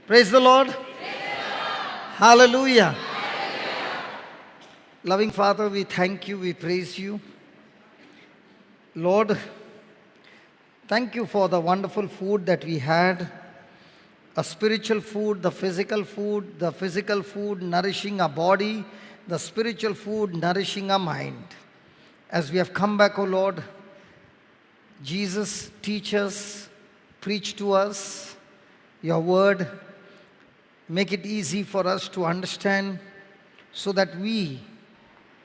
Praise the Lord. Hallelujah. Loving Father, we thank you, we praise you. Lord, thank you for the wonderful food that we had. A spiritual food, the physical food nourishing our body, the spiritual food nourishing our mind. As we have come back, O Lord, Jesus, teach us, preach to us your word. Make it easy for us to understand so that we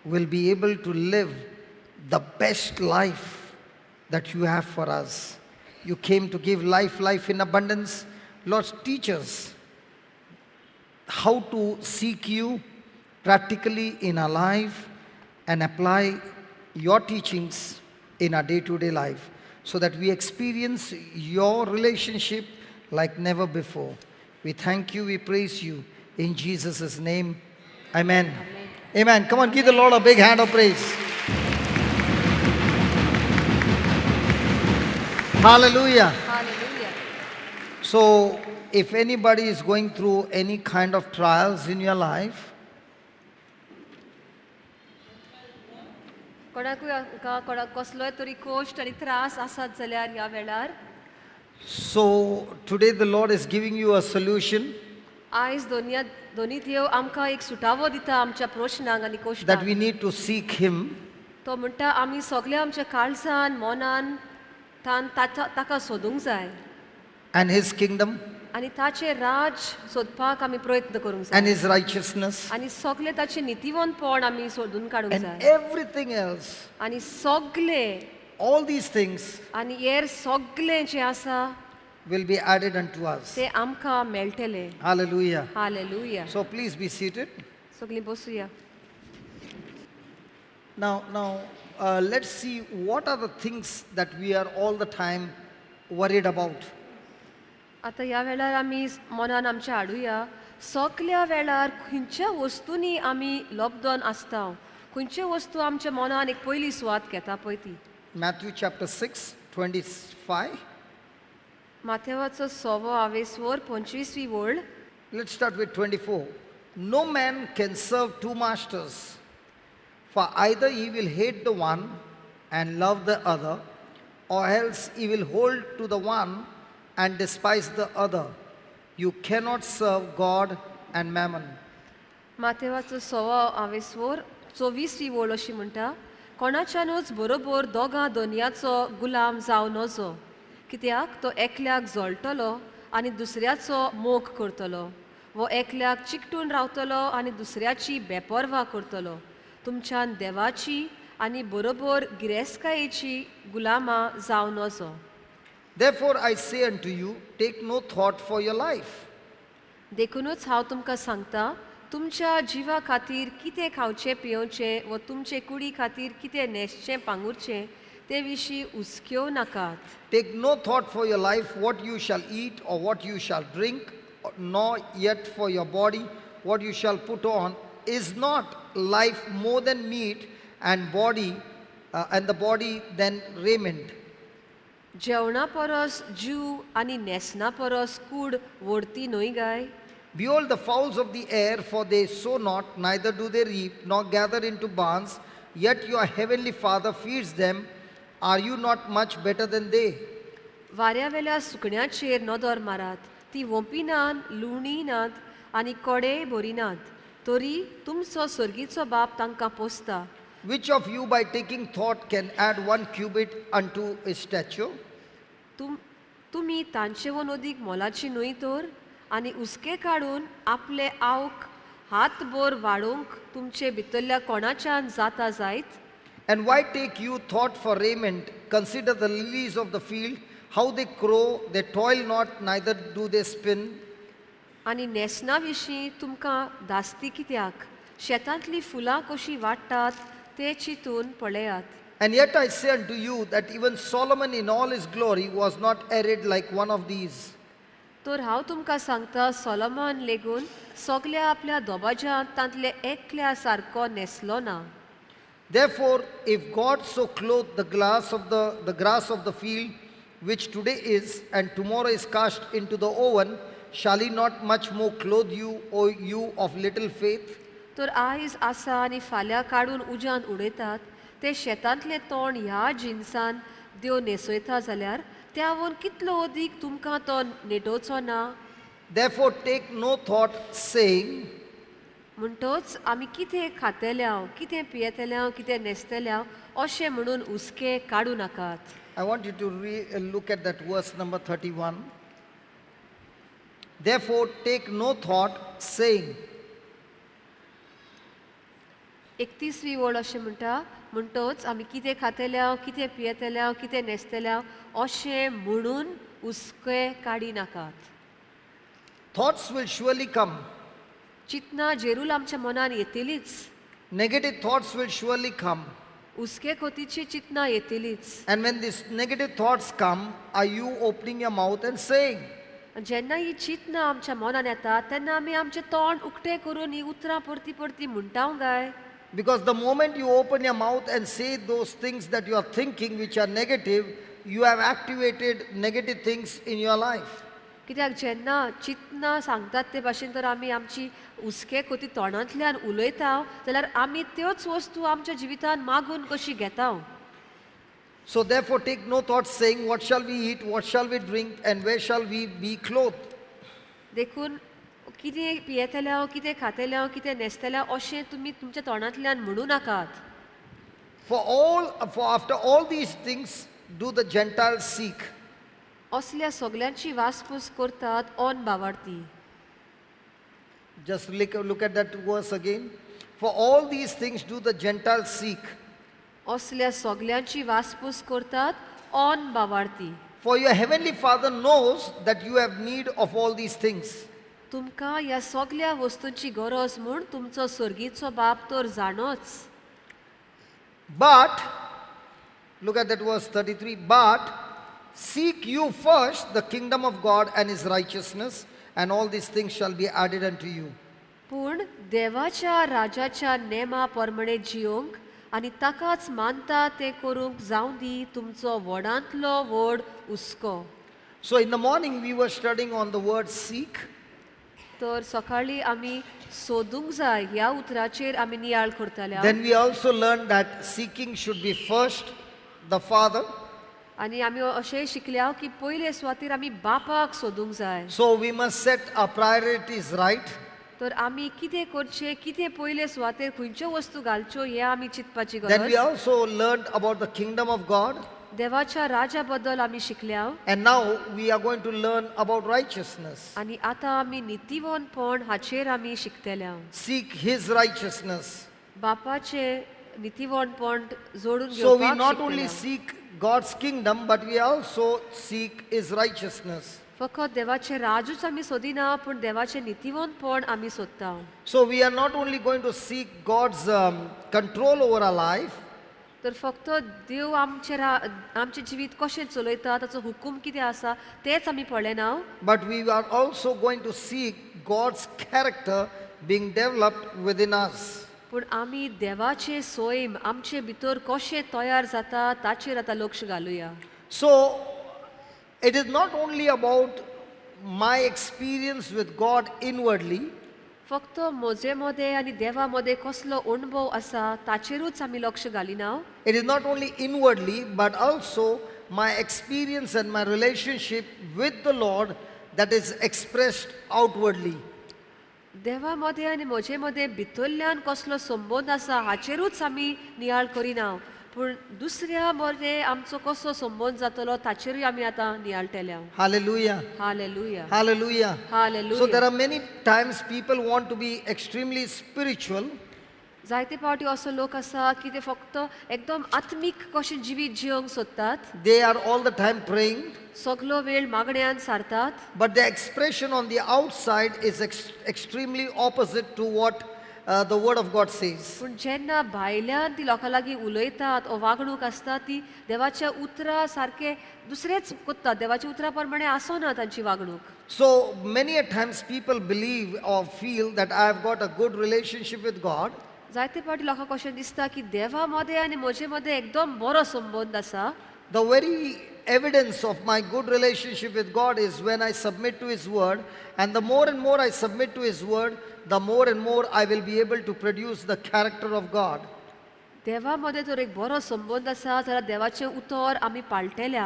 will be able to live the best life that you have for us. You came to give life in abundance. Lord, teach us how to seek you practically in our life and apply your teachings in our day-to-day life so that we experience your relationship like never before. We thank you, we praise you. In Jesus' name, amen. Amen. Amen. Come on, give the Lord a big hand of praise. Hallelujah. Hallelujah. So, if anybody is going through any kind of trials in your life, कसलोय तरी cost आणि त्रास आसात जाल्यार ह्या वेळार so today the Lord is giving you a solution आयज दोनी देव आमकां एक सुटावो दिता आमच्या प्रश्नांक आनी that कोश्टांक we need to seek Him तो म्हणटा आमी सगळे आमच्या काळजान मनान ताका सोदूंक जाय and His kingdom आनी ताचे राज सोदपाक आमी प्रयत्न करूंक and जाय His righteousness आनी सगळे ताचे नितीवंतपण आमी सोदून काडूंक and जाय everything else. आनी सगळे All these things आनी हेर सगळे जे आसा will be added unto us. ते आमकां मेळटले Hallelujah. Hallelujah So please be seated. सगळीं बसुया Now, let's see what are the things that we are all the time worried about. आतां ह्या वेळार आमी मनान आमच्या हाडुया सगळ्या वेळार खंयच्या वस्तूंनी आमी लबदोन आसता खंयच्यो वस्तू आमच्या मनान एक पयली सुवात घेता पळय ती Matthew chapter 6, 25. माथेवाचो 6 वळ Let's start with 24. No man can serve two masters, for either he will hate the one and love the other, or else he will hold to the one and despise the other. You cannot serve God and mammon. माथेवाचो 24 वळ अशी म्हणटा कोणाच्यानूच बरोबर दोगां दोनयाचो गुलाम जावं नजो कित्याक तो एकल्याक जोळटलो आनी दुसऱ्याचो मोग करतलो वो एकल्याक चिकटून रावतलो आनी दुसऱ्याची बेपरवा करतलो तुमच्यान देवाची आनी बरोबर गिरेस्तकायेची गुलामां जावं नजो Therefore I say unto you, take no thought for your life. देखूनच हांव तुमकां सांगता तुमच्या जिवा खातीर कितें खावचें पियोवचें व तुमचे कुडी खातीर कितें न्हेसचें पांगुरचें ते विशीं हुस्क्यो नाकात Take no thought for your life, what you shall eat or what you shall drink, nor yet for your body, what you shall put on. Is not life more than meat and the body than raiment? जेवणा परस जीव आनी न्हेसना परस कूड व्हरती न्हय गाय Behold the fowls of the air, for they sow not, neither do they reap, nor gather into barns, yet your heavenly Father feeds them. Are you not much better than they? वाऱ्या वेल्या सुकण्याचेर नदर मारात ती वोंपिनात लुवणीनात आनी कोडेय भरिनात तरी तुमचो सर्गीचो बाप तांकां पोसता Which of you by taking thought can add 1 cubit unto his stature? तुमी तांचेवन ओदीक मोलाची न्हय तर आनी हुस्के काडून आपले आवक हातभर वाडोवंक तुमचे भितरल्या कोणाच्यान जाता जायत And why take you thought for raiment? Consider the lilies of the field, how they grow, they toil not, neither do they spin. आनी न्हेसना विशीं तुमकां दास्ती कित्याक शेतांतलीं फुलां कशीं वाडटात ते चिंतून पळयात And yet I say unto you that even Solomon in all his glory was not arrayed like one of these. तर हांव तुमकां सांगता सोलोमन लेगून सगल्या आपल्या दोबाज्यांत तांतले एकल्या सारको न्हेसलो ना Therefore, if God so clothed the grass of the field, which today is and tomorrow is cast into the oven, shall he not much more clothe you, O you of little faith? तर आयज आसा आनी फाल्यां काडून उज्यान उडयतात ते शेतांतलें तोंड ह्या जिन्सान देव न्हेसयता जाल्यार त्यावून कितलो अदीक तुमकां तो न्हेटोवचो ना. Therefore take no thought, saying, म्हणटोच आमी कितें खातेल्या कितें पियेतल्या कितें न्हेसतल्या अशें म्हणून हुस्के काडूं नाकात. I want you to look at that verse number 31. Therefore take no thought, saying. 31वी ओळ अशें म्हणटा म्हणटोच आमी कितें खातेल्या कितें पियेतल्या कितें न्हेसतल्या अशें म्हणून हुस्के काडी नाकात. Thoughts will surely come. चिंतना जेरूल आमच्या मनान येतलीच. Negative thoughts will surely come. हुस्के खोतीची चिंतना येतलीच. And when these negative thoughts come, are you opening your mouth and saying? जेन्ना ही चिंतना आमच्या मनान येता तेन्ना आमी आमचें तोंड उक्तें करून ही उतरां परती परती म्हणटाव काय. Because the moment you open your mouth and say those things that you are thinking which are negative, you have activated negative things in your life. कित्याक जेन्ना चिंतना सांगतात ते भाशेन तर आमी आमची हुस्के खोती तोंडांतल्यान उलयता जाल्यार आमी त्योच वस्तू आमच्या जिवितान मागून कशी घेता. So therefore take no thought, saying, what shall we eat, what shall we drink, and where shall we be clothed? देखून कितें पियेतल्या कितें खातेल्या कितें न्हेसतल्या अशें तुमी तुमच्या तोंडांतल्यान म्हणू नाकात. For after all these things do the Gentiles seek. असल्या सगल्यांची वासपूस करतात own भावार्थी. Just look at that verse again. For all these things do the Gentiles seek. असल्या सगल्यांची वासपूस करतात own भावार्थी. For your heavenly Father knows that you have need of all these things. तुमकां ह्या सगल्या वस्तूंची गरज म्हूण तुमचो स्वर्गीचो बाप तर जाणोच. But, look at that verse 33, but seek you first the kingdom of God and his righteousness, and all these things shall be added unto you. पूण देवाच्या राजाच्या नेमा प्रमाणे जियोंक आनी ताकाच मानता ते करूंक जावं दी तुमचो व्हडांतलो व्हड हुस्को. So in the morning we were studying on the word seek. तर सकाळी आमी सोदूंक जाय ह्या उतराचेर आमी नियाळ करताले. Then we also learned that seeking should be first the Father. आनी आमी अशेंय शिकल्या की पयले सुवातेर आमी बापाक सोदूंक जाय. So we must set our priorities right. तर आमी कितें करचें कितें पयले सुवातेर खंयच्यो वस्तू घालच्यो हें आमी चिंतपाची Then we गरज. also learned about the kingdom of God. देवाच्या राजा बद्दल आमी शिकल्या. And now we are going to learn about righteousness. आनी आतां आमी नितीवनपण हाचेर आमी शिकतल्या. Seek his righteousness. बापाचे नितीवनपण जोडून So we घेवपाक not only शिकतल्या. seek God's kingdom, but we also seek his righteousness. फकत देवाचे राजूच आमी सोदिना पूण देवाचे नितीवनपण आमी सोदता. So we are not only going to seek God's control over our life, तर फक्त देव आमचे जिवीत कशें चलयता ताचो हुकूम कितें आसा तेच आमी पळयले ना. but we are also going to seek God's character being developed within us. पूण आमी देवाचे सोयम आमचे भितर कशें तयार जाता ताचेर आतां लक्ष घालुया. So it is not only about my experience with God inwardly, फक्त म्हजे मदें आनी देवा मदें कसलो अणभव आसा ताचेरूच आमी लक्ष घालिना. it is not only inwardly, but also my experience and my relationship with the Lord that is expressed outwardly. देवा मदें आनी म्हजे मदें भितरल्यान कसलो संबंद आसा हाचेरूच आमी नियाळ करिना पूण दुसऱ्या मदें आमचो कसो संबंद जातलो ताचेरूय आमी आतां नियाळटल्या. Hallelujah. Hallelujah. Hallelujah. So hallelujah. there are many times people want to be extremely spiritual, जायते फावटी असो लोक आसा की ते फक्त एकदम आत्मीक कशें जिवीत जियोंक सोदतात. they are all the time praying, सगलो वेळ मागण्यांत सारतात. but the expression on the outside is extremely opposite to what the word of God says. पूण जेन्ना भायल्यान ती लोकां लागीं उलयतात ओ वागणूक आसता ती देवाच्या उतरा सारके दुसरेच कोत्तात. देवाच्या उतरा प्रमाणे आसना तांची वागणूक. So many a times people believe or feel that I have got a good relationship with God, जायते फावटी लोकांक अशें दिसता की देवा मदें आनी म्हजे मदें एकदम बरो संबंद आसा. the very evidence of my good relationship with God is when I submit to His word, and the more and more I submit to His word, the more and more I will be able to produce the character of God. देवामध्ये जर एक बरो संबंध आसा जाल्यार देवाचें उतर आमी पाळटले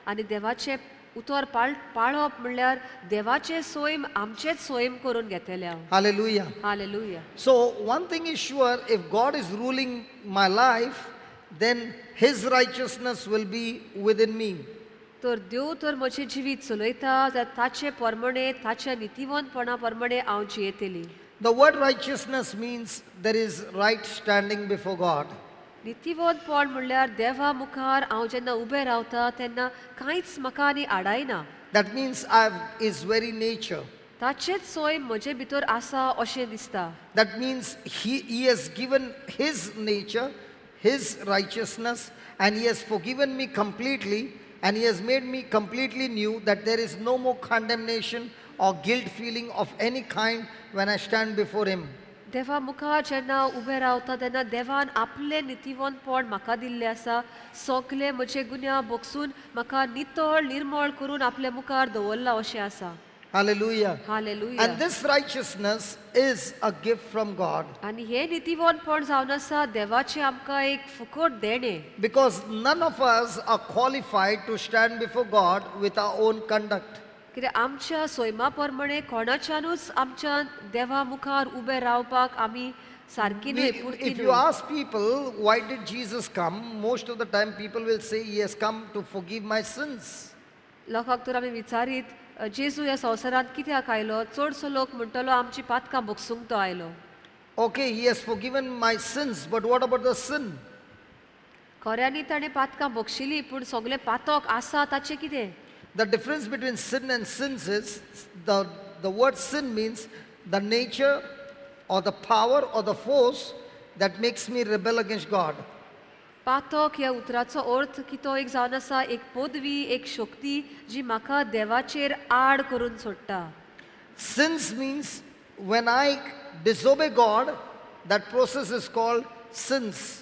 आनी देवाचें उतर पाळप म्हणल्यार देवाचें सोयम आमचेच सोयम करून घेतले हांव. Hallelujah. Hallelujah. So, one thing is sure, if God is ruling my life, then His righteousness will be within me. तर देव तर म्हजें जिवीत चलयता जाल्यार ताचे प्रमाणे ताच्या नितीवंतपणा प्रमाणे हांव जियेतली. The word righteousness means there is right standing before God. नितीवंतपण म्हणल्यार देवा मुखार हांव जेन्ना उबें रावता तेन्ना कांयच म्हाका आनी आडायना. That means His very nature. ताचेच सोय म्हजे भितर आसा अशें दिसता. That means He has given His nature, His righteousness, and He has forgiven me completely, and He has made me completely new, that there is no more condemnation or guilt feeling of any kind when I stand before Him. देवा मुखार जेन्ना उबें रावता तेन्ना देवान आपले नितीवंतपण म्हाका दिल्लें आसा. सगळे म्हजे गुन्या बोगसून म्हाका नितळ निर्मळ करून आपल्या मुखार दवरला अशें आसा. Hallelujah. Hallelujah. And this righteousness is a gift from God. आनी हे नितीवंतपण जावन आसा देवाचें आमकां एक फुकट देणें. Because none of us are qualified to stand before God with our own conduct. कित्याक आमच्या सोयमा प्रमाणे कोणाच्यानूच आमच्या देवा मुखार उबें रावपाक आमी सारकी न्हय. If you ask people, why did Jesus come? Most of the time people will say, He has come to forgive my sins. लोकांक तर आमी विचारीत जेजू ह्या संवसारांत कित्याक आयलो, चडसो लोक म्हणटलो आमची पातकां बोगसूंक तो आयलो. Okay, He has forgiven my sins, but what about the sin? खऱ्यांनी ताणें पातकां बोगशिलीं पूण सगलें पातक आसा ताचें कितें? The difference between sin and sins is the word sin means the nature or the power or the force that makes me rebel against God. पातक ह्या उतराचो अर्थ की तो एक जावन आसा एक पदवी एक शक्ती जी म्हाका देवाचेर आड करून सोडटा. Sins means when I disobey God, that process is called sins.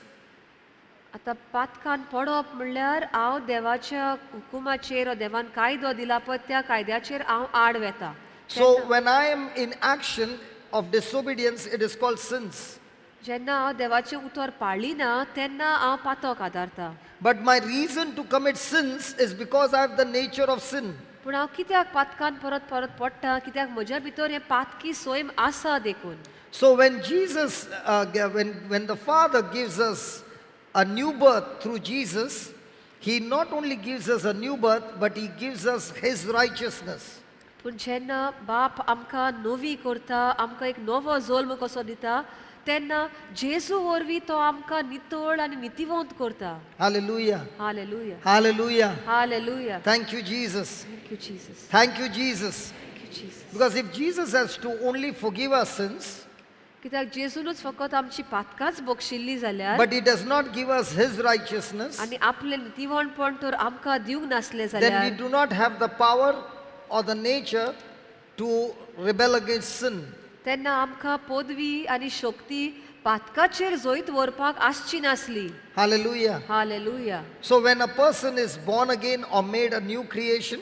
आतां पातकान पडप म्हणल्यार हांव देवाच्या हुकुमाचेर वा देवान कायदो दिला पळय त्या कायद्याचेर हांव आड वेता. So when I am in action of disobedience, it is called sins. जेन्ना हांव देवाचें उतर पाळिना तेन्ना हांव पातक आदारता. But my reason to commit sins is because I have the nature of sin. पूण हांव कित्याक पातकान परत परत पडटा कित्याक म्हज्या भितर हें पातकी सोयम आसा देखून. So when Jesus, when the Father gives us a new birth through Jesus, He not only gives us a new birth, but He gives us His righteousness. पूण जेन्ना बाप आमकां नवी करता आमकां एक नवो जल्म कसो दिता तेन्ना जेजू वरवीं तो आमकां नितळ आनी नितीवंत करता. Hallelujah. Hallelujah. Hallelujah. Hallelujah. Thank you, Jesus. Thank you, Jesus. Thank you, Jesus. Thank you, Jesus. Because if Jesus has to only forgive our sins, कित्याक जेजूनच फकत आमची पातकांच बक्षिल्ली जाल्यार but He does not give us His righteousness, आनी आपले नितीवणपण तर आमकां दिवंक नासले then we जाल्यार do not have the power or the nature to rebel against sin. तेन्ना आमकां पदवी आनी शक्ती पातकाचेर जैत व्हरपाक आसची नासली. Hallelujah. Hallelujah. So when a person is born again or made a new creation,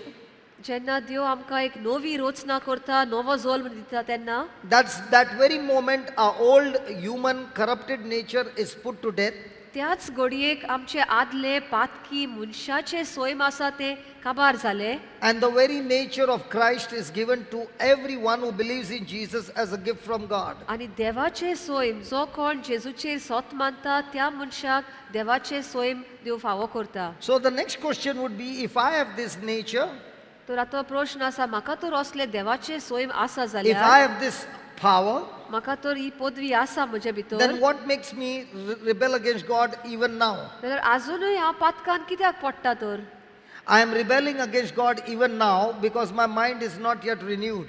जेन्ना देव आमकां एक नवी रचना करता नवो जल्म दिता तेन्ना that's that very moment our old human corrupted nature is put to death, त्याच घडयेक आमचे आदले पातकी मनशाचे सोयम आसा ते काबार जाले and the very nature of Christ is given to everyone who believes in Jesus as a gift from God. आनी देवाचे सोयम जो कोण जेजूचेर सत मानता त्या मनशाक देवाचे सोयम देव फावो करता. So the next question would be, if I have this nature, तर आतां प्रश्न आसा म्हाका तर असले देवाचे सोयम आसा if I जाल्यार have this power, म्हाका तर ही पदवी आसा म्हजे भितर then what makes me rebel against God even now? जाल्यार आजुनूय हांव पातकान कित्याक पडटा तर I am rebelling against God even now because my mind is not yet renewed.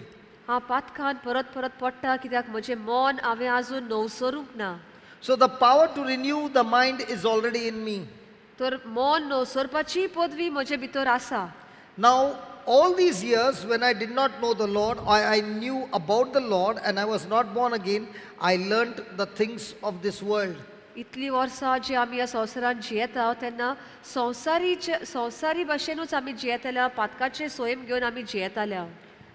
हांव पातकान परत परत पडटा कित्याक म्हजें मन हांवें आजून नवसरूंक ना. So the power to renew the mind is already in me. तर मन नवसरपाची पदवी म्हजे भितर आसा. Now, all these years when I did not know the Lord, I knew about the Lord and I was not born again, I learned the things of this world. इतलीं वर्सां जी आमी ह्या संवसारांत जियेता तेन्ना संवसारी भाशेनूच आमी जियेतल्या पातकाचे सोयम घेवन आमी जियेताल्या.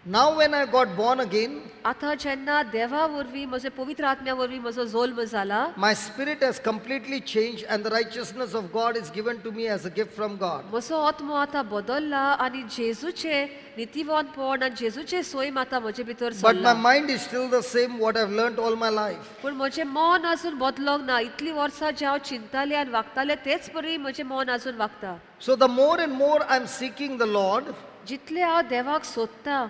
Now, when I got born again, आतां जेन्ना देवा वरवीं म्हजे पवित्र आत्म्या वरवीं म्हजो जल्म जाला, my spirit has completely changed, and the righteousness of God is given to me as a gift from God. म्हजो आत्मो आतां बदलला आनी जेजूचे नितीवंतपण आनी जेजूचे सोयम आतां म्हजे भितर But my Sarla. mind is still the same, what I've learned all my life. पूण म्हजें मन अजून बदलोंक ना. इतलीं वर्सां जे हांव चिंतालें आनी वागतालें तेच परी म्हजें मन अजून वागता. So, the more and more I'm seeking the Lord जितलें हांव देवाक सोदतां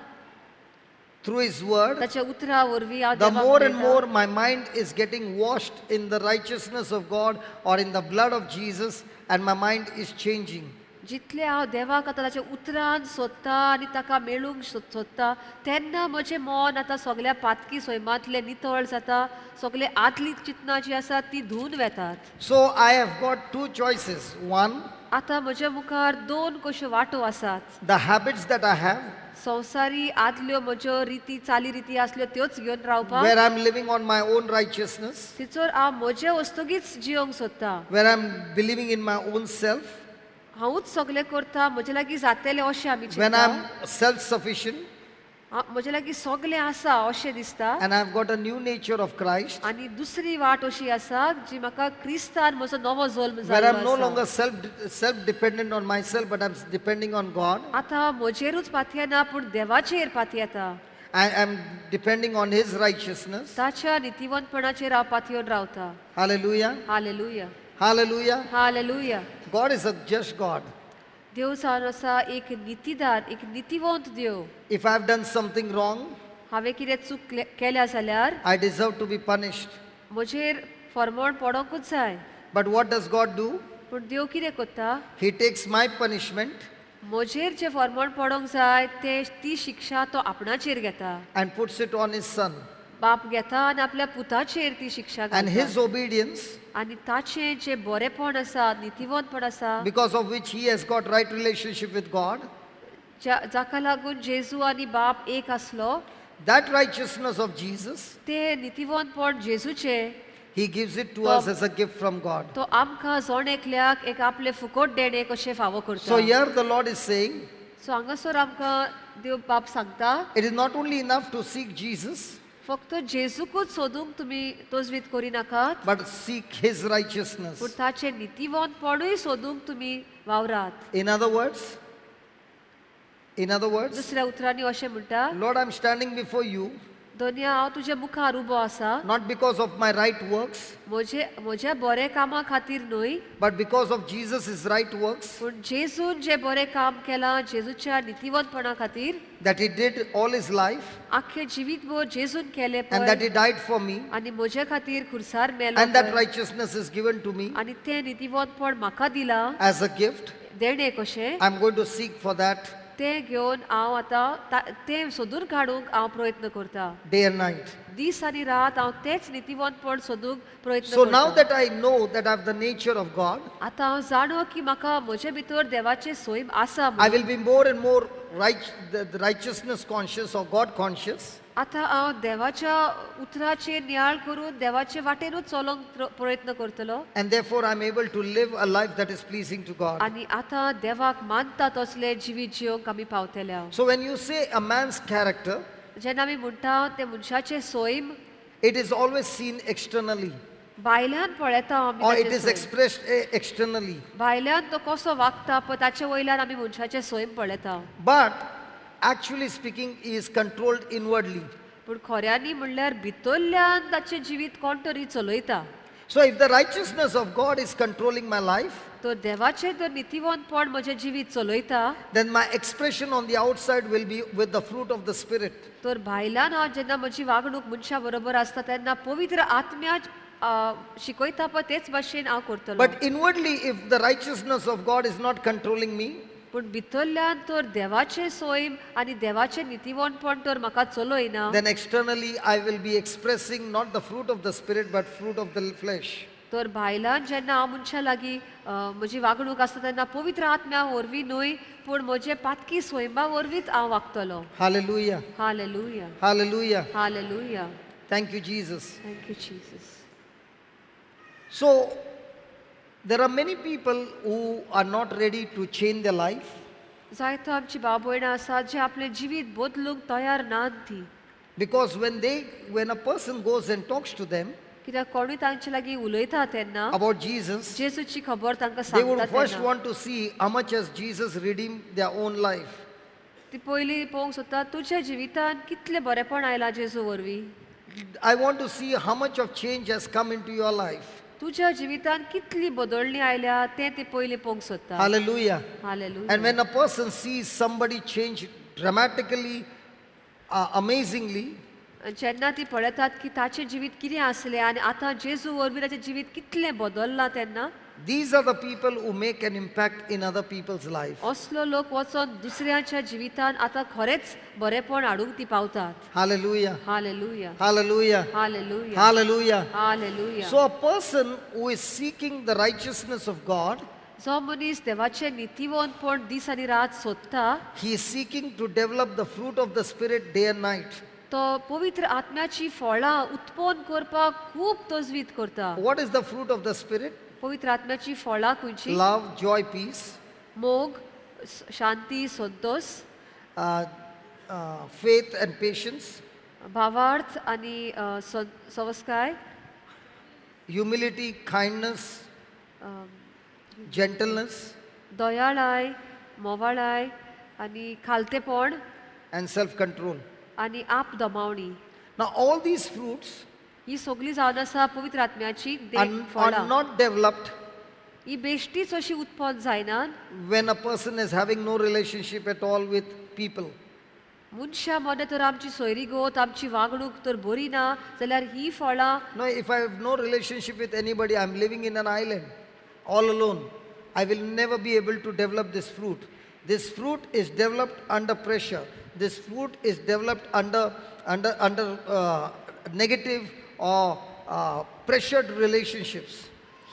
through His Word, ताच्या उतरा वरवीं हांव the देवाक more and मेळटा. more my mind is getting washed in the righteousness of God or in the blood of Jesus, and my mind is changing. जितले हांव देवाक आतां ताच्या उतरान सोदता आनी ताका मेळूंक सोदता तेन्ना म्हजें मन आतां सगल्या पातकी सोयमांतलें नितळ जाता. सगळे आदली चिंतनां जीं आसात तीं धुवन वेतात. So, I have got two choices. One, आतां म्हज्या मुखार दोन कश्यो वाटो आसात. the habits that I have, संवसारी आदल्यो म्हज्यो रिती चाली रिती आसल्यो त्योच घेवन रावपाक, where I'm living on my own righteousness, तिचोर हांव म्हजे वस्तुगीच जियोंक सोदता. where I'm believing in my own self, हांवूच सगलें करता, म्हजे लागीं जातलें अशें आमी when चिंतता. I'm self-sufficient, म्हजे लागीं सगलें आसा अशें दिसता. and I've got a new nature of Christ, आनी दुसरी वाट अशी आसा जी म्हाका क्रिस्तान म्हजो नवो जल्म where I'm no जाल्लो longer आसा. self-dependent on myself, but I'm depending on God. आतां म्हजेरूच पातयेना पूण देवाचेर पातयेता. I'm depending on His righteousness. ताच्या नितीवंतपणाचेर हांव पातयेवन रावता. Hallelujah. Hallelujah, Hallelujah. Hallelujah. God is a just God. देव जावन आसा एक नितीदार, एक नितीवंत देव. If I've done something wrong, हांवें कितें चूक केल्या जाल्यार I deserve to be punished. म्हजेर फर्मोण पडोंकूच जाय. But what does God do? पूण देव कितें करता? He takes my punishment म्हजेर जे फर्मोण पडोंक जाय ती शिक्षा तो आपणाचेर घेता. and puts it on His Son. बाप घेता आनी आपल्या पुताचेर ती शिक्षा And घालता. His obedience, आनी ताचें जे बरेपण आसा, नितीवंतपण आसा, because of which He has got right relationship with God, जाका लागून जेजू आनी बाप एक आसलो, that righteousness of Jesus, ते नितीवंतपण जेजूचे He gives it to us as a gift from God. तो आमकां जोण एकल्याक एक आपले फुकट देणे कशें फावो करता. So here the Lord is saying, सो हांगासर आमकां देव बाप सांगता, it is not only enough to seek Jesus, फक्त जेजूकूच सोदूंक तुमी तोजवीत करी नाकात, but seek His righteousness. पूण ताचें नितीवंतपणूय सोदूंक तुमी वावरात. In other words, दुसऱ्या उतरांनी अशें म्हणटा, Lord, I'm standing before you, Doniya हांव तुजे मुखार उबो आसा, not because of my right works, म्हज्या बरे कामा खातीर न्हय, but because of Jesus' right works, पूण जेजून जे बरें काम केलां, जेजूच्या नितीवंतपणा खातीर, that He did all His life, आख्खे जिवीतभर जेजून केलें and that He पळय, died for me, आनी म्हजे खातीर खुर्सार मेलो and that पळय, righteousness is given to me आनी तें नितीवंतपण म्हाका दिलां as a gift. देणे कशें, I'm going to seek for that तें घेवन हांव आतां तें सोदून काडूंक हांव प्रयत्न करतां. day and night. दीस आनी रात हांव तेंच नितीवंतपण सोदूंक प्रयत्न So now करतां. that I know that I have the nature of God, आतां हांव जाणो की म्हाका म्हजे भितर देवाचें सोयम आसा I म्हणून. will be more and more the righteousness conscious or God conscious. आतां हांव देवाच्या उतराचेर नियाळ करून देवाचे वाटेनूच चलोंक प्रयत्न करतलो. And therefore I'm able to live a life that is pleasing to God. आनी आतां देवाक मानता तसले जिवीत जियोंक आमी पावतल्या. So when you say a man's character, जेन्ना आमी म्हणटा ते मनशाचें Soyam it is always seen externally, भायल्यान पळयता आमी or it ताचें is सोयम. expressed externally. भायल्यान तो कसो वागता पळय ताचे वयल्यान आमी मनशाचें सोयम पळयता. But actually speaking, he is controlled inwardly. पूण खऱ्यांनी म्हणल्यार भितरल्यान ताचें जिवीत कोण तरी चलयता. So if the righteousness of God is controlling my life, तो देवाचें जर नितीवंतपण म्हजें जिवीत चलयता, then my expression on the outside will be with the fruit of the Spirit. तर भायल्यान हांव जेन्ना म्हजी वागणूक मनशा बरोबर आसता तेन्ना पवित्र आत्म्या शिकयता पळय तेच भाशेन हांव करतलो. But inwardly, if the righteousness of God is not controlling me, पूण भितरल्यान तर देवाचें सोयम आनी देवाचें नितीवंतपण तर म्हाका चलयना, then externally I will be expressing not the fruit of the Spirit but fruit of the flesh. तर भायल्यान जेन्ना हांव मनशा लागीं म्हजी वागणूक आसता तेन्ना पवित्र आत्म्या वरवीं न्हय पूण म्हजे पातकी सोयमा वरवींच हांव वागतलो. Hallelujah. Hallelujah, Hallelujah. Hallelujah. Thank you, Jesus. Thank you Jesus. So, there are many people who are not ready to change their life जायतो आमची भाव भयणां आसात जे आपलें जिवीत बदलूंक तयार नात ती. because when a person goes and talks to them कित्याक कोणूय तांचे लागीं उलयता तेन्ना about Jesus, जेजूची खबर तांकां they would सांगता first तेन्ना want to see how much has Jesus redeemed their own life. ती पयलीं पळोवंक सोदता तुज्या जिवितान कितलें बरेपण आयलां जेजू वरवीं. I want to see how much of change has come into your life. तुज्या जिवितान कितली बदलणी आयल्या तें ती पयलीं पळोवंक सोदता. Hallelujah. Hallelujah. And when a person sees somebody change dramatically, amazingly, जेन्ना ती पळयतात की ताचें जिवीत कितें आसलें आनी आतां जेजू वरवीं ताचें जिवीत कितलें बदललां तेन्ना these are the people who make an impact in other people's life. असलो लोक वचोन दुसऱ्याच्या जिवितान आतां खरेंच बरेपण हाडूंक ती पावतात. Hallelujah. Hallelujah. Hallelujah. Hallelujah. Hallelujah. Hallelujah. So a person who is seeking the righteousness of God, जो मनीस देवाचें नितीवंतपण दीस आनी रात सोदता he is seeking to develop the fruit of the Spirit day and night. तो पवित्र आत्म्याची फळां उत्पन्न करपाक खूब तजवीज करता. What is the fruit of the Spirit? पवित्र आत्म्याची फळां खंयची? Love, joy, peace, मोग, शांती, संतोष, faith and patience, भावार्थ आनी संस्कार, humility, kindness, gentleness, दयाळाय, मोवाळाय आनी खालतेपण and self-control. आनी आप दमावणी. Now all these fruits ही सगळी जावन आसा पवित्र आत्म्याची are फळां. not developed ही बेश्टीच अशी उत्पन्न जायनात when a person is having no relationship at all with people. मनशा मदें तर आमची सोयरीगोत आमची वागणूक तर बरी ना जाल्यार ही फळां No, if I have no relationship with anybody, I'm living in an island all alone. I will never be able to develop this fruit. This fruit is developed under pressure. This fruit is developed under negative or pressured relationships.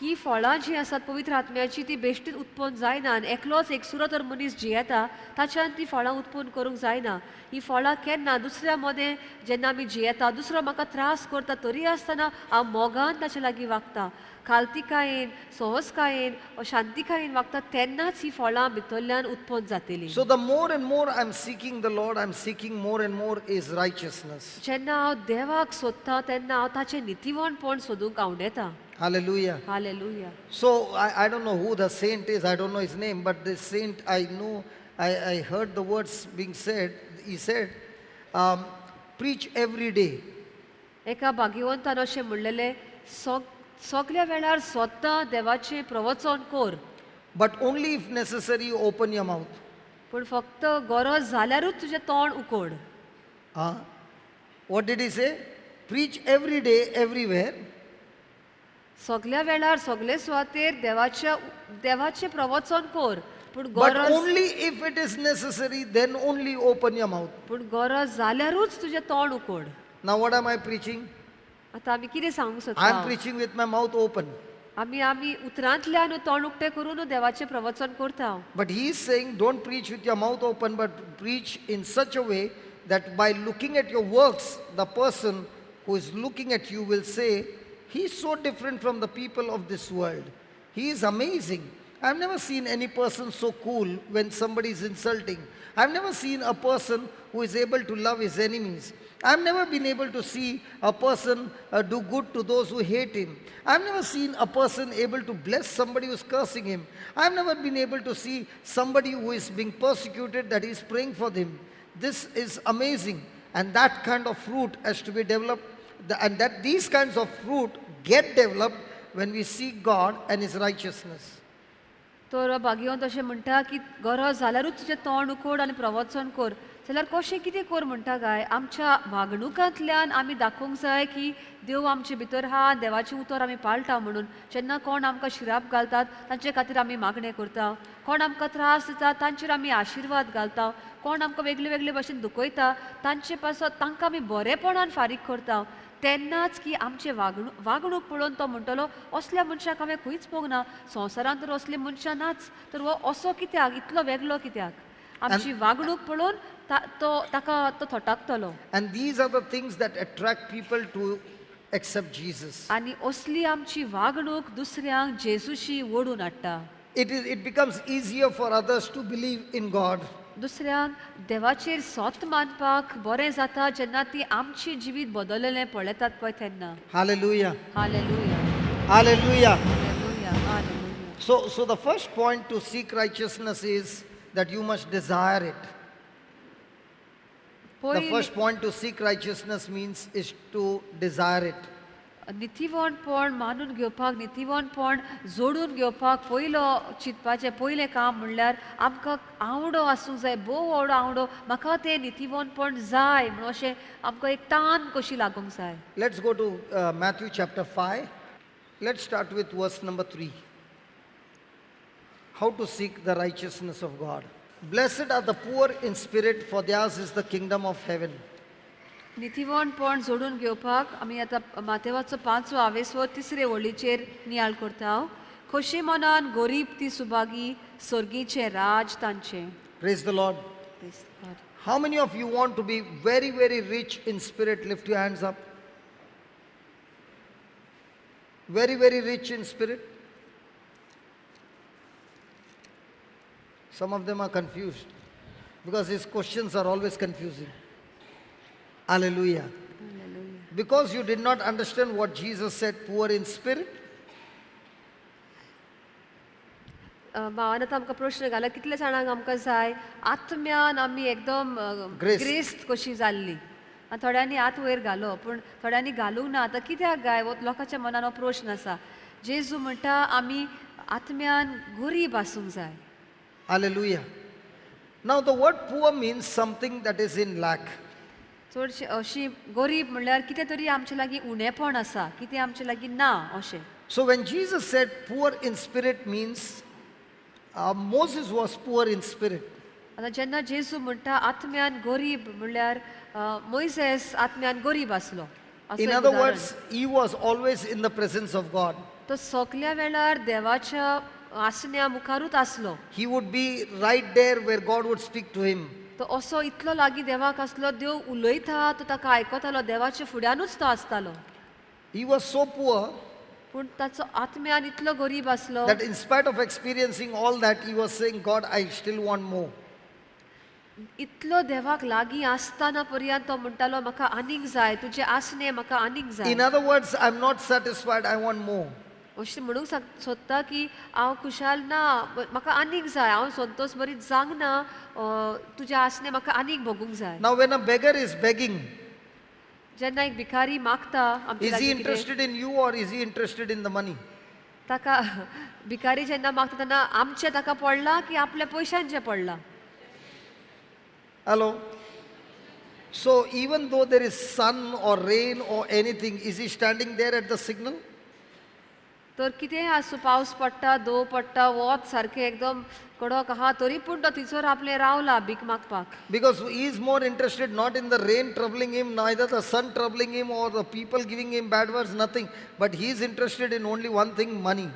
ही फळां जी आसात पवित्र आत्म्याची ती बेश्टीच उत्पन्न जायना आनी एकलोच एकसुरो तर मनीस जियेता ताच्यान ती फळां उत्पन्न करूंक जायना. ही फळां केन्ना दुसऱ्या मदें जेन्ना आमी जियेता दुसरो म्हाका त्रास करता तरी आसतना हांव मोगान ताचे लागीं वागता, खालतीकायेन, सहजकायेन, शांतीकायेन वागता तेन्नाच ही फळां भितरल्यान उत्पन्न जातली. So the more and more I'm seeking the Lord, I'm seeking more and more His righteousness. जेन्ना हांव देवाक सोदतां तेन्ना हांव ताचें नितीवणपण सोदूंक आवडेता. Hallelujah. Hallelujah. So I don't know who the saint is, I don't know his name, but this saint I know, I heard the words being said. He said, preach every day. एका भाग्यवंतान अशें म्हणलेलें सगळ्या वेळार स्वता देवाचें प्रवचन कर But only if necessary, open your mouth. पूण फक्त गरज जाल्यारूच तुजें तोंड उकोड. What did he say? Preach every day, everywhere. सगळ्या वेळार सगळे सुवातेर देवाचें प्रवचन कर पूण But only if it is necessary, then only open your mouth. पूण गरज जाल्यारूच तुजें तोंड उकोड. Now what am I preaching? आतां आमी कितें सांगूंक I सोदता? am preaching with my mouth open. आमी उतरांतल्यान तोंड उक्तें करून देवाचें प्रवचन करता. But he is saying, don't preach with your mouth open, but preach in such a way that by looking at your works, the person who is looking at you will say, he is so different from the people of this world. He is amazing. I've never seen any person so cool when somebody is insulting. I've never seen a person who is able to love his enemies. I've never been able to see a person do good to those who hate him. I've never seen a person able to bless somebody who's cursing him. I've never been able to see somebody who is being persecuted that he's praying for them. This is amazing. And that kind of fruit has to be developed. And that these kinds of fruit get developed when we seek God and His righteousness. तर भाग्यवंत अशें म्हणटा की गरज जाल्यारूच तुजें तोंड उकोड आनी प्रवचन कर. जाल्यार कशें कितें कर म्हणटा काय आमच्या वागणुकांतल्यान आमी दाखोवंक जाय की देव आमचे भितर हा देवाचें उतर आमी पाळटा म्हणून. जेन्ना कोण आमकां शिराप घालतात तांचे खातीर आमी मागणें करता, कोण आमकां त्रास दिता तांचेर आमी आशिर्वाद घालता, कोण आमकां वेगळे वेगळे भशेन दुखयता तांचे पासत तांकां आमी बरेपणान फारीक करता. तेन्नाच की आमचे वागणूक पळोवन तो म्हणटलो असल्या मनशाक हांवें खंयच पळोवंक ना, संवसारांत तर असली मनशां नाच, तर हो असो कित्याक, इतलो वेगळो कित्याक? आमची वागणूक पळोवन ताका तो थटाकतलो. And these are the things that attract people to accept Jesus. आनी असली आमची वागणूक दुसऱ्यांक जेजूशी ओडून हाडटा. It becomes easier for others to believe in God. दुसऱ्यांक देवाचेर सोत मानपाक बरें जाता जेन्ना ती आमची जिवीत बदललें पळयतात पळय तेन्ना. Hallelujah. Hallelujah, Hallelujah. Hallelujah, hallelujah. So the first point to seek righteousness is that you must desire it. The पयली first point to seek righteousness means is to desire it. नितीवणपण मानून घेवपाक, नितीवणपण जोडून घेवपाक पयलो चिंतपाचें पयलें काम म्हणल्यार आमकां आवडो आसूंक जाय, भोव व्हडलो आवडो, म्हाका तें नितीवणपण जाय म्हणून अशें आमकां एक तान कशी लागूंक जाय. Let's go to Matthew chapter 5. Let's start with verse number 3. How to seek the righteousness of God. Blessed are the poor in spirit, for theirs is the kingdom of heaven. नितीवणपण जोडून घेवपाक आमी आतां मातेवाचो 5 हावेसवो 3 वळीचेर नियाळ करता हांव. खोशी मनान गरीब ती सुभागी, स्वर्गीचे राज तांचे. Praise the Lord. How many of you want to be very, very rich in spirit? Lift your hands up. Very, very rich in spirit. Some of them are confused because his questions are always confusing. Hallelujah. Because you did not understand what Jesus said, poor in spirit. भावान आतां आमकां प्रश्न घाला कितले जाणांक आमकां जाय आत्म्यान आमी एकदम ग्रेस्त कशी जाल्ली आनी थोड्यांनी आत वयर घालो पूण थोड्यांनी घालूंक ना. आतां कित्याक गाय वो लोकांच्या मनान हो प्रश्न आसा. जेजू म्हणटा आमी आत्म्यान गरीब आसूंक जाय. Hallelujah. Now the word poor means something that is in lack. चडशी अशी गरीब म्हणल्यार कितें तरी आमचे लागीं उणेपण आसा, कितें आमचे लागीं ना अशें. So when Jesus said poor in spirit means Moses was poor in spirit. आतां जेन्ना जेजू म्हणटा आत्म्यान गरीब म्हणल्यार मोइसेस आत्म्यान गरीब आसलो. In other words, he was always in the presence of God. तो सगल्या वेळार देवाच्या आसण्या मुखारूच आसलो. He would be right there where God would speak to him. तो असो इतलो लागीं देवाक आसलो, देव उलयता तो ताका आयकतालो, देवाच्या फुड्यानूच तो आसतालो. He was so poor पूण ताचो आत्म्यान इतलो गरीब आसलो that in spite of experiencing all that, he was saying, God, I still want more. इतलो देवाक लागीं आसतना पर्यंत तो म्हणटालो म्हाका आनीक जाय, तुजे आसने म्हाका आनीक जाय. In other words, I'm not satisfied, I want more. अशें म्हणूंक सोदता की हांव खुशाल ना, म्हाका आनीक जाय, हांव संतोष बरी जावंक ना, तुजे आसने म्हाका आनीक भोगूंक जाय. Now when a beggar is begging, जेन्ना एक भिकारी मागता आमचे is he लागीं कितें, interested in you or is he interested in the money? ताका भिकारी जेन्ना मागता तेन्ना आमचें ताका पडला की आपल्या पयशांचें पडला. Hello? So even though there is sun or rain or anything, is he standing there at the signal? तर कितेंय आसूं, पावस पडटा, दव पडटा, वोत सारकें एकदम कडक आहा, तरी पूण तो थिंचोर आपले रावला भीक मागपाक. Because he is more interested not in the rain troubling him, neither the sun troubling him or the people giving him bad words, nothing. But he is interested in only one thing, money.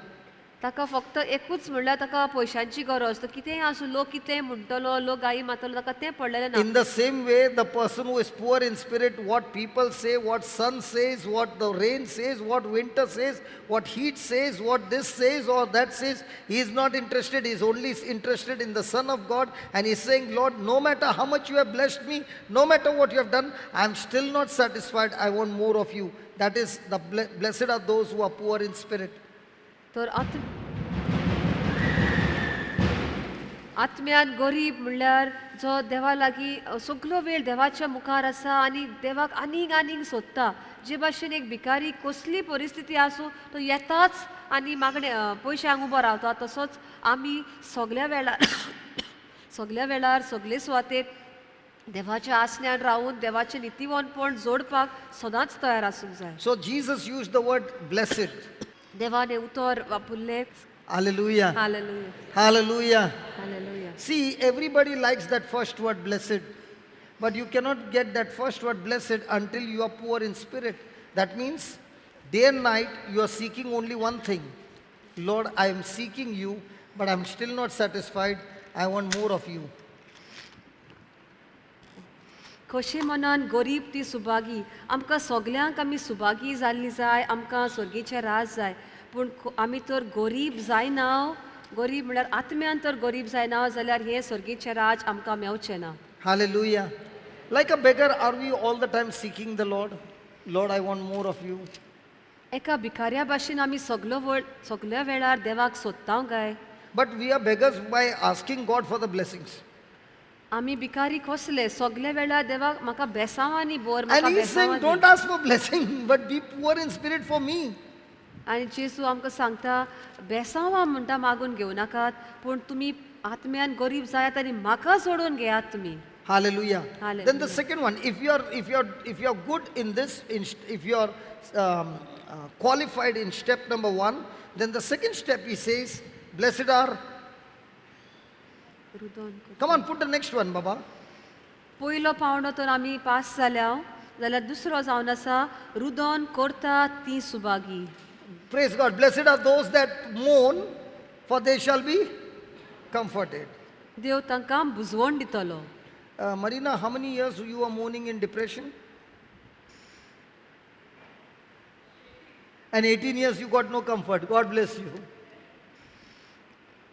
ताका फक्त एकूच म्हणल्यार ताका पयशांची गरज. तर कितेंय आसूं, लोक कितेंय म्हणटलो, लोक गायी मारतलो, ताका तें पडलेलें ना. In the same way, the person who is poor in spirit, what people say, what sun says, what the rain says, what winter says, what heat says, what this says or that says, he is not interested. He is only interested in the Son of God. And he is saying, Lord, no matter how much you have blessed me, no matter what you have done, I am still not satisfied. I want more of you. That is, the blessed are those who are poor in spirit. तर आत्म्यान गरीब म्हणल्यार जो देवा लागीं सगलो वेळ देवाच्या मुखार आसा आनी देवाक आनीक आनीक सोदता. जे भाशेन एक भिकारी कसली परिस्थिती आसूं तो येताच आनी मागणे पयशांक उबो रावता, तसोच आमी सगल्या वेळार सगले सुवातेर देवाच्या आसण्यान रावून देवाचें नितीवणपण जोडपाक सदांच तयार आसूंक जाय. So Jesus used the word blessed. देवाने उतर वापरले. Hallelujah. Hallelujah, Hallelujah. Hallelujah. See, everybody likes that first word, blessed. But you cannot get that first word, blessed, until you are poor in spirit. That means, day and night, you are seeking only one thing. Lord, I am seeking you, but I am still not satisfied. I want more of you. कशें मनान गरीब ती सुभागी आमकां सगल्यांक आमी सुभागी जाल्ली जाय आमकां स्वर्गीचें राज जाय पूण आमी तर गरीब जायना गरीब म्हळ्यार आत्म्यान तर गरीब जायना जाल्यार हें स्वर्गीचें राज आमकां मेवचें ना. Hallelujah. Like a beggar, are we all the time seeking the Lord? Lord, I want more of you. एका भिकाऱ्या भाशेन आमी सगल्या वेळार देवाक सोदता काय? But we are beggars by asking God for the blessings. आमी भिकारी कसले सगल्या वेळार देवाक म्हाका बेसांवांनी बोर And म्हाका He's saying, don't बेसांवांनी. ask for blessing, but be poor in spirit for me. आनी जेसू आमकां सांगता बेसांवां म्हणटा मागून घेवं नाकात पूण तुमी आत्म्यान गरीब जायात आनी म्हाका सोडून घेयात तुमी. Hallelujah. Hallelujah. Then the second one, if you're good in this, if you're qualified in step number 1, then the second step he says, blessed are. Come on, put the next one, Baba. पयलो पावंडो तर आमी पास जाल्या जाल्यार दुसरो जावन आसा रुदन करता ती Subhagi. Praise God. Blessed are those that mourn, for they shall be comforted. देव तांकां बुजवण दितलो. Marina, how many years you are mourning in depression? And 18 years you got no comfort. God bless you.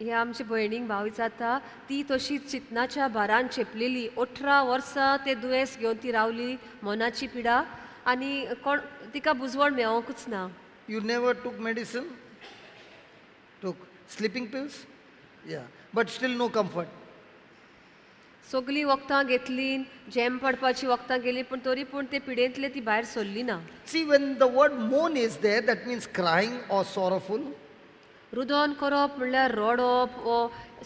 हे आमचे भयणीक भावी जाता ती तशीच चिंतनाच्या भारान चेपलेली 18 वर्सां ते दुयेंस घेवन ती रावली मनाची पिडा आनी कोण तिका बुजवण मेळोंकूच ना. You never took medicine? Took sleeping pills? Yeah. But still no comfort. सगळीं वखदां घेतलीं झेम पडपाची वखदां गेलीं पूण तरी पूण ते पिडेंतले ती भायर सरली ना. See, when the word mourn is there, that means crying or sorrowful. रुदन करप म्हणल्यार रडप वो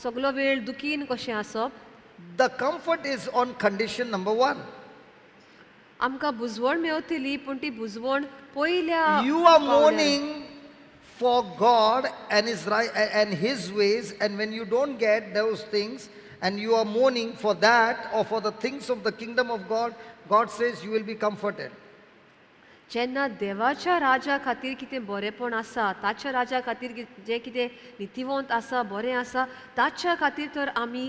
सगलो वेळ दुखीन कशें आसप. The comfort is on condition number 1. आमकां बुजवण मेवतली पूण ती बुजवण पयल्या You are पावण्यार. mourning for God and His ways, and when you don't get those things, and you are mourning for that or for the things of the kingdom of God, God says you will be comforted. जेन्ना देवाच्या राजा खातीर कितें बरेपण आसा ताच्या राजा खातीर जे कितें नितिवंत आसा बरें आसा ताच्या खातीर तर आमी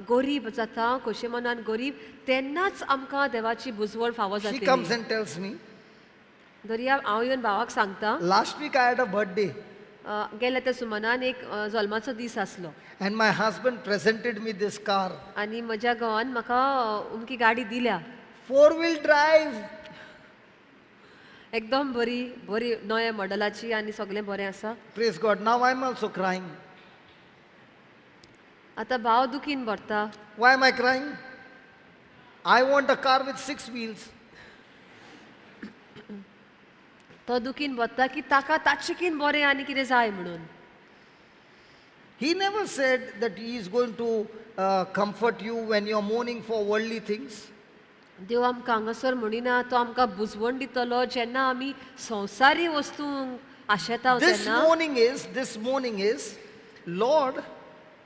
गरीब जाता कशे मनान गरीब तेन्नाच आमकां देवाची बुजवण फावो She जातली. comes and tells me, दर्या हांव येवन भावाक सांगता last week I had a birthday, गेल्या त्या सुमनान एक जल्माचो दीस आसलो and my husband presented me this car. आनी म्हज्या घोवान म्हाका उमकी गाडी दिल्या 4-wheel drive. एकदम बरी बरी नव्या मॉडेलाची आनी सगळें बरें आसा. Praise God. Now I'm also crying. आतां भाव दुखीन भरता. Why am I crying? I want a car with 6 wheels. तो दुखीन भरता की ताका ताचेकीन बरें आनी कितें जाय म्हणून. He never said that he is going to comfort you when you're mourning for worldly things. देव आमकां हांगासर म्हणिना तो आमकां बुजवण दितलो जेन्ना आमी संवसारी वस्तूंक आशेता This तेन्ना. morning is, Lord,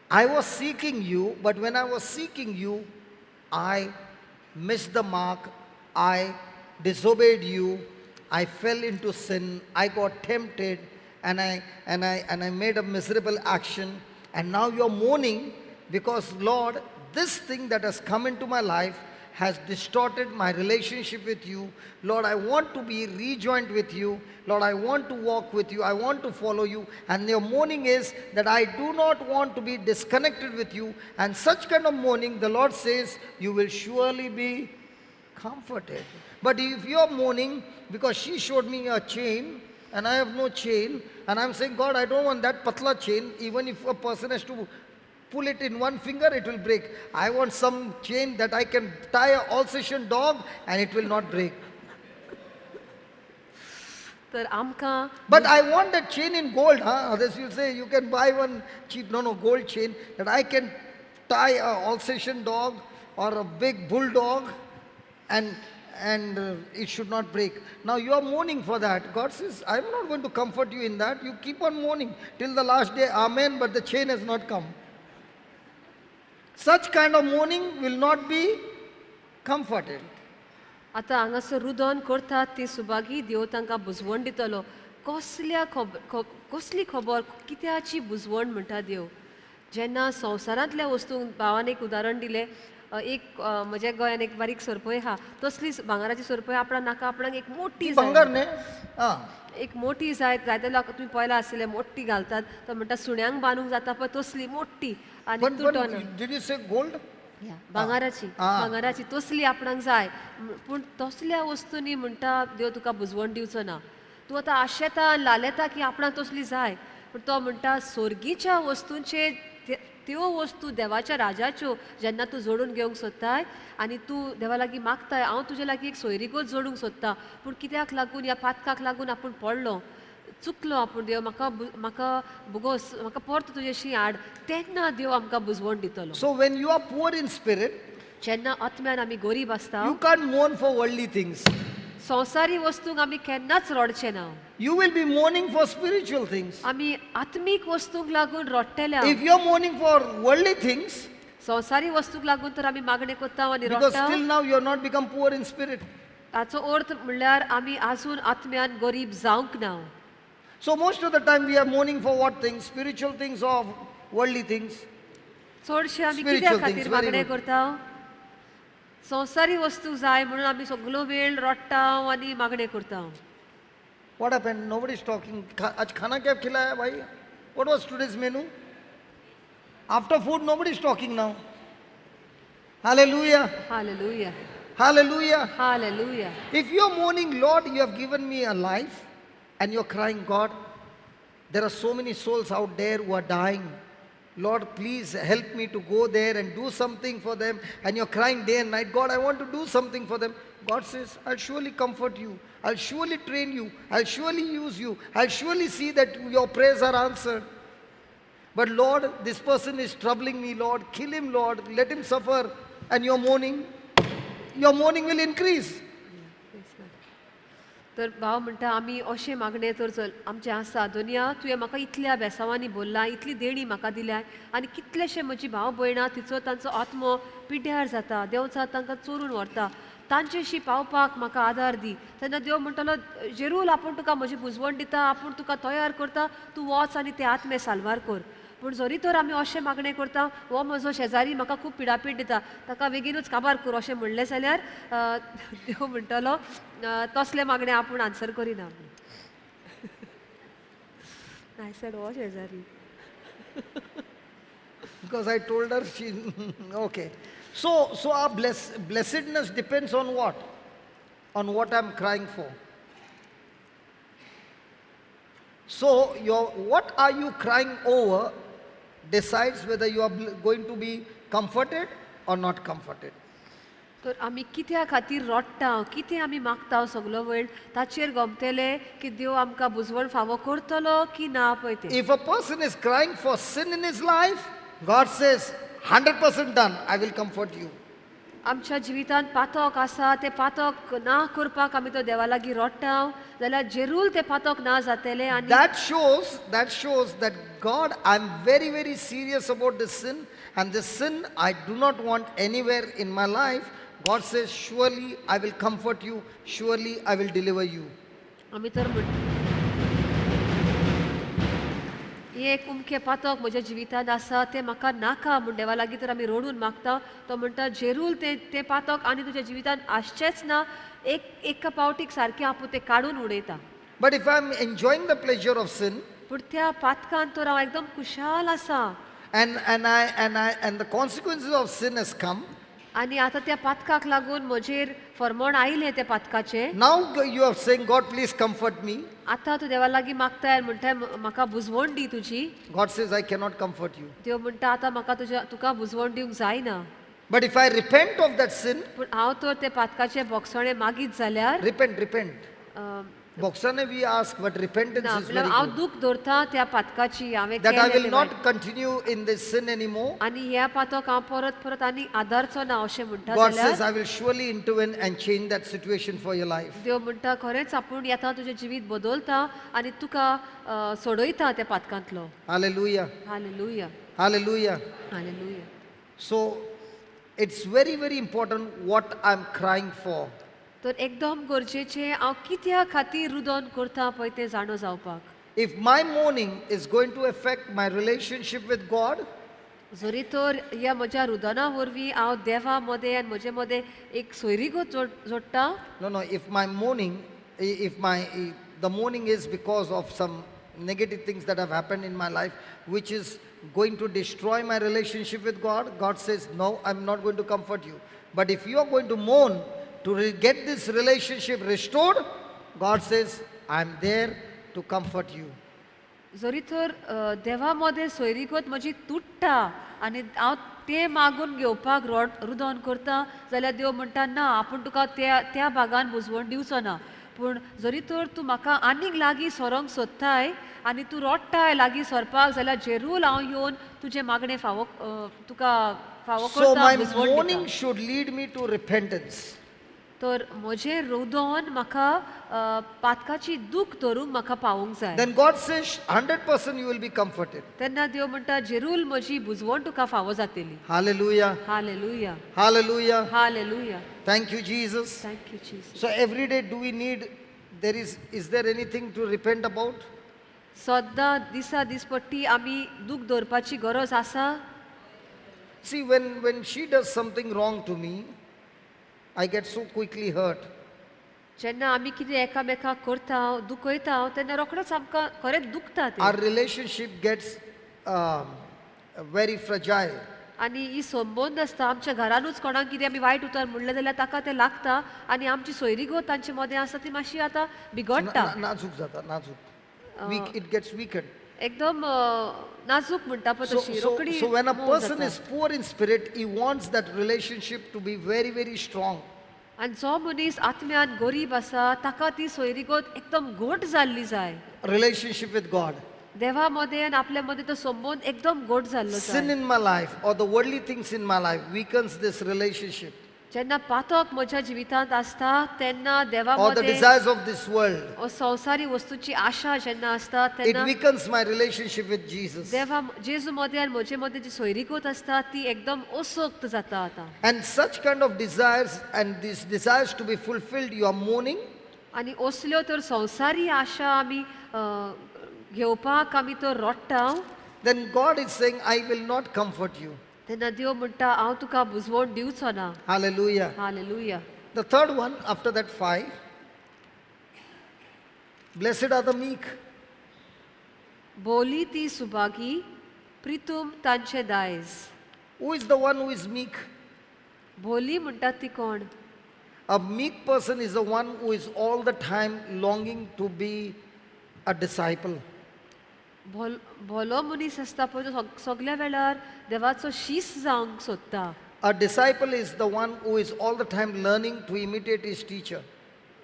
I was seeking you, but when I was seeking you, I missed the mark. I disobeyed you. I fell into sin. I got tempted, and I made a miserable action. And now you're mourning because, Lord, this thing that has come into my life has distorted my relationship with you. Lord, I want to be rejoined with you. Lord, I want to walk with you. I want to follow you. And your mourning is that I do not want to be disconnected with you. And such kind of mourning, the Lord says, you will surely be comforted. But if you're mourning because she showed me a chain and I have no chain, and I'm saying, God, I don't want that patla chain, even if a person has to pull it in one finger, it will break. I want some chain that I can tie an Alsatian dog and it will not break. तर आमकां But I want that chain in gold, huh? Others will say, you can buy one cheap, no, gold chain that I can tie a Alsatian dog or a big bulldog and it should not break. Now you are mourning for that. God says, I'm not going to comfort you in that. You keep on mourning till the last day, amen, but the chain has not come. Such kind of mourning will not be comforted. आतां हांगासर रुदन करतात ती सुभागी देव तांकां बुजवण दितलो. कसली खबर कित्याची बुजवण म्हणटा देव. जेन्ना संवसारांतल्या वस्तूंक भावान एक उदाहरण दिलें एक म्हज्या गोंयान एक बारीक सरपळी आहा तसली भांगराची सरपळी आपणाक नाका आपणाक एक मोठी ती जाय बंगार न्ही आं एक मोठी जाय जायते लोक तुम्ही पयला आसले मोठी घालतात तो म्हणटा सुण्यांक बांदूंक जाता पळय तसली मोठी आनी पण तुटना डिड यू से गोल्ड भांगाराची आं. भांगाराची तसली आपणाक जाय पूण तसल्या वस्तूंनी म्हणटा देव तुका बुजवण दिवचो ना तूं आतां आशेता लालेता की आपणाक तसली जाय पूण तो म्हणटा सोर्गीच्या वस्तूंचे त्यो वस्तू देवाच्या राजाच्यो जेन्ना तूं जोडून घेवंक सोदताय आनी तूं देवा लागीं मागताय हांव तुजे लागीं एक सोयरीकूच जोडूंक सोदतां पूण कित्याक लागून ह्या पातकाक लागून आपूण पडलो चुकलो आपूण देव म्हाका बुगोस म्हाका परत तुजेशी हाड तेन्ना देव आमकां बुजवण दितलो so when you are poor in spirit जेन्ना आत्म्यान आमी गरीब आसता you can't mourn for worldly things. संवसारी वस्तूंक आमी केन्नाच रडचे ना You will be mourning for spiritual things. आमी आत्मीक वस्तूंक लागून रडटले If you're mourning for worldly things, संवसारी वस्तूंक लागून तर आमी मागणी कोत्ता आनी because रडटा still now you're not become poor in spirit. ताचो अर्थ म्हणल्यार आमी आजून आत्म्यान गरीब जावंक ना So most of the time we are mourning for what things? Spiritual things or worldly things? चडशे आमी Spiritual कित्या things, खातीर very मागणे good. करता संवसारी वस्तू जाय म्हणून आमी सगळो वेळ रडटा आनी मागणे करता What happened? Nobody's talking. आज खाना क्या खिलाया भाई? What was today's menu? After food, nobody's talking now. Hallelujah. Hallelujah Hallelujah. Hallelujah If you're mourning, Lord, you have given me a life, and you're crying, God, there are so many souls out there who are dying. Lord, please help me to go there and do something for them. And you're crying day and night, God, I want to do something for them. God says, I'll surely comfort you. I'll surely train you. I'll surely use you. I'll surely see that your prayers are answered. But Lord, this person is troubling me, Lord. Kill him, Lord. Let him suffer. And your mourning will increase. तर भाव म्हणटा आमी अशें मागणे तर चल आमचें आसा दुनिया तुवें म्हाका इतल्या बेसांवांनी बोल्ला इतली देणी म्हाका दिल्या आनी कितलेशे म्हजी भाव भयणां तिचो तांचो आत्मो पिड्ड्यार जाता देंवचा तांकां चोरून व्हरता तांचेशी पावपाक म्हाका आदार दी तेन्ना देव म्हणटलो जेरूल आपूण तुका म्हजी बुजवण दिता आपूण तुका तयार करता तूं वच आनी ते आत्मे साल्वार कर पूण जरी तर आमी अशें मागणें करता हो म्हजो शेजारी म्हाका खूब पिडापीड दिता ताका बेगीनूच काबार कर अशें म्हणलें जाल्यार देव म्हणटलो तसले मागणे आपूण आन्सर करिना आय सेड हो शेजारी Because I told her she okay. So our blessedness depends on what? On what I'm crying for. So what are you crying over decides whether you are going to be comforted or not comforted. तर आमी कित्या खातीर रडटा कितें आमी मागता सगलो वेळ ताचेर गमतले की देव आमकां बुजवण फावो करतलो की ना पळय तें If a person is crying for sin in his life, God says 100% done, I will comfort you. आमच्या जिवितांत पातक आसा ते पातक ना करपाक आमी तो देवा लागीं रडटा जाल्यार जेरूल ते पातक ना जातले आनी That shows that God, I'm very, very serious about this sin, and this sin I do not want anywhere in my life. God says, surely I will comfort you, surely I will deliver you. आमी तर हे कुमके पातक म्हज्या जिवितांत आसा ते म्हाका नाका म्हूण देवा लागीं तर आमी रडून मागता तो म्हणटा जेरूल ते पातक आनी तुज्या जिवितांत आसचेच ना एका पावटीक सारकें आपूण ते काडून उडयता But if I'm enjoying the pleasure of sin, पूण त्या पातकांत तर हांव एकदम खुशाल आसा and the consequences of sin has come, आनी आतां त्या पातकाक लागून म्हजेर फर्मोण आयलें त्या पातकाचें now you are saying, God, please comfort me. आतां तूं देवा लागीं मागताय म्हणटाय म्हाका बुजवण दी तुजी God says, I cannot comfort you. देव म्हणटा आतां म्हाका तुका बुजवण दिवंक जायना But if I repent of that sin, पूण हांव तर ते पातकाचे बोगसणे मागीत जाल्यार repent. Boxane we ask, but repentance ना is म्हळ्यार very हांव good. दूख धरता त्या पातकाची हांवें That I केलें will तें not Wyatt. continue in this sin anymore. आनी ह्या पातक हांव परत परत आनी आदारचो ना अशें म्हणटा God says, जाल्यार I will surely intervene and change that situation for your life. देव म्हणटा खरेंच आपूण येता तुजें जिवीत बदलता आनी तुका सोडयता त्या पातकांतलो Hallelujah. Hallelujah Hallelujah. Hallelujah So it's very, very important what I'm crying for. तर एकदम गरजेचें हांव कित्या खातीर रुदन करता पळय तें जाणो जावपाक If my mourning is going to affect my relationship with God, जरी तर ह्या म्हज्या रुदना वरवीं हांव देवा मदें आनी म्हजे मदें एक सोयरीगत जोडटा. No, if my mourning, if my, the mourning is because of some negative things that have happened in my life, which is going to destroy my relationship with God, God says, no, I'm not going to comfort you. But if you are going to mourn to get this relationship restored, God says, I'm there to comfort you. जरी तर देवा मदें सोयरीगत म्हजी तुट्टा आनी हांव तें मागून घेवपाक रुदन करता जाल्यार देव म्हणटा ना आपूण तुका त्या भागान बुजवण दिवचो ना. पूण जरी तर तूं म्हाका आनीक लागीं सोरोंक सोदताय आनी तूं रोडटाय लागीं सरपाक जाल्यार जेरूल हांव येवन तुजें मागणें तुका फावो So करता, my बुजवण दिता. mourning should lead me to repentance. तर म्हजें रुदन म्हाका पातकाची दूख धरूंक म्हाका पावूंक जाय. Then God says, 100% you will be comforted. तेन्ना देव म्हणटा जेरूल म्हजी बुजवण तुका फावो जातली. Hallelujah. Hallelujah, Hallelujah. Hallelujah. Thank you, Jesus. Thank you, Jesus. So every day do we need, is there anything to repent about? सद्दां दिसा दिसपट्टी आमी दूख धरपाची गरज आसा. See, when she does something wrong to me, I get so quickly hurt. जेन्ना आमी कितें एकामेकाक करता दुखयता तेन्ना रोखडेंच आमकां खरेंच दुखता तें. Our relationship gets very fragile. आनी ही संबंद आसता आमच्या घरानूच कोणाक कितें आमी वायट उतर म्हणलें जाल्यार ताका तें लागता आनी आमची सोयरीगत तांचे मदें आसा ती मातशी आतां बिगडटा. नाजूक जाता, नाजूक. It gets weakened. एकदम नाजूक म्हणटा पळय तशी रोखडी. So when a mauve person जाता. is poor in spirit, he wants that relationship to be very, very strong. आनी जो मनीस आत्म्यान गरीब आसा ताका ती सोयरीगत एकदम घट जाल्ली जाय. Relationship with God. देवा मदें आनी आपल्या मदें तो संबंद एकदम घट जाल्लो Sin जाय. in my life or the worldly things in my life weakens this relationship. जेन्ना पातक म्हज्या जिवितांत आसता तेन्ना देवा Or the मदें desires of this world. संवसारी वस्तूची आशा जेन्ना आसता It तेन्ना weakens my relationship with Jesus. देवा जेजू मदें आनी म्हजे मदें जी सोयरीगत आसता ती एकदम असोक्त जाता आतां. And such kind of desires and these desires to be fulfilled, you are mourning. आनी असल्यो तर संवसारी आशा आमी घेवपाक आमी तर रोडटा. Then God is saying, I will not comfort you. तेन्ना देव म्हणटा हांव तुका बुजवण दिवचो ना. Hallelujah. Hallelujah. The third one, after that 5, blessed are the meek. बोली ती सुभागी प्रितूम तांचे दायज. Who is the one who is meek? बोली म्हणटा ती कोण? A meek person is the one who is all the time longing to be a disciple. भलो मनीस आसता पळय तो सगल्या वेळार देवाचो शीस जावंक सोदता. A disciple is the one who is all the time learning to imitate his teacher.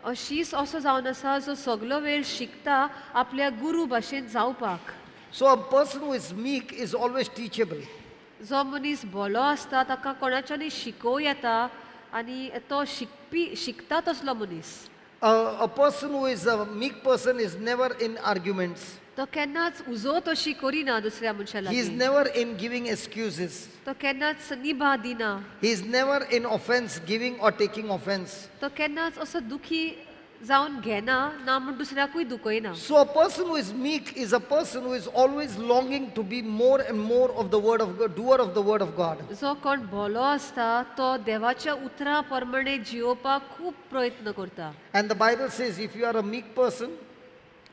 शीस असो जावन आसा जो सगलो वेळ शिकता आपल्या गुरू भाशेन जावपाक. So a person who is meek is always teachable. जो मनीस भलो आसता ताका कोणाच्यानी शिकोव येता आनी तो शिकता तसलो मनीस. A person who is a meek person is never in arguments. तो केन्नाच उजो तशी करिना दुसऱ्या मनशा He is लागीं. never in giving excuses. तो केन्नाच निभा दिना. He is never in offense, giving or taking offense. तो केन्नाच असो दुखी जावन घेना ना म्हण दुसऱ्याकूय दुखयना. So a person who is meek is a person who is always longing to be more and more of the word of God, doer of the word of God. जो कोण भलो आसता तो देवाच्या उतरां प्रमाणे जियोवपाक खूब प्रयत्न करता. And the Bible says if you are a meek person,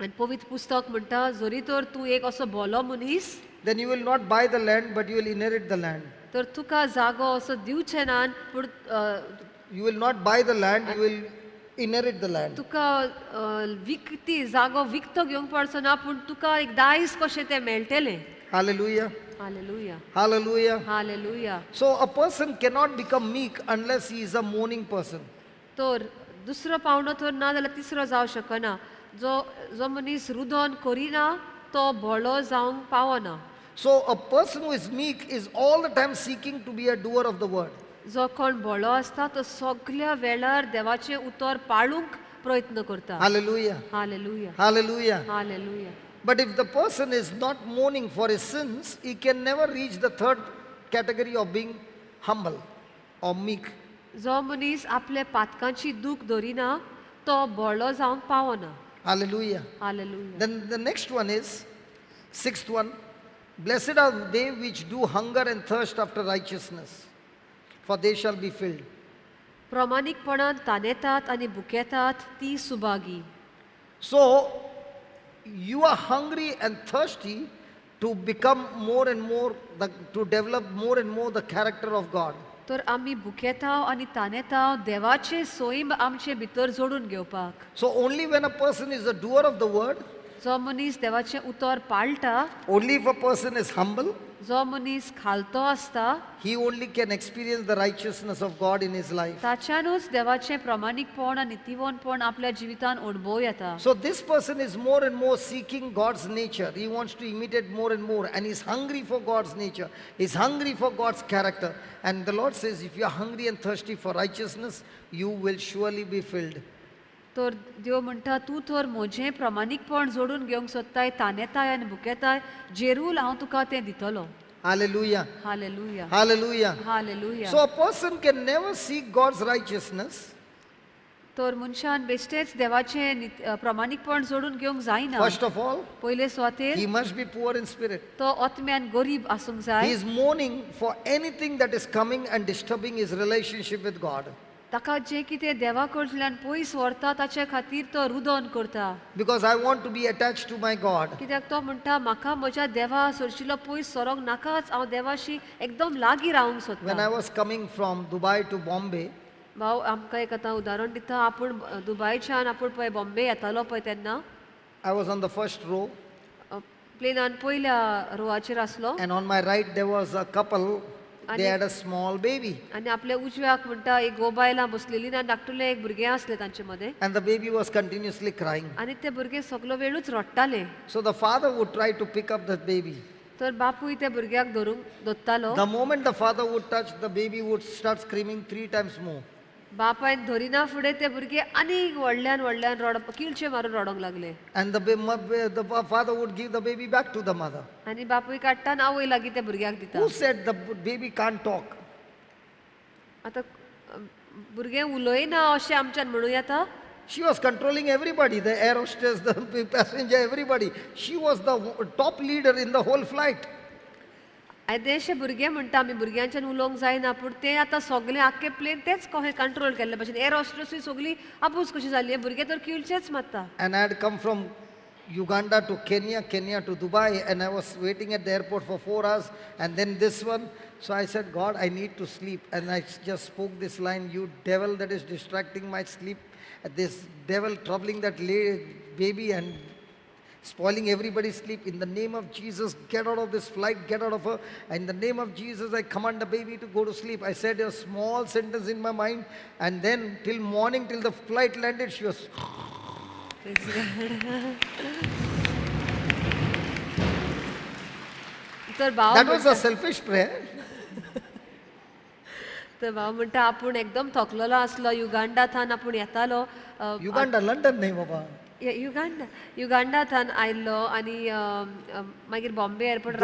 आनी पवित्र पुस्तक म्हणटा जरी तर तूं एक असो भलो मनीस then you will not buy the land but you will inherit the land. तर तुका जागो असो दिवचे ना पूण You will not buy the land, you will inherit the land. तुका विकती जागो विकतो घेवंक पडचो ना पूण तुका एक दायज कशें तें मेळटलें. Hallelujah. Hallelujah. Hallelujah. Hallelujah. So a person cannot become meek unless he is a mourning person. तर दुसरो पावंडो तर ना जाल्यार तिसरो जावं शकना. जो मनीस रुदन करिना तो भलो जावंक पावना. So a person who is meek is all the time seeking to be a doer of the word. जो कोण भलो आसता तो सगल्या वेळार देवाचें उतर पाळूंक प्रयत्न करता. Hallelujah. Hallelujah. Hallelujah. Hallelujah. But if the person is not mourning for his sins, he can never reach the third category of being humble or meek. जो मनीस आपल्या पातकांची दूख धरिना तो भलो जावंक पावना. Hallelujah. Hallelujah. Then the next one is, sixth one, Blessed are they which do hunger and thirst after righteousness, for they shall be filled. प्रामाणिकपणान तानेतात आणि भुकेतात ती Subhagi. So, you are hungry and thirsty to become more and more, to develop more and more the character of God. तर आमी भुकेताव आणि तानेताव देवाचे सोयीम आमचे भितर जोडून घेवपाक. So, only when a person is a doer of the word, जो मनीस देवाचे उतर पाळटा, only if a person is humble, जो मनीस खालतो आसता, he only can experience the righteousness of God in his life. ताच्यानूच देवाचे प्रामाणिकपण आणि नितीवनपण आपल्या जिवितान अणभव येता. So this person is more and more seeking God's nature. He wants to imitate more and more, and he's hungry for God's nature. He's hungry for God's character. And the Lord says, if you are hungry and thirsty for righteousness, you will surely be filled. तर देव म्हणटा तूं तर म्हजें प्रामाणिकपण जोडून घेवंक सोदताय, तानेताय आनी भुकेताय, जेरूल हांव तुका तें दितलो. Hallelujah. Hallelujah, Hallelujah. Hallelujah. So a person can never seek God's righteousness तर मनशान बेश्टेच देवाचें प्रामाणिकपण जोडून घेवंक जायना. first of all. पयले सुवातेर He must be poor in spirit. तो आत्म्यान गरीब आसूंक He जाय. is mourning for anything that is coming and disturbing his relationship with God. ताका जें कितें देवा कडल्यान पयस व्हरता ताचे खातीर तो रुदन करता. Because I want to be attached to my God. कित्याक तो म्हणटा म्हाका म्हज्या देवा सोडशिल्लो पयस सरोंक नाकाच, हांव देवाशी एकदम लागीं रावंक When I सोदता. was coming from Dubai to Bombay, भाव आमकां एक आतां उदाहरण दिता. आपूण दुबयच्यान आपूण पळय बॉम्बे येतालो पळय तेन्ना I was on the first row, प्लेनान पयल्या रोवाचेर आसलो and on my right there was a couple. They had a small baby, आनी आपल्या उजव्याक म्हणटा एक गोबायलां बसलेलीं आनी धाकटुलें एक भुरगें आसलें तांचे मदें. and the baby was continuously crying. आनी ते भुरगे सगलो वेळूच रडटाले. So the father would try to pick up the baby. तर बापूय त्या भुरग्याक धरतालो. The moment the father would touch, the baby would start screaming 3 times more. बापायन धरिना फुडें ते भुरगे आनीक व्हडल्यान व्हडल्यान किळचे मारून रडोंक लागले. And the father would give the baby back to the mother. आनी बापूय काडटा आनी आवय लागीं त्या भुरग्याक दिता. Who said the baby can't talk? आतां भुरगें उलयना अशें आमच्यान म्हणूं येता. She was controlling everybody, the air hostess, the passenger, everybody. She was the top leader in the whole flight. आयदेशे भुरगे म्हणटा आमी भुरग्यांच्यान उलोवंक जायना, पूण ते आतां सगळे आख्खे प्लेन तेच कशें कंट्रोल केल्ले भशेन एअर हॉस्टेसूय सगळी आपूच कशी जाली. भुरगे तर किळचेच मारता. And I had come from Uganda to Kenya, Kenya to Dubai, and I was waiting at the airport for 4 hours, and then this one. So I said, God, I need to sleep. And I just spoke this line, you devil that is distracting my sleep, this devil troubling that baby and spoiling everybody's sleep. In the name of Jesus, get out of this flight, get out of her. In the name of Jesus, I command the baby to go to sleep. I said a small sentence in my mind, and then till morning, till the flight landed, she was... तर भाव That was a selfish prayer. तर भाव म्हणटा आपूण एकदम थकलेलो आसलो. युगांडाथान आपूण येतालो. Uganda, London नाही बाबा. युगांडाथान आयल्लो आनी मागीर बॉम्बे एअरपोर्ट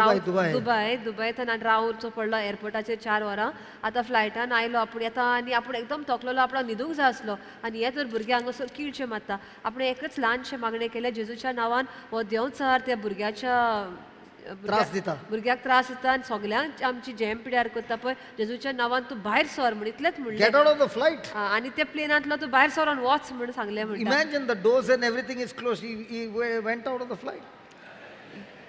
दुबयथान आनी रावचो पडलो एअरपोर्टाचेर 4 वरां. आतां फ्लायटान आयलो आपूण येता आनी आपूण एकदम थकलेलो. आपणाक न्हिदूंक जाय आसलो आनी हे तर भुरगे हांगासर किळचे मारता. आपण एकच ल्हानशें मागणें केलें, जेजूच्या नांवान हो देंवचार त्या भुरग्याच्या भुरग्याक त्रास दिता आनी सगल्यांक आमची जेम पिड्यार करता पळय, जेजूच्या नांवान तूं भायर सर म्हण इतलेंच म्हणलें. Get out of the flight. आनी ते प्लेनांतलो तूं भायर सरोन वच म्हण सांगलें. म्हणटा Imagine the doors and everything is closed. He went out of the flight.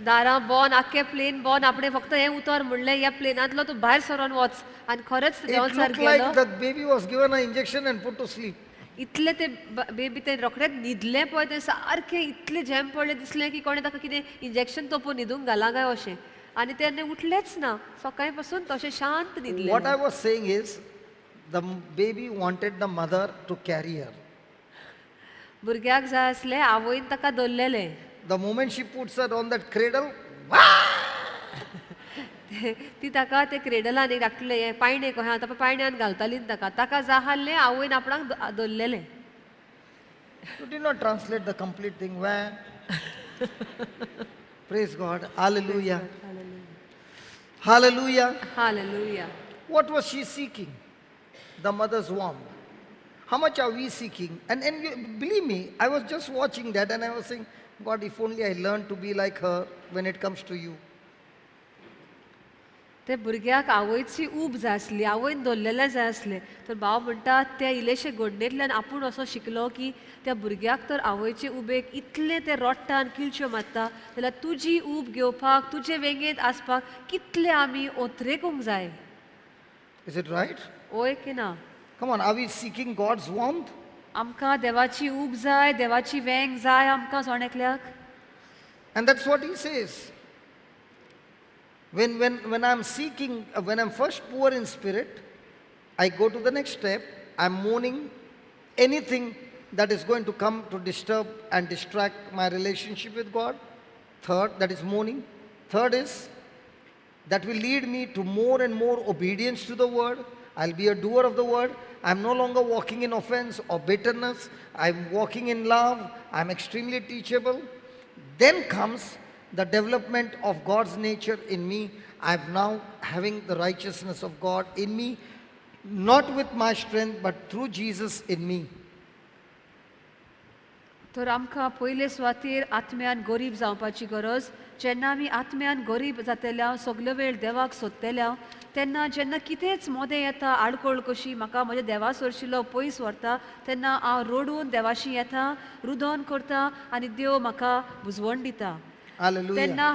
दारां बॉन, आख्खे प्लेन बॉन. आपणें फक्त हें उतर म्हणलें, ह्या प्लेनांतलो तूं भायर सरोन वच. आनी खरेंच It देंवचार looked गेलो. like the baby was given an injection and put to sleep. इतले ते बेबी ते रोखडेच न्हिदले पळय, ते सारखे इतले जॅम पडले दिसलें की कोणें ताका कितें इंजेक्शन तोपून न्हिदूंक घालां काय अशें. आनी तेन्ना उठलेच ना. सकाळी पासून तशें शांत न्हिदले. What I was saying is, the baby wanted the mother to carry her. भुरग्याक जाय आसलें आवयन ताका दवरलेलें. The moment she puts her on that cradle, ती ताका ते क्रेडलान एक धाकटलें हें पायणे कशें आतां पायण्यान घालताली ताका जाय आसलें आवयन आपणाक दवरलेलें. you did not translate the complete thing. Wah. Praise God. Hallelujah. Hallelujah. Hallelujah. What was she seeking? The mother's warmth. How much are we seeking? And believe me, I was just watching that and I was saying, God, if only I learned to be like her when it comes to you. ते भुरग्याक आवयची ऊब जाय आसली, आवयन दवरलेलें जाय आसलें. तर भाव म्हणटा ते इल्लेशे घडणेंतल्यान आपूण असो शिकलो की त्या भुरग्याक तर आवयचे उबेक इतलें ते रडटा आनी किळच्यो मारता, जाल्यार तुजी ऊब घेवपाक, तुजे वेगेंत आसपाक कितले आमी ओत्रेकूंक जाय. Is it right? ओय की ना? Come on, are we seeking God's warmth? आमकां देवाची ऊब जाय, देवाची वेंग जाय आमकां सोणेकल्याक. And that's what he says. When I'm seeking, when I'm first poor in spirit, I go to the next step. I'm mourning anything that is going to come to disturb and distract my relationship with God. Third, that is mourning. Third is that will lead me to more and more obedience to the word. I'll be a doer of the word. I'm no longer walking in offense or bitterness. I'm walking in love. I'm extremely teachable. Then comes the development of God's nature in me. I'm now having the righteousness of God in me, not with my strength, but through Jesus in me. तर आमकां पयले सुवातेर आत्म्यान गरीब जावपाची गरज. जेन्ना आमी आत्म्यान गरीब जातल्या सगलो वेळ देवाक सोदतल्या तेन्ना जेन्ना कितेंच मोदें येता, आडकोळ कशी म्हाका म्हज्या देवा सरशिल्लो पयस व्हरता, तेन्ना हांव रडून देवाशी येता, रुदन करता आनी देव म्हाका बुजवण दिता. Hallelujah. तेन्ना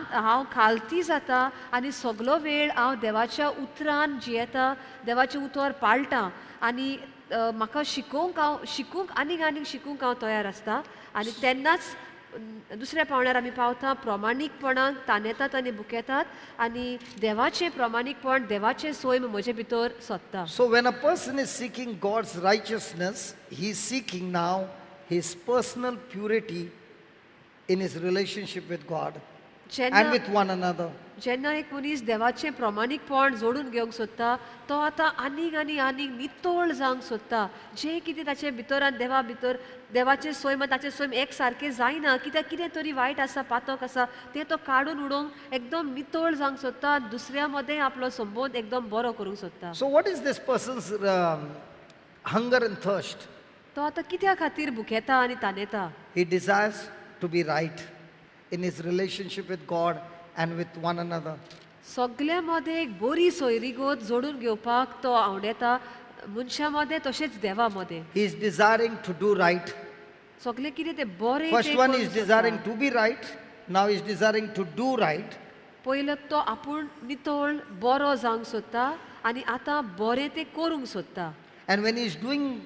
हांव खालती जाता आनी सगलो वेळ हांव देवाच्या उतरान जियेता, देवाचें उतर पाळटा आनी म्हाका शिकूंक आनीक शिकूंक हांव तयार आसता. आनी तेन्नाच दुसऱ्या पावण्यार आमी पावता प्रमाणीकपणान तानेतात आनी बुकेतात आनी देवाचें प्रमाणीकपण, देवाचें सोयम म्हजे भितर सोदता. So when a person is seeking God's righteousness, he is seeking now his personal purity in his relationship with God and with one another. जेन्ना एक मनीस देवाचें प्रमाणीकपण जोडून घेवंक सोदता, तो आतां आनीक नितोळ जावंक सोदता. जें कितें ताचे भितर आनी देवा भितर देवाचें सोयम ताचें सोयम एक सारकें जायना, कित्याक कितें तरी वायट आसा, पातक आसा, तें तो काडून उडोवंक एकदम नितोळ जावंक सोदता, दुसऱ्या मदें आपलो संबंद एकदम बरो करूंक सोदता. So what is this person's hunger and thirst? तो आतां कित्या खातीर भुकेता आनी तानेता? He desires to be right in his relationship with God and with one another. सगल्या मदें एक बरी सोयरीगत जोडून घेवपाक तो आवडेता, मनशा मदें तशेंच देवा मदें. He is desiring to do right. सगलें कितें तें बरें First तें one करूंक is सोदता. desiring to be right. Now he is desiring to do right. पयलो तो आपूण नितोळ बरो जावंक सोदता आनी आतां बरें तें करूंक सोदता. And when he is doing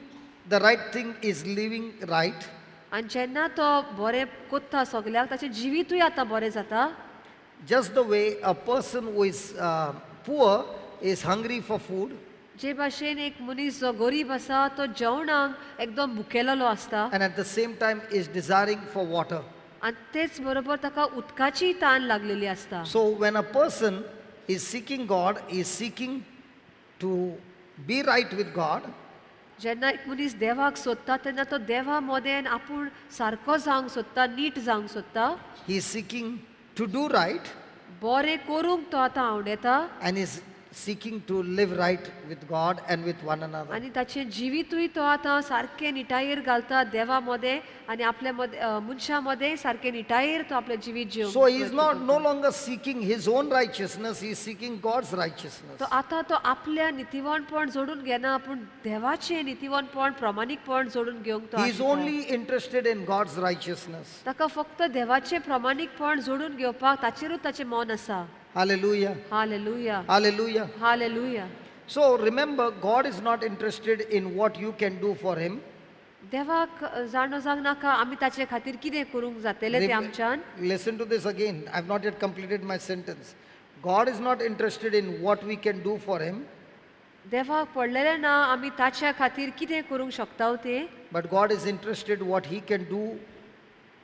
the right thing, is living right. आनी जेन्ना तो बरें कोत्ता सगल्याक ताचें जिवीतूय आतां बरें जाता. Just the way a person who is poor is hungry for food, जे भाशेन एक मनीस जो गरीब आसा तो जेवणाक एकदम भुकेलेलो आसता and at the same time is desiring for water. आनी तेच बरोबर ताका उदकाची तान लागलेली आसता. So when a person is seeking God, is seeking to be right with God, जेन्ना एक मनीस देवाक सोदता तेन्ना तो देवा मदें आपूण सारको जावंक सोदता, नीट जावंक सोदता, he is seeking to do right बरें करूंक तो आतां आवडेता and is seeking to live right with God and with one another. आनी ताचें जिवीतूय तो आतां सारकें निटायेर घालता देवा मदें आनी आपल्या मनशा मदें सारकें निटायेर तो आपलें जिवीत जिवंक. So he is no longer seeking his own righteousness, he is seeking God's righteousness. तो आतां तो आपल्या नितीवणपण जोडून घेना, पूण देवाचें नितीवणपण प्रमाणीकपण जोडून घेवंक तो He is Ashita. only interested in God's righteousness. ताका फक्त देवाचें प्रमाणीकपण जोडून घेवपाक ताचेरूच ताचें मन आसा. Hallelujah. Hallelujah, Hallelujah. Hallelujah. So remember, God is not interested in what you can do for him. देवाक जाणो जावंक नाका आमी ताचे खातीर कितें करूंक जातलें तें आमच्यान. Listen to this again. I have not yet completed my sentence. God is not interested in what we can do for him, देवाक पडलेलें ना आमी ताच्या खातीर कितें करूंक शकता तें, but God is interested what he can do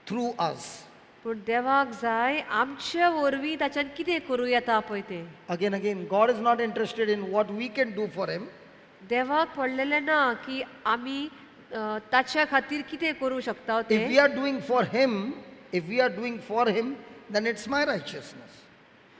through us. पूण देवाक जाय आमच्या वरवीं ताच्यान कितें करूं येता पळय तें. Again, God is not interested in what we can do for him, देवाक पडलेलें ना की आमी ताच्या खातीर कितें करूं शकता if तें. we are doing for him, then it's my righteousness.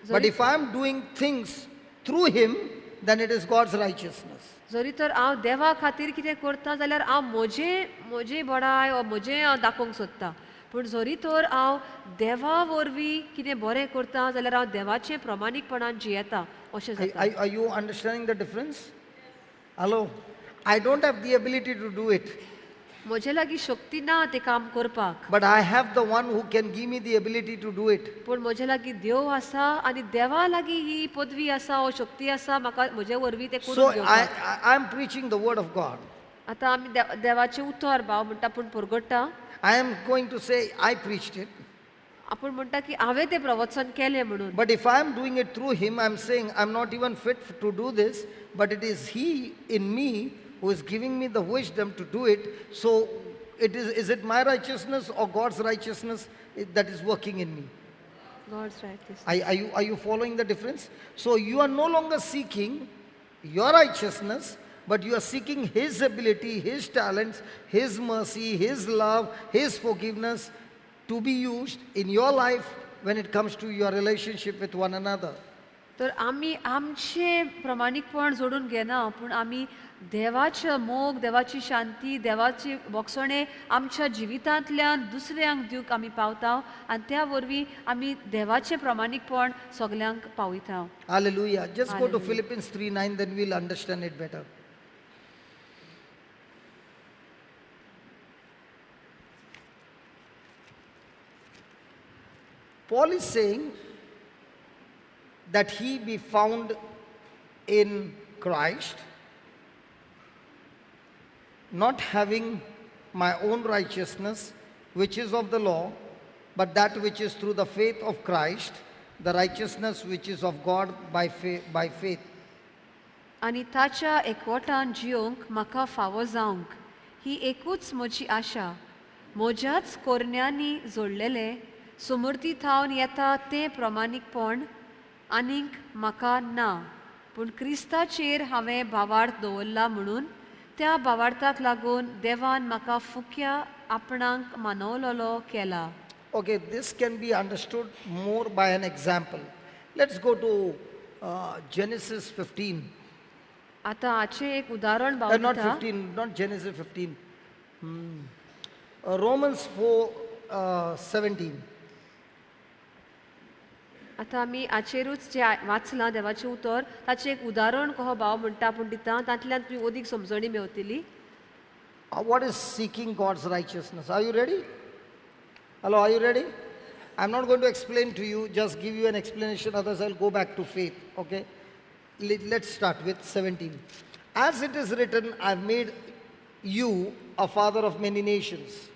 But if I am doing things through him, then it is God's righteousness. जरी तर हांव देवा खातीर कितें करता जाल्यार हांव म्हजें बडाय वा म्हजें हांव दाखोवंक सोदता. पूण जरी तर हांव देवा वरवीं कितें बरें करतां जाल्यार हांव देवाचें प्रमाणीकपणान जियेतां अशें जाता. Are you understanding the difference? Hello? I don't have the ability to do it, म्हजे लागीं शक्ती ना तें काम करपाक, but I have the one who can give me the ability to do it. पूण म्हजे लागीं देव आसा आनी देवा लागीं ही पदवी आसा हो शक्ती आसा म्हाका म्हजे वरवीं तें So करून घेवपाक. I'm preaching the word of God. आतां आमी देवाचें उतर भाव म्हणटा पूण परगट्टा I am going to say I preached it. आपूण म्हणटा की हांवें तें प्रवचन केलें म्हणून. But if I am doing it through him, I'm saying I'm not even fit to do this, but it is he in me who is giving me the wisdom to do it. So is it my righteousness or God's righteousness that is working in me? God's righteousness. Are you following the difference? So you are no longer seeking your righteousness, but you are seeking his ability, his talents, his mercy, his love, his forgiveness to be used in your life when it comes to your relationship with one another. तर आमी आमचें प्रमाणीकपण जोडून घेना पूण आमी देवाचें मोग देवाची शांती देवाची बोगसणे आमच्या जिवितांतल्यान दुसऱ्यांक दिवंक आमी पावता आनी त्या वरवीं आमी देवाचें प्रमाणीकपण सगल्यांक पावयता. Hallelujah. Just go to Hallelujah. Philippians 3:9, then we'll understand it better. Paul is saying that he be found in Christ, not having my own righteousness, which is of the law, but that which is through the faith of Christ, the righteousness which is of God by faith. आनी ताच्या एकवटान जियोंक म्हाका फावो जावंक ही एकूच म्हजी आशा म्हज्याच कोरण्यांनी जोडलेले सुमूर्ती थावन येता तें प्रमाणीकपण आनीक म्हाका ना पूण क्रिस्ताचेर हांवें भावार्थ दवरला म्हणून त्या भावार्थाक लागून देवान म्हाका फुक्या आपणाक मानवलोलो केला. Okay, this can be understood more by an example. Let's go to Genesis 15. आतां हाचें एक उदाहरण Not बावता 15, not Genesis 15. Romans 4:17. आतां आमी हाचेरूच जें वाचलां देवाचें उतर ताचें एक उदाहरण कहो भाव म्हणटा पूण दिता तांतल्यान तुमी ओदीक समजणी मेवतली. What is seeking God's righteousness? Are you ready? Hello, are you ready? I'm not going to explain to you, just give you an explanation, otherwise I'll go back to faith, okay? Let's start with 17. As it is written, I've made you a father of many nations.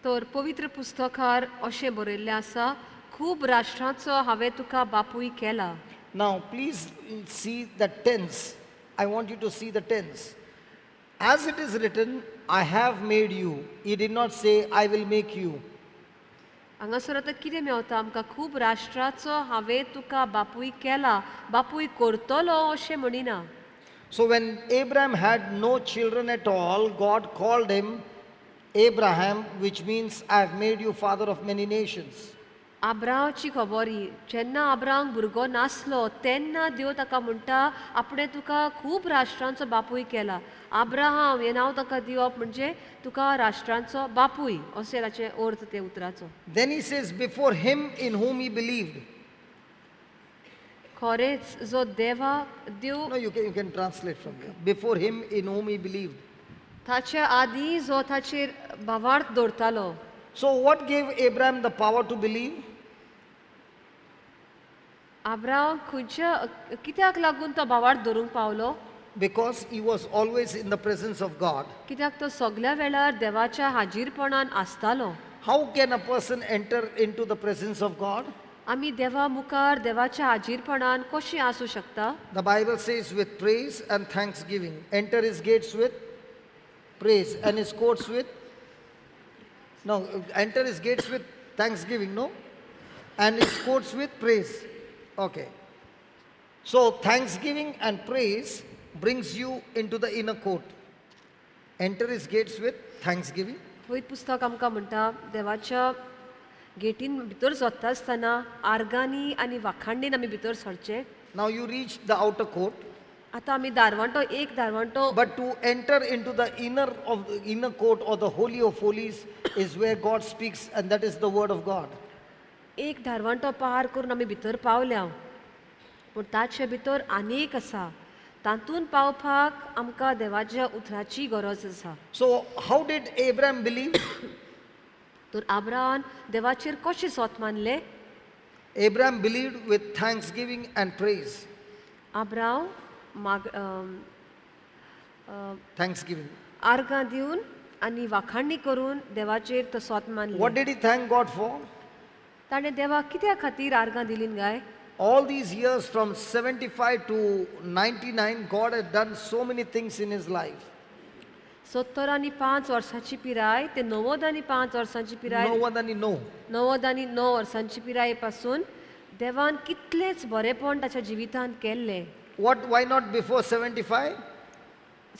तर पवित्र पुस्तकार अशें बरयल्लें आसा खूब राष्ट्रांचो हांवें तुका बापूय केला. Now, please see the tense. I want you to see the tense. As it is written, I have made you. He did not say, I will make you. हांगासर आतां कितें मेवता आमकां खूब राष्ट्राचो हांवें तुका बापूय केला बापूय करतलो अशें म्हणिना. So when Abraham had no children at all, God called him Abraham, which means I have made you father of many nations. आब्राहाची खबर ही जेन्ना आब्राहांक भुरगो नासलो तेन्ना देव ताका म्हणटा आपणें तुका खूब राष्ट्रांचो बापूय केला. आब्राहाम हें नांव ताका दिवप म्हणजे तुका राष्ट्रांचो बापूय अशें ताचें अर्थ ते उतराचो. Then he says, before him in whom he believed. खरेंच जो देवा देव No, you can translate from here. Before him in whom he believed. ताच्या आदीं जो ताचेर भावार्थ दवरतालो. So what gave Abraham the power to believe? Abraham खंयच्या कित्याक लागून तो भावार्थ धरूंक Paulo? Because he was always in the presence of God. कित्याक तो सगल्या वेळार देवाच्या हाजीरपणान आसतालो. How can a person enter into the presence of God? आमी देवा मुखार देवाच्या हाजीरपणान कशी आसूं शकता? The Bible says with praise and thanksgiving. Enter his gates with praise and his courts with no, enter his gates with thanksgiving, no? And his courts with praise. Okay. So thanksgiving and praise brings you into the inner court. Enter his gates with thanksgiving. पवित्र पुस्तक आमकां म्हणटा देवाच्या गेटीन भितर सरता आसतना आर्गांनी आनी वाखाणणेन आमी भितर सरचे. Now you reach the outer court. आतां आमी दारवंटो एक दारवंटो But to enter into the inner court or the holy of holies is where God speaks, and that is the word of God. एक धारवंटो पार करून आमी भितर पावल्या पूण ताचे भितर आनीक आसा तातूंत पावपाक आमकां देवाच्या उतराची गरज आसा So how did Abraham believe? तर आब्राहान देवाचेर कशें सोत मानलें Abraham believed with thanksgiving and praise. आब्राव Thanksgiving. आर्गां दिवन आनी वाखाणणी करून देवाचेर तो सोत What मानलें did he thank God for? ताणें देवाक कित्या खातीर आर्गां दिलीं काय All these years from 75 to 99, God had done so many things in his life. 70 आनी 5 वर्सांची पिराय ते 90 आनी 5 वर्सांची पिराय No one than he know. 90 आनी 9 वर्सांची पिराये पासून देवान कितलेच बरेपण ताच्या जिवितांत केल्लें Why not before 75?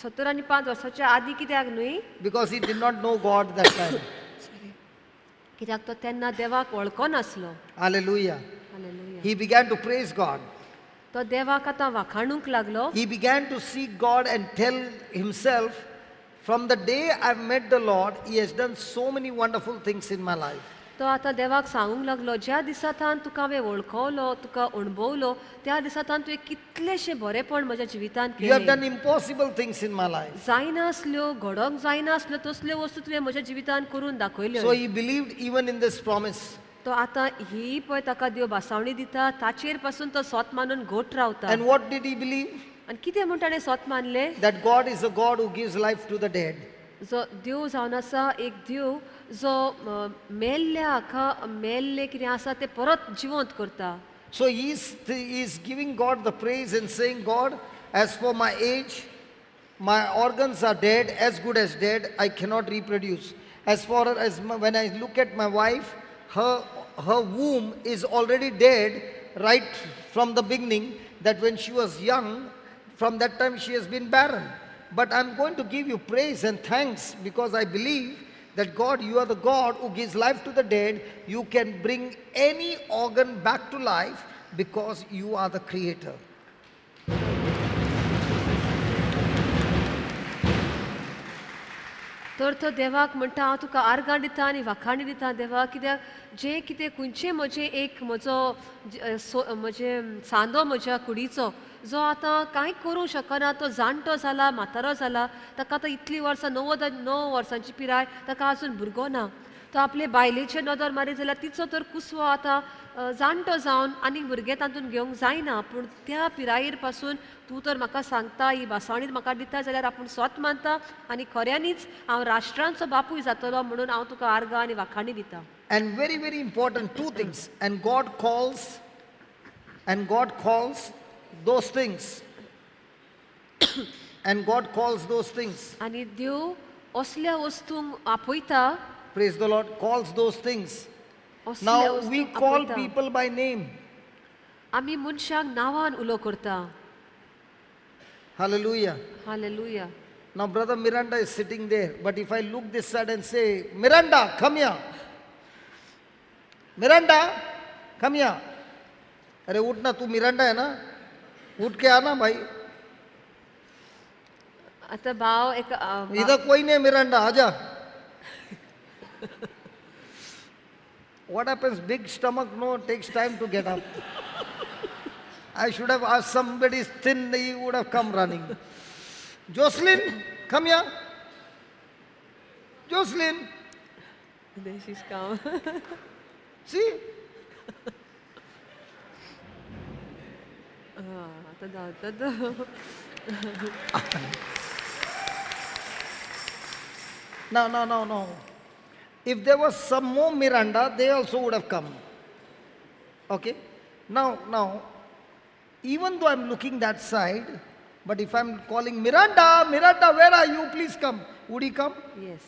70 आनी 5 वर्साच्या आदीं कित्याक न्हय Because he did not know God that time. कित्याक तो तेन्ना देवाक वळखो नासलो Hallelujah. Hallelujah. He began to praise God. तो देवाक आतां वाखाणूंक लागलो He began to seek God and tell himself, from the day I've met the Lord, he has done so many wonderful things in my life. तो आतां देवाक सांगूंक लागलो ज्या दिसांतान तुका हांवें वळखलो तुका अणभवलो त्या दिसांतान तुवें कितलेशें बरेपण म्हज्या जिवितांत You have done केलें impossible things in my life. जायनासल्यो घडोंक जायनासल्यो तसल्यो वस्तू तुवें म्हज्या जिवितांत करून दाखयल्यो So he believed even in this promise. तो आतां ही पळय ताका देव बासावणी दिता ताचेर पासून तो सोत मानून घोट रावता And what did he believe? आनी कितें म्हूण ताणें सोत मानलें That God is a God who gives life to the dead. जो देव जावन आसा एक देव जो मेल्ले कितें आसा तें परत जिवंत करता So he's giving God the praise and saying, God, as for my age, my organs are dead, as good as dead, I cannot reproduce. As far as when I look at my wife, her womb is already dead right from the beginning, that when she was young, from that time she has been barren. But I'm going to give you praise and thanks because I believe that God, you are the God who gives life to the dead. You can bring any organ back to life because you are the creator. तर तो देवाक म्हणटा हांव तुका आर्गां दिता आनी वाखाणी दिता देवा कित्याक जें कितें खंयचें म्हजें एक म्हजें सांदो म्हज्या कुडीचो जो आतां कांय करूंक शकना तो जाणटो जाला म्हातारो जाला ताका आतां इतलीं वर्सां 9 वर्सांची पिराय ताका आजून भुरगो ना तो आपले बायलेचेर नदर मारी जाल्यार तिचो तर कुसवो आतां जाणटो जावन आनी भुरगें तातूंत घेवंक जायना पूण त्या पिरायेर पासून तूं तर म्हाका सांगता ही बासावणी म्हाका दिता जाल्यार आपूण स्वत मानता आनी खऱ्यांनीच हांव राष्ट्रांचो बापूय जातलो म्हणून हांव तुका आर्गां आनी वाखाणी दिता And very, very important, two things. And God calls those things. And God calls those things. आनी देव असल्या वस्तूंक आपयता Praise the Lord, calls those things. असल्या Now we वस्तूंक call आपयता people by name. आमी मनशाक नांवान उलो करता Hallelujah. Hallelujah Now Brother Miranda is sitting there. But if I look this side and say, Miranda, come here. Miranda, come here. अरे उठ ना तू मिरांडा है ना उठ के आना भाई आता भाव एक इधर कोई नहीं मिरांडा आजा What happens? Big stomach, no, takes time to get up. I should have asked somebody thin, he would have come running. Jocelyn, come here. Jocelyn, There she's come. see? No. If there was some more Miranda, they also would have come. Okay? Now, even though I'm looking that side, but if I'm calling Miranda, where are you? Please come. Would he come? Yes.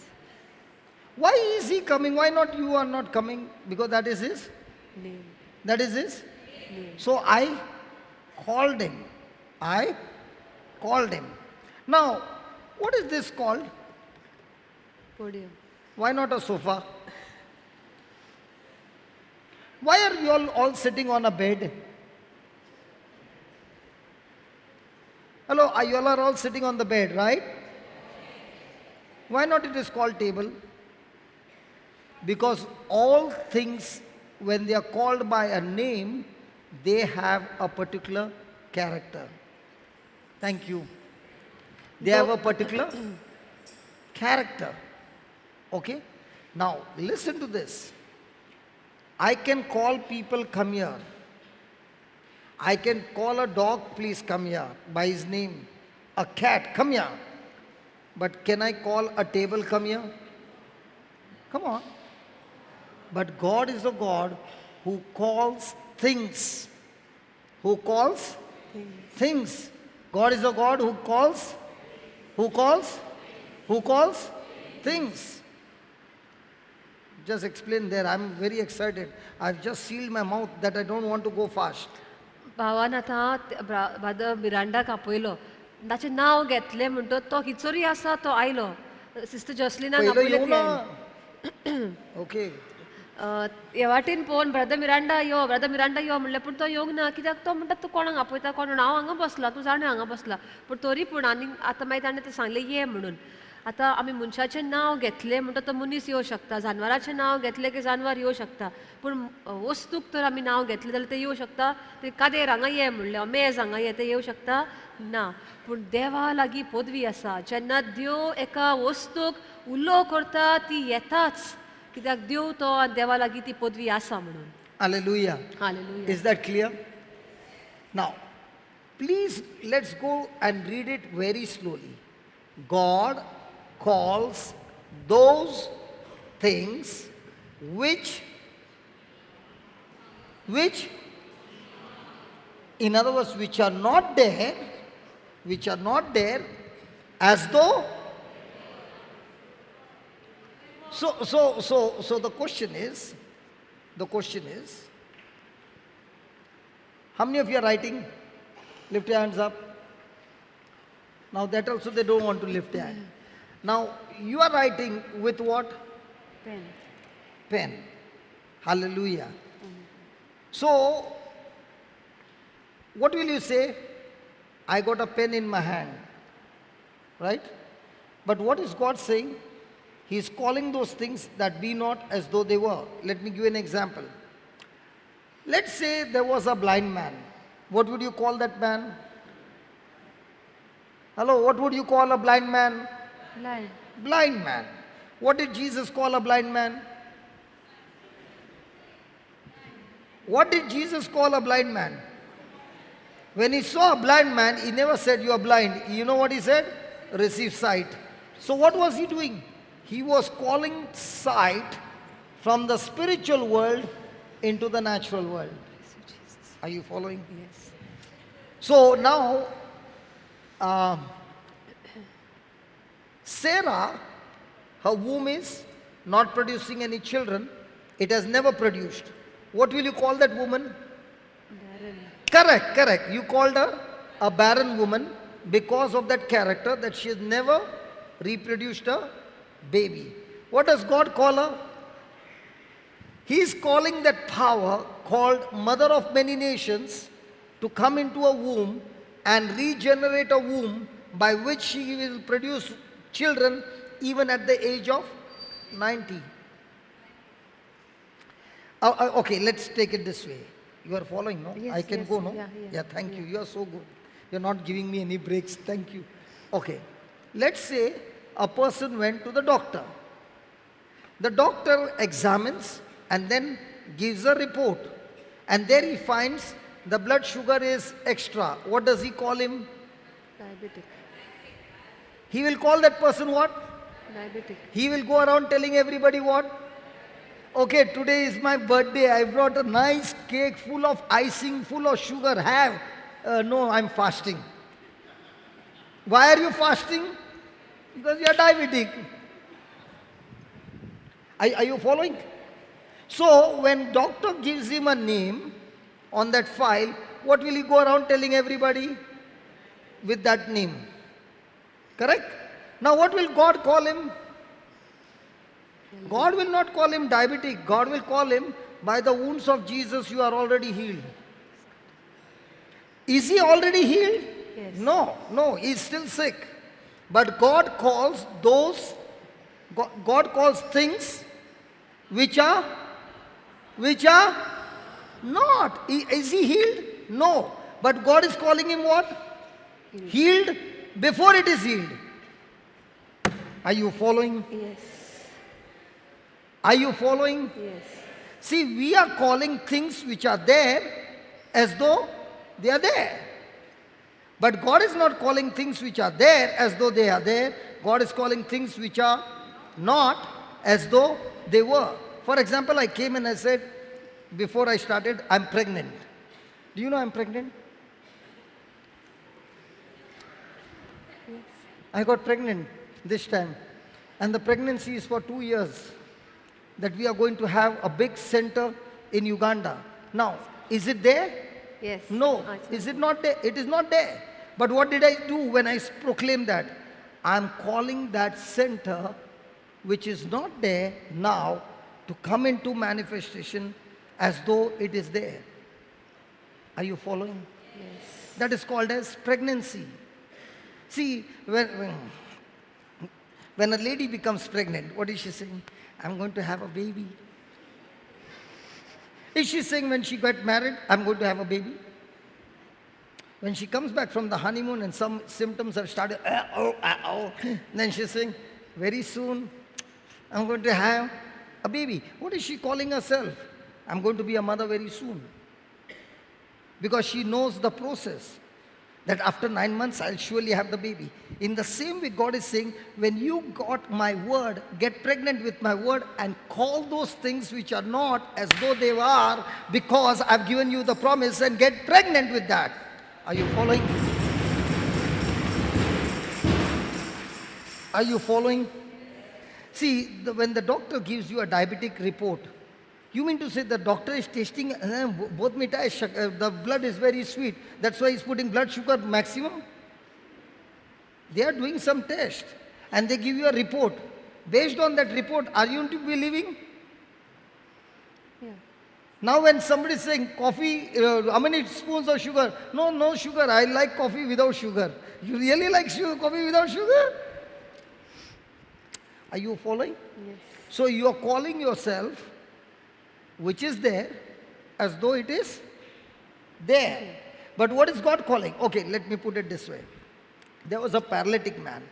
Why is he coming? Why not you are not coming? Because that is his. Name. That is his. Name. So I called him. Now, what is this called? Podium. Why not a sofa? Why are you all sitting on a bed? Hello? you all are all sitting on the bed, right? Why not it is called table? Because all things, when they are called by a name, they have a particular character. Thank you. They have a particular character. Okay? Now, listen to this. I can call people, come here. I can call a dog, please come here, by his name. A cat, come here. But can I call a table, come here? Come on. But God is a God who calls things. Who calls? Things. God is a God who calls? Who calls? Who calls? Things. Just explain there. I'm very excited. I've just sealed my mouth that I don't want to go fast. भावान आतां brother मिरांडाक आपयलो ताचें नांव घेतलें म्हणटो तो हिचोरी आसा तो आयलो सिस्टर जॉसलिनाक पहिलं आपयलें येऊ ते ना. ओके. हे वाटेन पळोवन ब्रदर मिरांडा यो म्हणलें पूण तो येवंक ना कित्याक तो म्हणटा तूं कोणाक आपयता कोण हांव हांगा बसला तूं जाणा हांगा बसला पूण तरी पूण आनी आतां मागीर ताणें तें सांगलें ये म्हणून आतां आमी मनशाचें नांव घेतलें म्हणटा तो मनीस येवं शकता जानवराचें नांव घेतलें की जानवर येवं शकता पूण वस्तूक तर आमी नांव घेतलें जाल्यार तें येवं शकता ते कादेर हांगा ये म्हणलें मेज हांगा ये तें येवं शकता ना पूण देवा लागीं पदवी आसा जेन्ना देव एका वस्तूक उलो करता ती येताच कित्याक देव तो आनी देवा लागीं ती पदवी आसा म्हणून Hallelujah. Hallelujah Is that clear? Now, please let's go and read it very slowly. God calls those things which, in other words, which are not there, as though. So the question is, how many of you are writing? Lift your hands up. Now that also they don't want to lift their hand. Now you are writing with what? Pen. Hallelujah. So what will you say? I got a pen in my hand. Right? But what is God saying? He is calling those things that be not as though they were. Let me give you an example. Let's say there was a blind man. What would you call that man? Hello, what would you call a blind man? Blind man. What did Jesus call a blind man? What did Jesus call a blind man? When he saw a blind man, he never said, you are blind. You know what he said? Receive sight. So what was he doing? He was calling sight from the spiritual world into the natural world. Are you following? Yes. So now, Sarah, her womb is not producing any children. It has never produced. What will you call that woman? Barren. Correct. You called her a barren woman because of that character that she has never reproduced a baby. What does God call her? He is calling that power called Mother of Many Nations to come into a womb and regenerate a womb by which she will produce children even at the age of 90. Okay, let's take it this way. You are following, no? Yes, I can yes, go, no? yeah, Thank you. You are so good. You are not giving me any breaks. Thank you. Okay. Let's say a person went to the doctor. The doctor examines and then gives a report. And there he finds the blood sugar is extra. What does he call him? Diabetic. He will call that person what? Diabetic. He will go around telling everybody what? Okay, today is my birthday. I brought a nice cake full of icing, full of sugar. Have. No, I'm fasting. Why are you fasting? Because you are diabetic. Are you following? So when doctor gives him a name on that file, what will he go around telling everybody? With that name. Correct? Now what will God call him? God will not call him diabetic. God will call him, by the wounds of Jesus you are already healed. Is he already healed? Yes. No, he's still sick. But God calls God calls things which are not. Is he healed? No. But God is calling him what? Healed before it is healed. Are you following? Yes. Are you following? Yes. See, we are calling things which are there as though they are there. But God is not calling things which are there as though they are there. God is calling things which are not as though they were. For example, I came and I said, before I started, I'm pregnant. Do you know I'm pregnant? I got pregnant this time. And the pregnancy is for 2 years. That we are going to have a big center in Uganda. Now, is it there? Yes. No. Is it not there? It is not there. But what did I do when I proclaimed that? I'm calling that center which is not there now to come into manifestation as though it is there. Are you following? Yes. That is called as pregnancy. See, when a lady becomes pregnant, what is she saying? I'm going to have a baby. Is she saying when she got married, I'm going to have a baby? When she comes back from the honeymoon and some symptoms have started, then she's saying, very soon, I'm going to have a baby. What is she calling herself? I'm going to be a mother very soon. Because she knows the process. That after 9 months, I'll surely have the baby. In the same way, God is saying, when you got my word, get pregnant with my word and call those things which are not as though they are, because I've given you the promise, and get pregnant with that. Are you following? Are you following? See, when the doctor gives you a diabetic report, you mean to say the doctor is tasting, both the blood is very sweet. That's why he's putting blood sugar maximum. They are doing some test and they give you a report. Based on that report, are you believing? Yeah. Now when somebody is saying coffee, how many spoons of sugar? No sugar. I like coffee without sugar. You really like coffee without sugar? Are you following? Yes. So you are calling yourself, which is there, as though it is there. But what is God calling? Okay, let me put it this way. There was a paralytic man.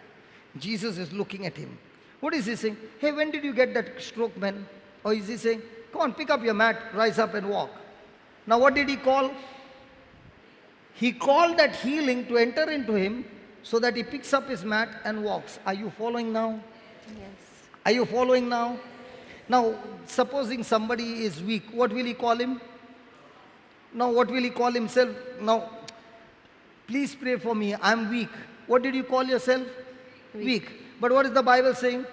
Jesus is looking at him. What is he saying? Hey, when did you get that stroke, man? Or is he saying, come on, pick up your mat, rise up and walk. Now what did he call? He called that healing to enter into him so that he picks up his mat and walks. Are you following now? Yes. Are you following now? Now, supposing somebody is weak, what will he call him? Now, what will he call himself? Now, please pray for me, I'm weak. What did you call yourself? Weak. But what is the Bible saying?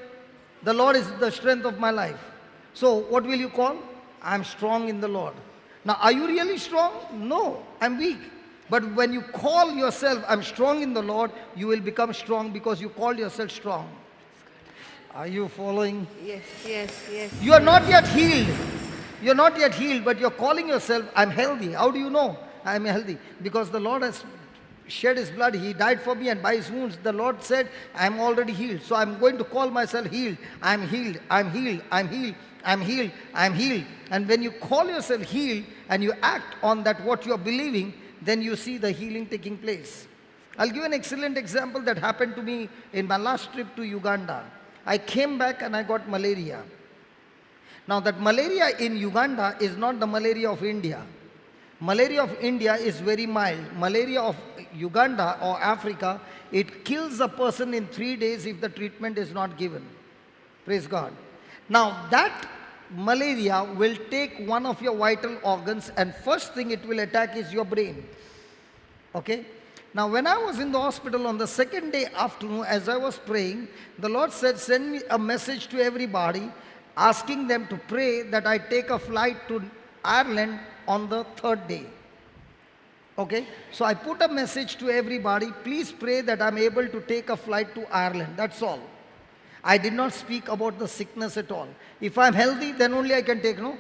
The Lord is the strength of my life. So, what will you call? I'm strong in the Lord. Now, are you really strong? No, I'm weak. But when you call yourself, I'm strong in the Lord, you will become strong because you called yourself strong. Are you following? Yes, yes, yes. You are not yet healed. You're not yet healed, but you're calling yourself, I'm healthy. How do you know I'm healthy? Because the Lord has shed his blood. He died for me, and by his wounds, the Lord said, I'm already healed. So I'm going to call myself healed. I'm healed. I'm healed. I'm healed. I'm healed. I'm healed. And when you call yourself healed and you act on that what you are believing, then you see the healing taking place. I'll give an excellent example that happened to me in my last trip to Uganda. I came back and I got malaria. Now that malaria in Uganda is not the malaria of India. Malaria of India is very mild. Malaria of Uganda or Africa, it kills a person in 3 days if the treatment is not given. Praise God. Now that malaria will take one of your vital organs, and first thing it will attack is your brain. Okay? Now when I was in the hospital on the second day afternoon, as I was praying, the Lord said, send me a message to everybody, asking them to pray that I take a flight to Ireland on the third day. Okay? So I put a message to everybody, please pray that I'm able to take a flight to Ireland. That's all. I did not speak about the sickness at all. If I'm healthy, then only I can take, no?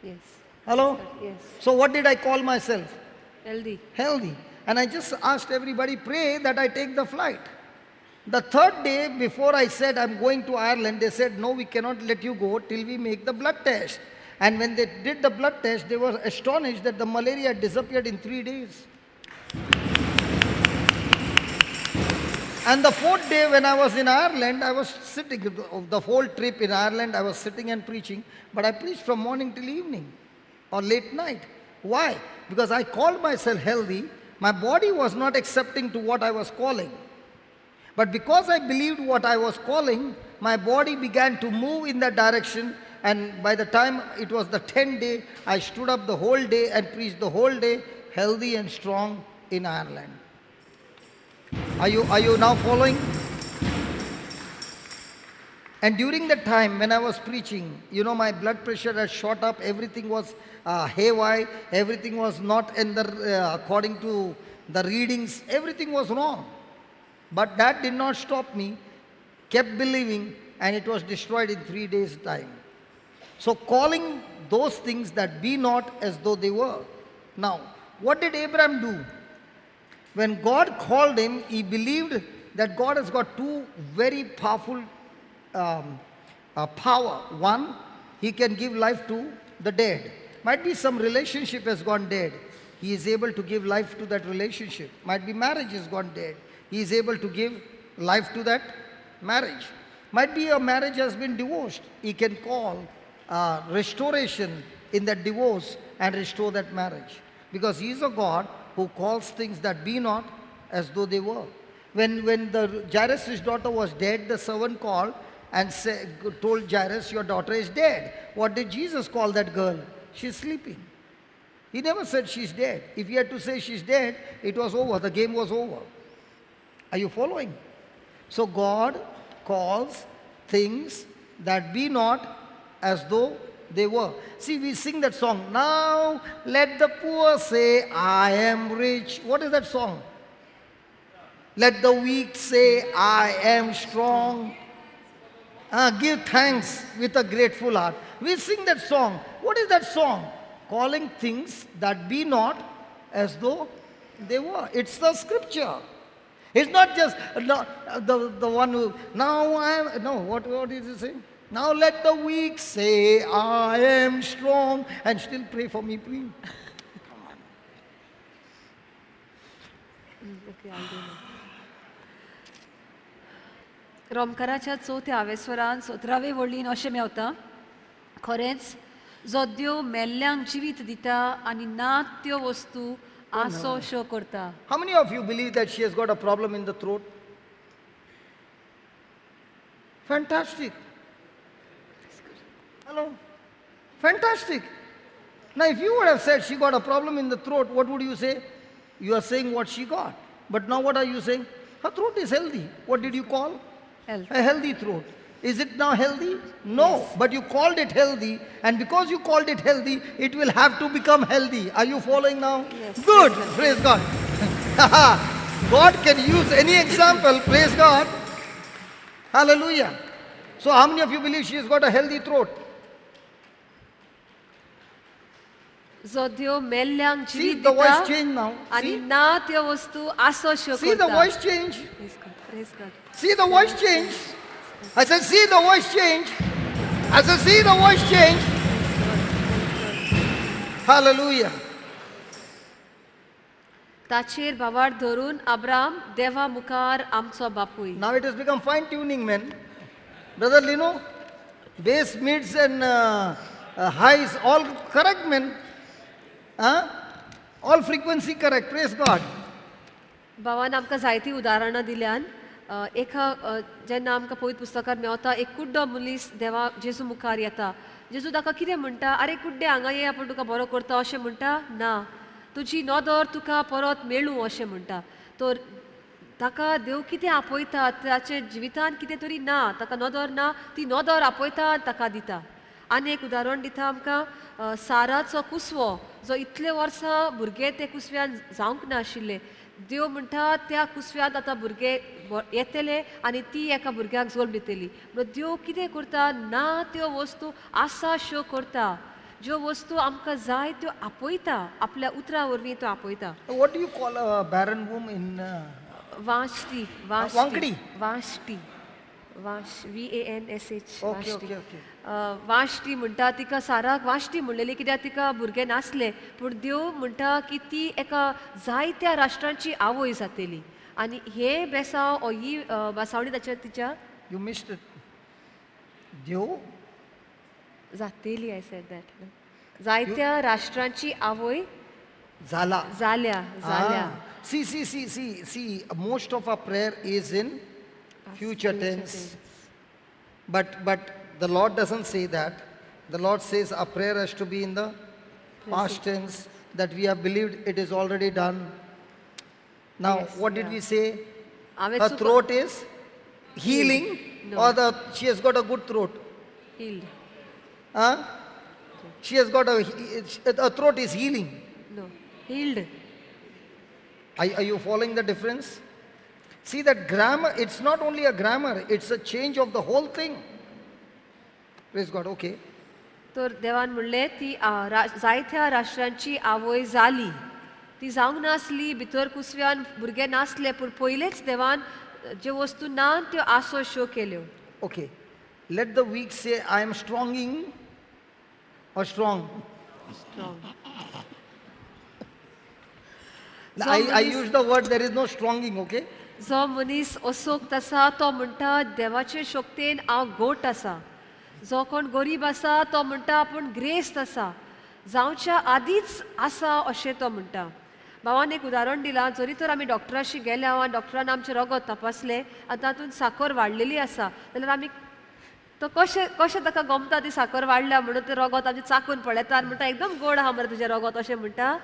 Yes. Hello? Yes. So what did I call myself? Healthy. Healthy. And I just asked everybody, pray that I take the flight. The third day, before I said I'm going to Ireland, they said, no, we cannot let you go till we make the blood test. And when they did the blood test, they were astonished that the malaria had disappeared in 3 days. And the fourth day, when I was in Ireland, I was sitting, the whole trip in Ireland, I was sitting and preaching, but I preached from morning till evening or late night. Why? Because I called myself healthy. My body was not accepting to what I was calling. But because I believed what I was calling, my body began to move in that direction. And by the time it was the 10th day, I stood up the whole day and preached the whole day, healthy and strong in Ireland. Are you now following? And during the time when I was preaching, my blood pressure had shot up, everything was haywire, everything was not in the, according to the readings, everything was wrong. But that did not stop me, kept believing, and it was destroyed in 3 days' time. So calling those things that be not as though they were. Now, what did Abraham do? When God called him, he believed that God has got two very powerful power. One, he can give life to the dead. Might be some relationship has gone dead. He is able to give life to that relationship. Might be marriage has gone dead. He is able to give life to that marriage. Might be a marriage has been divorced. He can call restoration in that divorce and restore that marriage. Because he is a God who calls things that be not as though they were. When the Jairus' daughter was dead, the servant called and told Jairus, your daughter is dead. What did Jesus call that girl? She's sleeping. He never said she's dead. If he had to say she's dead, it was over. The game was over. Are you following? So God calls things that be not as though they were. See, we sing that song, now let the poor say, I am rich. What is that song? Let the weak say, I am strong. Give thanks with a grateful heart. We sing that song. What is that song? Calling things that be not as though they were. It's the scripture. It's not just the one who, now I am, no, what is it saying? Now let the weak say, I am strong, and still pray for me, please. Come on. Okay, I'll do that. रोमकाराच्या चवथ्या हावेस्वरान 17वे वळीन अशें मेवता खरेंच जो देव मेल्ल्यांक जिवीत दिता आनी ना त्यो वस्तू आसो शो करता. How many of you believe that she has got a problem in the throat? Fantastic. Hello? Fantastic. Now, if you would have said she got a problem in the throat, what would you say? You are saying what she got. But now what are you saying? Her throat is healthy. What did you call? Health. A healthy throat. Is it now healthy? No. Yes. But you called it healthy. And because you called it healthy, it will have to become healthy. Are you following now? Yes. Good. Yes. Praise God. God can use any example. Praise God. Hallelujah. So how many of you believe she has got a healthy throat? जो देव मेल्ल्यांक See जिवीत the voice दिता change now. आनी See? ना त्यो वस्तू आसो show See the करता. voice change. Praise God. See the voice change. I said, see the voice change. I said, see the voice change. Hallelujah. ताचेर भावार धरून अब्राम देवा मुखार आमचो बापूय. Now it has become fine tuning, man. Brother Lino, bass, mids and highs, all correct, man. All frequency correct. Praise God. भावान आमकां जायतीं उदाहरणां दिल्यान एका जेन्ना आमकां पवित्र पुस्तकांत मेवता एक कुड्डो मनीस देवा जेजू मुखार येता. जेजू ताका कितें म्हणटा, आरे कुड्डे हांगा ये आपूण तुका बरो करता अशें म्हणटा ना, तुजी नदर तुका परत मेळूं अशें म्हणटा. तर ताका देव कितें आपयता ताचे जिवितान कितें तरी ना, ताका नदर ना, ती नदर आपयता आनी ताका दिता. आनी एक उदाहरण दिता आमकां साराचो कुसवो जो इतले वर्सां भुरगे ते कुसव्यान जावंक नाशिल्ले. देव म्हणटा त्या कुसव्यांत आतां भुरगे येतले आनी ती एका भुरग्याक जल्म दितली. म्हणून देव कितें करता, ना त्यो वस्तू आसा शो करता. ज्यो वस्तू आमकां जाय त्यो आपयता आपल्या उतरा वरवीं तो आपयता What do you call a barren womb in वांशटी वांकडी? वांशटी VANSH Okay, okay, okay. वांशटी म्हणटा तिका साराक वांशटी म्हणलेली कित्याक तिका भुरगे नासले पूण देव म्हणटा की ती एका जायत्या राष्ट्रांची आवय जातली आनी हे बेसांव ओ ही बासावणी ताच्या तिच्या You missed it. देव जातली आय सेड दॅट जायत्या राष्ट्रांची आवय झाला. जाल्या जाल्या See, most of our prayer is in future tense. But the Lord doesn't say that. The Lord says our prayer has to be in the past tense, that we have believed it is already done. Now, Yes, what did yeah. we say? हांवें Her चुक- throat is healing, No. or she has got a good throat. Healed. Huh? She has got her throat is healing. No. Healed. Are you following the difference? See that grammar, it's not only a grammar, it's a change of the whole thing. Praise God, okay. तर देवान म्हणले ती जायत्या राष्ट्रांची आवय जाली ती जावंक नासली भितर कुसव्यान भुरगे नासले पूण पयलेच देवान ज्यो वस्तू ना त्यो आसो शो केल्यो Okay. Let the weak say, I am stronging or strong. I use the word, there is no stronging, okay? जो मनीस असोक्त आसा तो म्हणटा देवाचे शक्तीन हांव गोट आसा जो कोण गरीब आसा तो म्हणटा आपूण ग्रेस्त आसा जावच्या आदींच आसा अशें तो म्हणटा भावान एक उदाहरण दिलां जरी तर आमी डॉक्टराशी गेल्या वा डॉक्टरान आमचें रगत तपासलें आनी तातूंत साखर वाडलेली आसा जाल्यार आमी तो कशें कशें ताका गमता ती साखर वाडल्या म्हणून तें रगत आमचें चाकून पळयता आनी म्हणटा एकदम गोड आहा मरे तुजें रगत अशें म्हणटा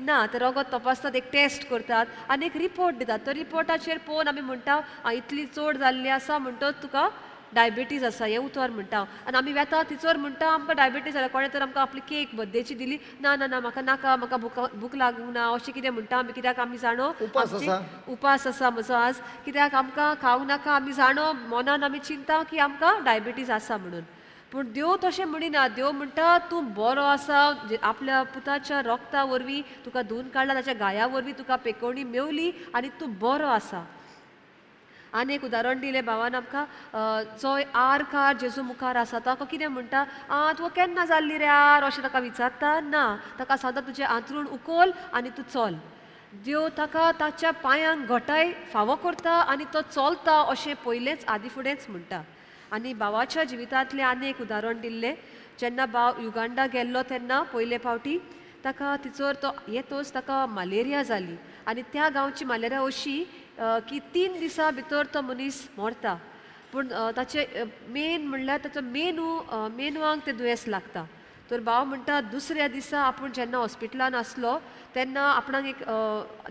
ना ते रगत तपासतात एक टेस्ट करतात आनी एक रिपोर्ट दितात तो रिपोर्टाचेर पळोवन आमी म्हणटा इतली चड जाल्ली आसा म्हणटच तुका डायबिटीज आसा हें उतर म्हणटा आनी आमी वेता तिचोर म्हणटा आमकां डायबिटीज जाल्यार कोणें तर आमकां आपली केक बर्थडेची दिली ना ना ना म्हाका नाका म्हाका भूक लागूंक ना अशें कितें म्हणटा आमी कित्याक आमी जाणो उपास आमची- आसा. उपास आसा म्हजो आज कित्याक आमकां खावंक नाका आमी जाणो मनान आमी चिंता की आमकां डायबिटीज आसा म्हणून पूण देव तशें म्हणिना देव म्हणटा तूं बरो आसा आपल्या पुताच्या रक्ता वरवीं तुका धुवन काडला ताच्या गाया वरवीं तुका पेकोवणी मेवली आनी तूं बरो आसा आनी एक उदाहरण दिलें भावान आमकां जो कार जेजू मुखार आसा ताका कितें म्हणटा तूं केन्ना जाल्ली रे अशें ताका विचारता ना ताका सदां तुजें आंतरूण उखल आनी तूं चल देव ताका ताच्या पांयांक घटाय फावो करता आनी तो चलता अशें पयलेंच आदी फुडेंच म्हणटा आनी भावाच्या जिवितांतलें आनी एक उदाहरण दिल्लें जेन्ना भाव युगांडा गेल्लो तेन्ना पयले फावटी ताका तिचोर तो येतोच ताका मलेरिया जाली आनी त्या गांवची मलेरिया अशी की 3 दिसां भितर तो मनीस मरता पूण ताचे मेन म्हणल्यार ताचो मेनवांक तें दुयेंस लागता तर भाव म्हणटा दुसऱ्या दिसा आपूण जेन्ना हॉस्पिटलान आसलो तेन्ना आपणाक एक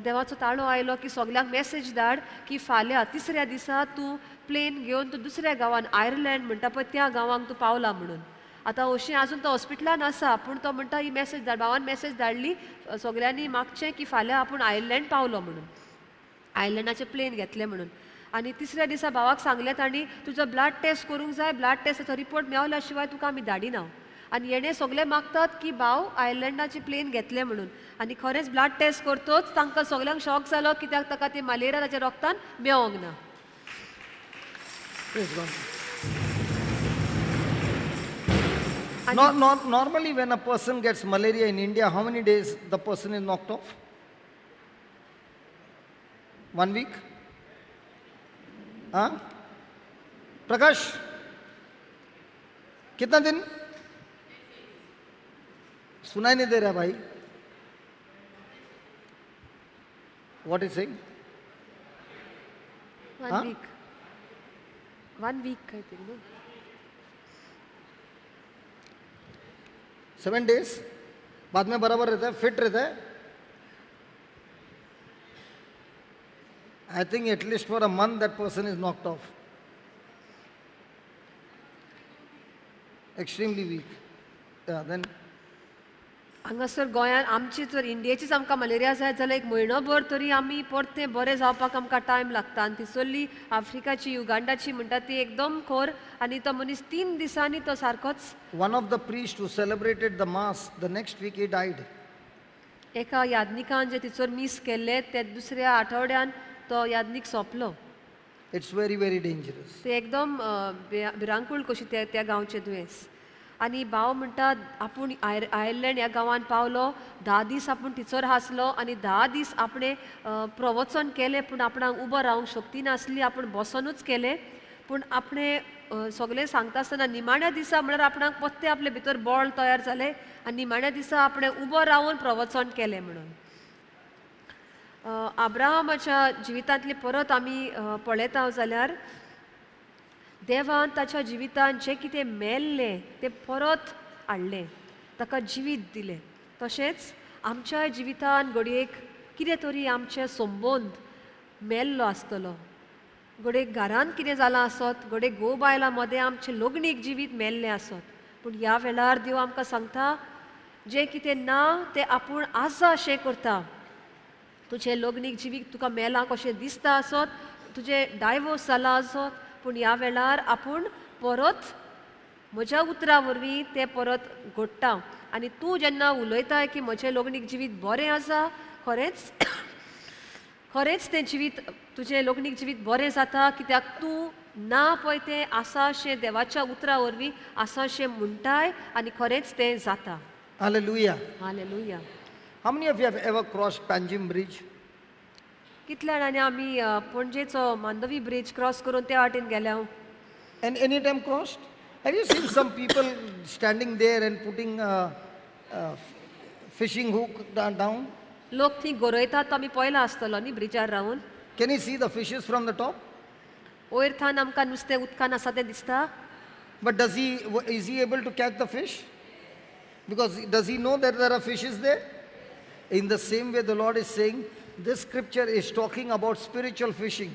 देवाचो ताळो आयलो की सगल्यांक मॅसेज धाड की फाल्यां तिसऱ्या दिसा तूं प्लेन घेवन तूं दुसऱ्या गांवान आयर्लंड म्हणटा पळय त्या गांवांक तूं पावला म्हणून आतां अशीं आजून तो हॉस्पिटलान आसा पूण तो म्हणटा ही मॅसेज धाड भावान मॅसेज धाडली सगल्यांनी मागचें की फाल्यां आपूण आयर्लंड पावलो म्हणून आयर्लंडाचें प्लेन घेतलें म्हणून आनी तिसऱ्या दिसा भावाक सांगलें तांणी तुजो ब्लड टेस्ट करूंक जाय ब्लड टेस्टाचो रिपोर्ट मेवल्या शिवाय तुका आमी धाडिना आनी हेणे सगळे मागतात की भाव आयर्लंडाची प्लेन घेतले म्हणून आनी खरेंच ब्लड टेस्ट करतोच तांकां सगल्यांक शॉक जालो कित्याक ताका ती मलेरिया ताच्या रक्तान मेवंक ना Praise God. आनी Normally when a person gets malaria in India, how many days the person is knocked off? 1 week? Huh? Prakash? कितना दिन? सुनाई नहीं दे रहा भाई. What is saying? 1 week 1 week I think no 7 days. बाद में बराबर रहता है, फिट रहता है. I think at least for a month that person is knocked off. Extremely weak. Yeah, then हांगासर गोंयांत आमची जर इंडियेचीच आमकां मलेरिया जायत जाल्यार एक म्हयनोभर तरी आमी परतें बरें जावपाक आमकां टायम लागता आनी तिसरली आफ्रिकाची युगांडाची म्हणटा ती एकदम खोर आनी तो मनीस 3 दिसांनी तो सारकोच. One of the priests who celebrated the mass, the next week he died. एका यादनिकान जे तिचोर मीस केल्ले ते दुसऱ्या आठवड्यान तो यादनीक सोंपलो. It's very, very dangerous. ते एकदम भिरांकूळ कशी त्या गांवचे दुयेंस. आनी भाव म्हणटा आपूण आयर्लंड ह्या गांवांत पावलो, 10 दीस आपूण तिचोर हांसलो आनी 10 दीस आपणें प्रवचन केलें पूण आपणाक उबो रावंक शक्ती नासली, आपूण बसोनूच केलें. पूण आपणें सगळें सांगता आसतना निमाण्या दिसा म्हणल्यार आपणाक पत्ते आपले भितर बॉल तयार जाले आनी निमाण्या दिसा आपणें उबो रावन प्रवचन केलें म्हणून. अब्राहमाच्या जिवितांतली परत आमी पळयता जाल्यार देवान ताच्या जिवितांत जें कितें मेल्लें तें परत हाडलें, ताका जिवीत दिलें. तशेंच आमच्या जिवितांत घडयेक कितें तरी आमचे संबंद मेल्लो आसतलो, घडयेक घरांत कितें जालां आसत, घडयेक घोव बायलां मदें आमचें लग्नीक जिवीत मेल्लें आसत. पूण ह्या वेळार देव आमकां सांगता जें कितें ना तें आपूण आसा अशें करता. तुजें लग्नीक जिवीत तुका मेलां कशें दिसता आसत, तुजें डायवोर्स जाला आसत, पूण ह्या वेळार आपूण परत म्हज्या उतरा वरवीं तें परत घडटा. आनी तूं जेन्ना उलयता की म्हजें लग्नीक जिवीत बरें आसा, खरेंच खरेंच तें जिवीत तुजें लग्नीक जिवीत बरें जाता, कित्याक तूं ना पळय तें आसा अशें देवाच्या उतरा वरवीं आसा अशें म्हणटाय आनी खरेंच तें जाता. Hallelujah. Hallelujah. How many of you have ever crossed Panjim Bridge? कितल्या जाणांनी आमी पणजेचो मांडवी ब्रिज क्रॉस करून त्या वाटेन गेल्या. And any time crossed? Have you seen some people standing there and putting a fishing hook down? लोक थंय गरयतात तो आमी पळयला आसतलो न्ही ब्रिजार Ravan. Can you see the fishes from the top? वयर थान आमकां नुस्तें उदकान आसा तें दिसता. But is he able to catch the fish? Because does he know that there are fishes there? In the same way the Lord is saying, this scripture is talking about spiritual fishing.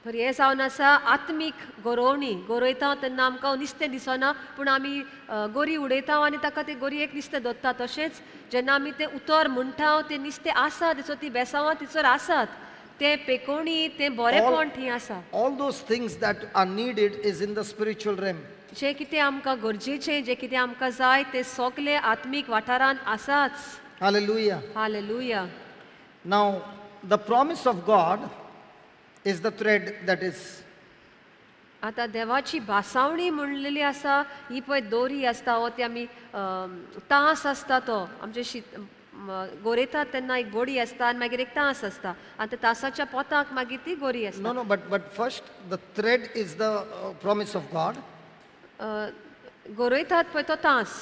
तर हें जावन आसा आत्मीक गरोवणी. गरयता तेन्ना आमकां नुस्तें दिसना पूण आमी गोरी उडयता आनी ताका ते गोरयेक नुस्तें धरता. तशेंच जेन्ना आमी तें उतर म्हणटा तें नुस्तें आसा दिसो ती बेसांवां तिचोर आसात, तें पेकोवणी तें बरेंपण थंय आसा. All those things that are needed is in the spiritual realm. जें कितें आमकां गरजेचें, जें कितें आमकां जाय तें सगलें आत्मीक वाठारांत आसाच. Hallelujah. Hallelujah. Now, the promise of God is the thread that is. आतां देवाची भासावणी म्हणलेली आसा ही पळय दोरी आसता वो ती आमी तांस आसता तो आमचे गोरयतात तेन्ना एक गोडी आसता आनी मागीर एक तांस आसता आनी त्या तांसाच्या पोताक मागीर ती गोरी आसता. No, but first the thread is the promise of God. गोरयतात पळय तो तांस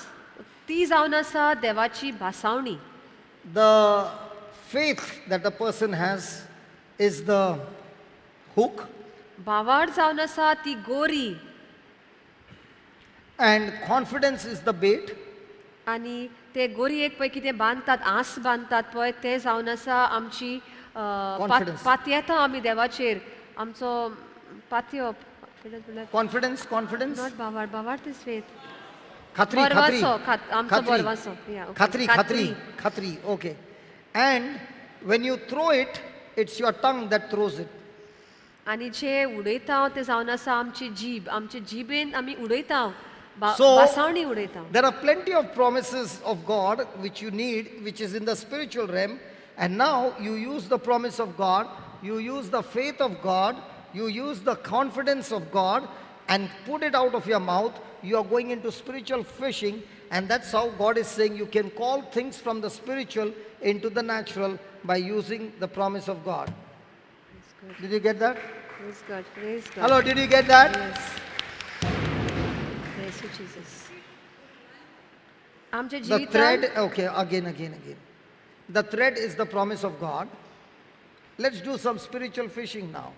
ती जावन आसा देवाची भासावणी. The faith that a person has is the hook. भावाड जावन आसा ती गोरी. And confidence is the bait. आनी ते गोरयेक पळय कितें बांदतात, आस बांदतात पळय तें जावन आसा आमची पातयेता आमी देवाचेर आमचो पातयो. Confidence. नॉट भावाड, भावाड इज फेथ. Khatri. आमचो बरवासो. Khatri. Okay. And when you throw it, it's your tongue that throws it. आनी जे उडयता ते जावन आसा आमची जीब. आमचे जिबेन आमी उडयता, So, भासावणी उडयता. there are plenty of promises of God which you need, which is in the spiritual realm. And now you use the promise of God, you use the faith of God, you use the confidence of God and put it out of your mouth. You are going into spiritual fishing, and that's how God is saying you can call things from the spiritual into the natural by using the promise of God. Did you get that? Praise God. Praise God. Hello, did you get that? Yes. Praise you, Jesus. आमचे The जिवितांत thread, okay, again. The thread is the promise of God. Let's do some spiritual fishing now.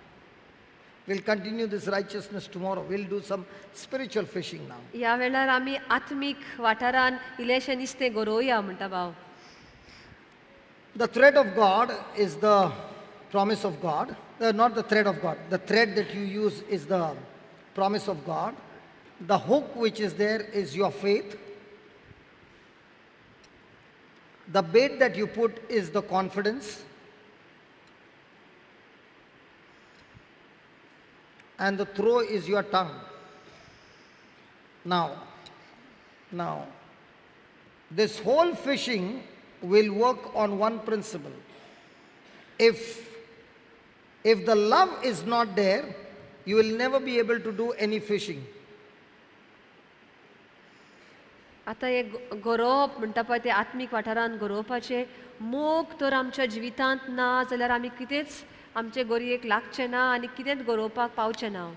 We'll continue this righteousness tomorrow. We'll do some spiritual fishing now. ह्या वेळार आमी आत्मीक वाठारान इल्लेशें नुस्तें गरोवया म्हणटा भाव. The thread of God is the promise of God. Not the thread of God. The thread that you use is the promise of God. The hook which is there is your faith. The bait that you put is the confidence, and the throw is your tongue. Now, this whole fishing will work on one principle. If the love is not there, you will never be able to do any fishing. आतां एक गरोवप म्हणटा पळय ते आत्मीक वाठारांत गरोवपाचे मोग तर आमच्या जिवितांत ना जाल्यार आमी कितेंच आमचे गरयेक लागचें ना आनी कितेंच गरोवपाक पावचें ना.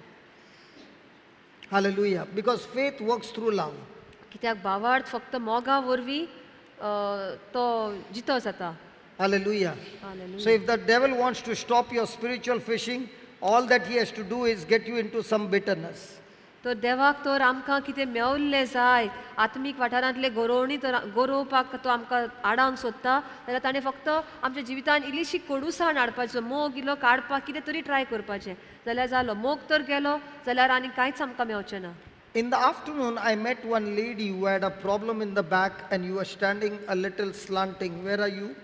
Hallelujah. Because faith works through love. कित्याक भावार्थ फक्त मोगा वरवीं तो जितो जाता. Hallelujah. Hallelujah. So if the devil wants to stop your spiritual fishing, all that he has to do is get you into some bitterness. तर देवाक तर आमकां कितें मेवल्लें जाय आत्मीक वाठारांतले गरोवणी तर गरोवपाक तो आमकां आडावंक सोदता जाल्यार ताणें फक्त आमच्या जिवितांत इल्लीशी कडूसाण हाडपाचो मोग इल्लो काडपाक कितें तरी ट्राय करपाचें जाल्यार जालो. मोग तर गेलो जाल्यार आनी कांयच आमकां मेवचें ना. In the afternoon, I met one lady who had a problem in the back and you were standing a little slanting. Where are you?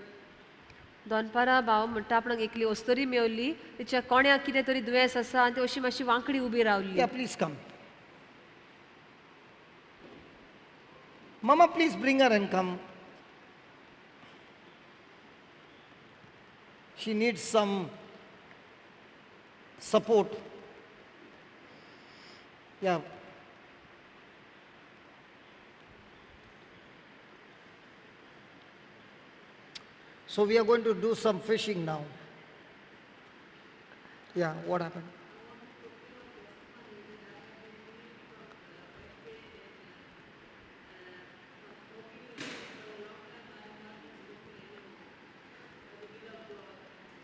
दोनपारां भाव म्हणटा आपणाक एकली ओस्तरी मेवली तिच्या कोण्याक कितें तरी दुयेंस आसा आनी ती अशी मातशी वांकडी उबी रावली. Yeah, please come. Mama, please bring her and come. She needs some support. Yeah. So we are going to do some fishing now. Yeah, what happened?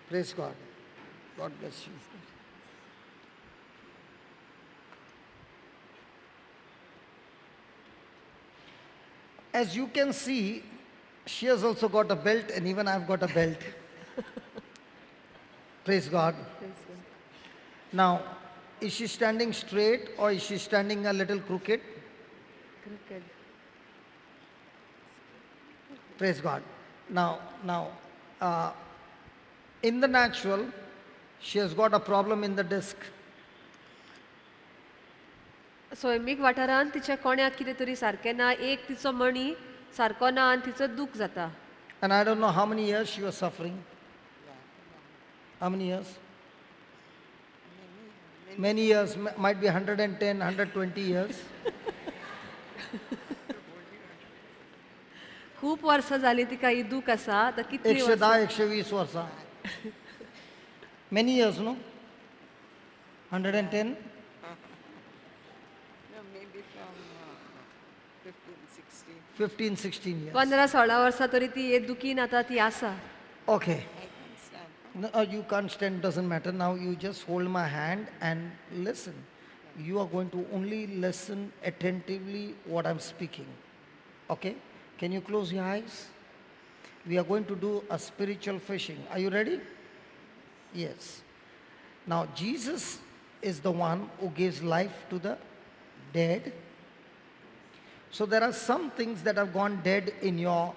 Praise God. God bless you. As you can see, she has also got a belt and even I've got a belt. Praise God. Now, is she standing straight or is she standing a little crooked? Praise God. Now, in the natural, she has got a problem in the disc. स्वयंमीक वाठारांत तिच्या कोण्याक कितें तरी सारकें ना एक तिचो मणी सारको ना आनी तिचो दूख जाता. And I don't know how many years she was suffering. How many years? Many years, might be 110, 120 years. खूप वर्सां जालीं तिका ही दूख आसा. आतां कितलीं 110, 120 वर्षा. Many years, no? 110? No, maybe from 15, 16. 15, 16 years. 15-16 वर्सां तरी ती हे दुखीन आतां ती आसा. Okay. I can stand. No, you can't stand, doesn't matter. Now you just hold my hand and listen. You are going to only listen attentively what I'm speaking. Okay? Can you close your eyes? We are going to do a spiritual fishing. Are you ready? Yes. Now Jesus is the one who gives life to the dead. So there are some things that have gone dead in your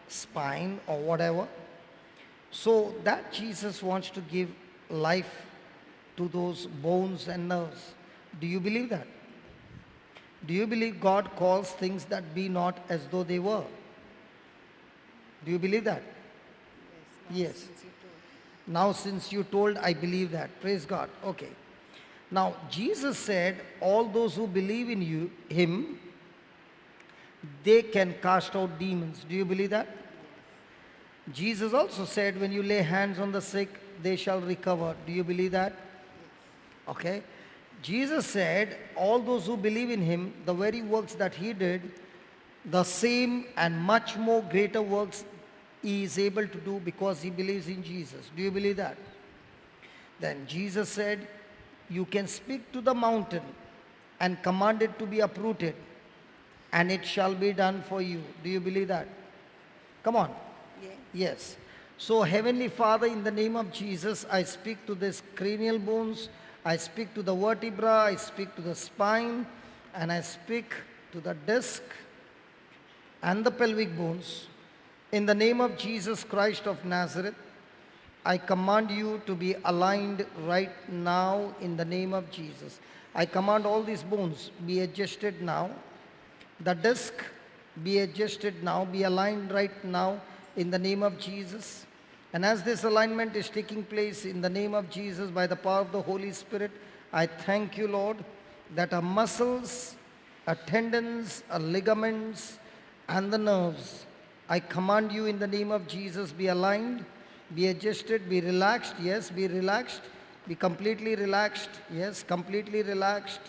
spine or whatever. So that Jesus wants to give life to those bones and nerves. Do you believe that? Do you believe God calls things that be not as though they were? Do you believe that? Yes. Since you told. Now since you told, I believe that. Praise God. Okay. Now Jesus said, all those who believe in him, they can cast out demons. Do you believe that? Jesus also said, when you lay hands on the sick, they shall recover. Do you believe that? Okay. Jesus said, all those who believe in him, the very works that he did, the same and much more greater works he is able to do because he believes in Jesus. Do you believe that? Then Jesus said, you can speak to the mountain and command it to be uprooted, and it shall be done for you. Do you believe that? Come on. Yeah. Yes. So Heavenly Father, in the name of Jesus, I speak to this cranial bones, I speak to the vertebra, I speak to the spine, and I speak to the disc and the pelvic bones. In the name of Jesus Christ of Nazareth, I command you to be aligned right now in the name of Jesus. I command all these bones be adjusted now. The disc be adjusted now, be aligned right now in the name of Jesus. And as this alignment is taking place in the name of Jesus by the power of the Holy Spirit, I thank you, Lord, that our muscles, our tendons, our ligaments, and the nerves, I command you in the name of Jesus, be aligned, be adjusted, be relaxed. Yes, be relaxed. Be completely relaxed. Yes, completely relaxed.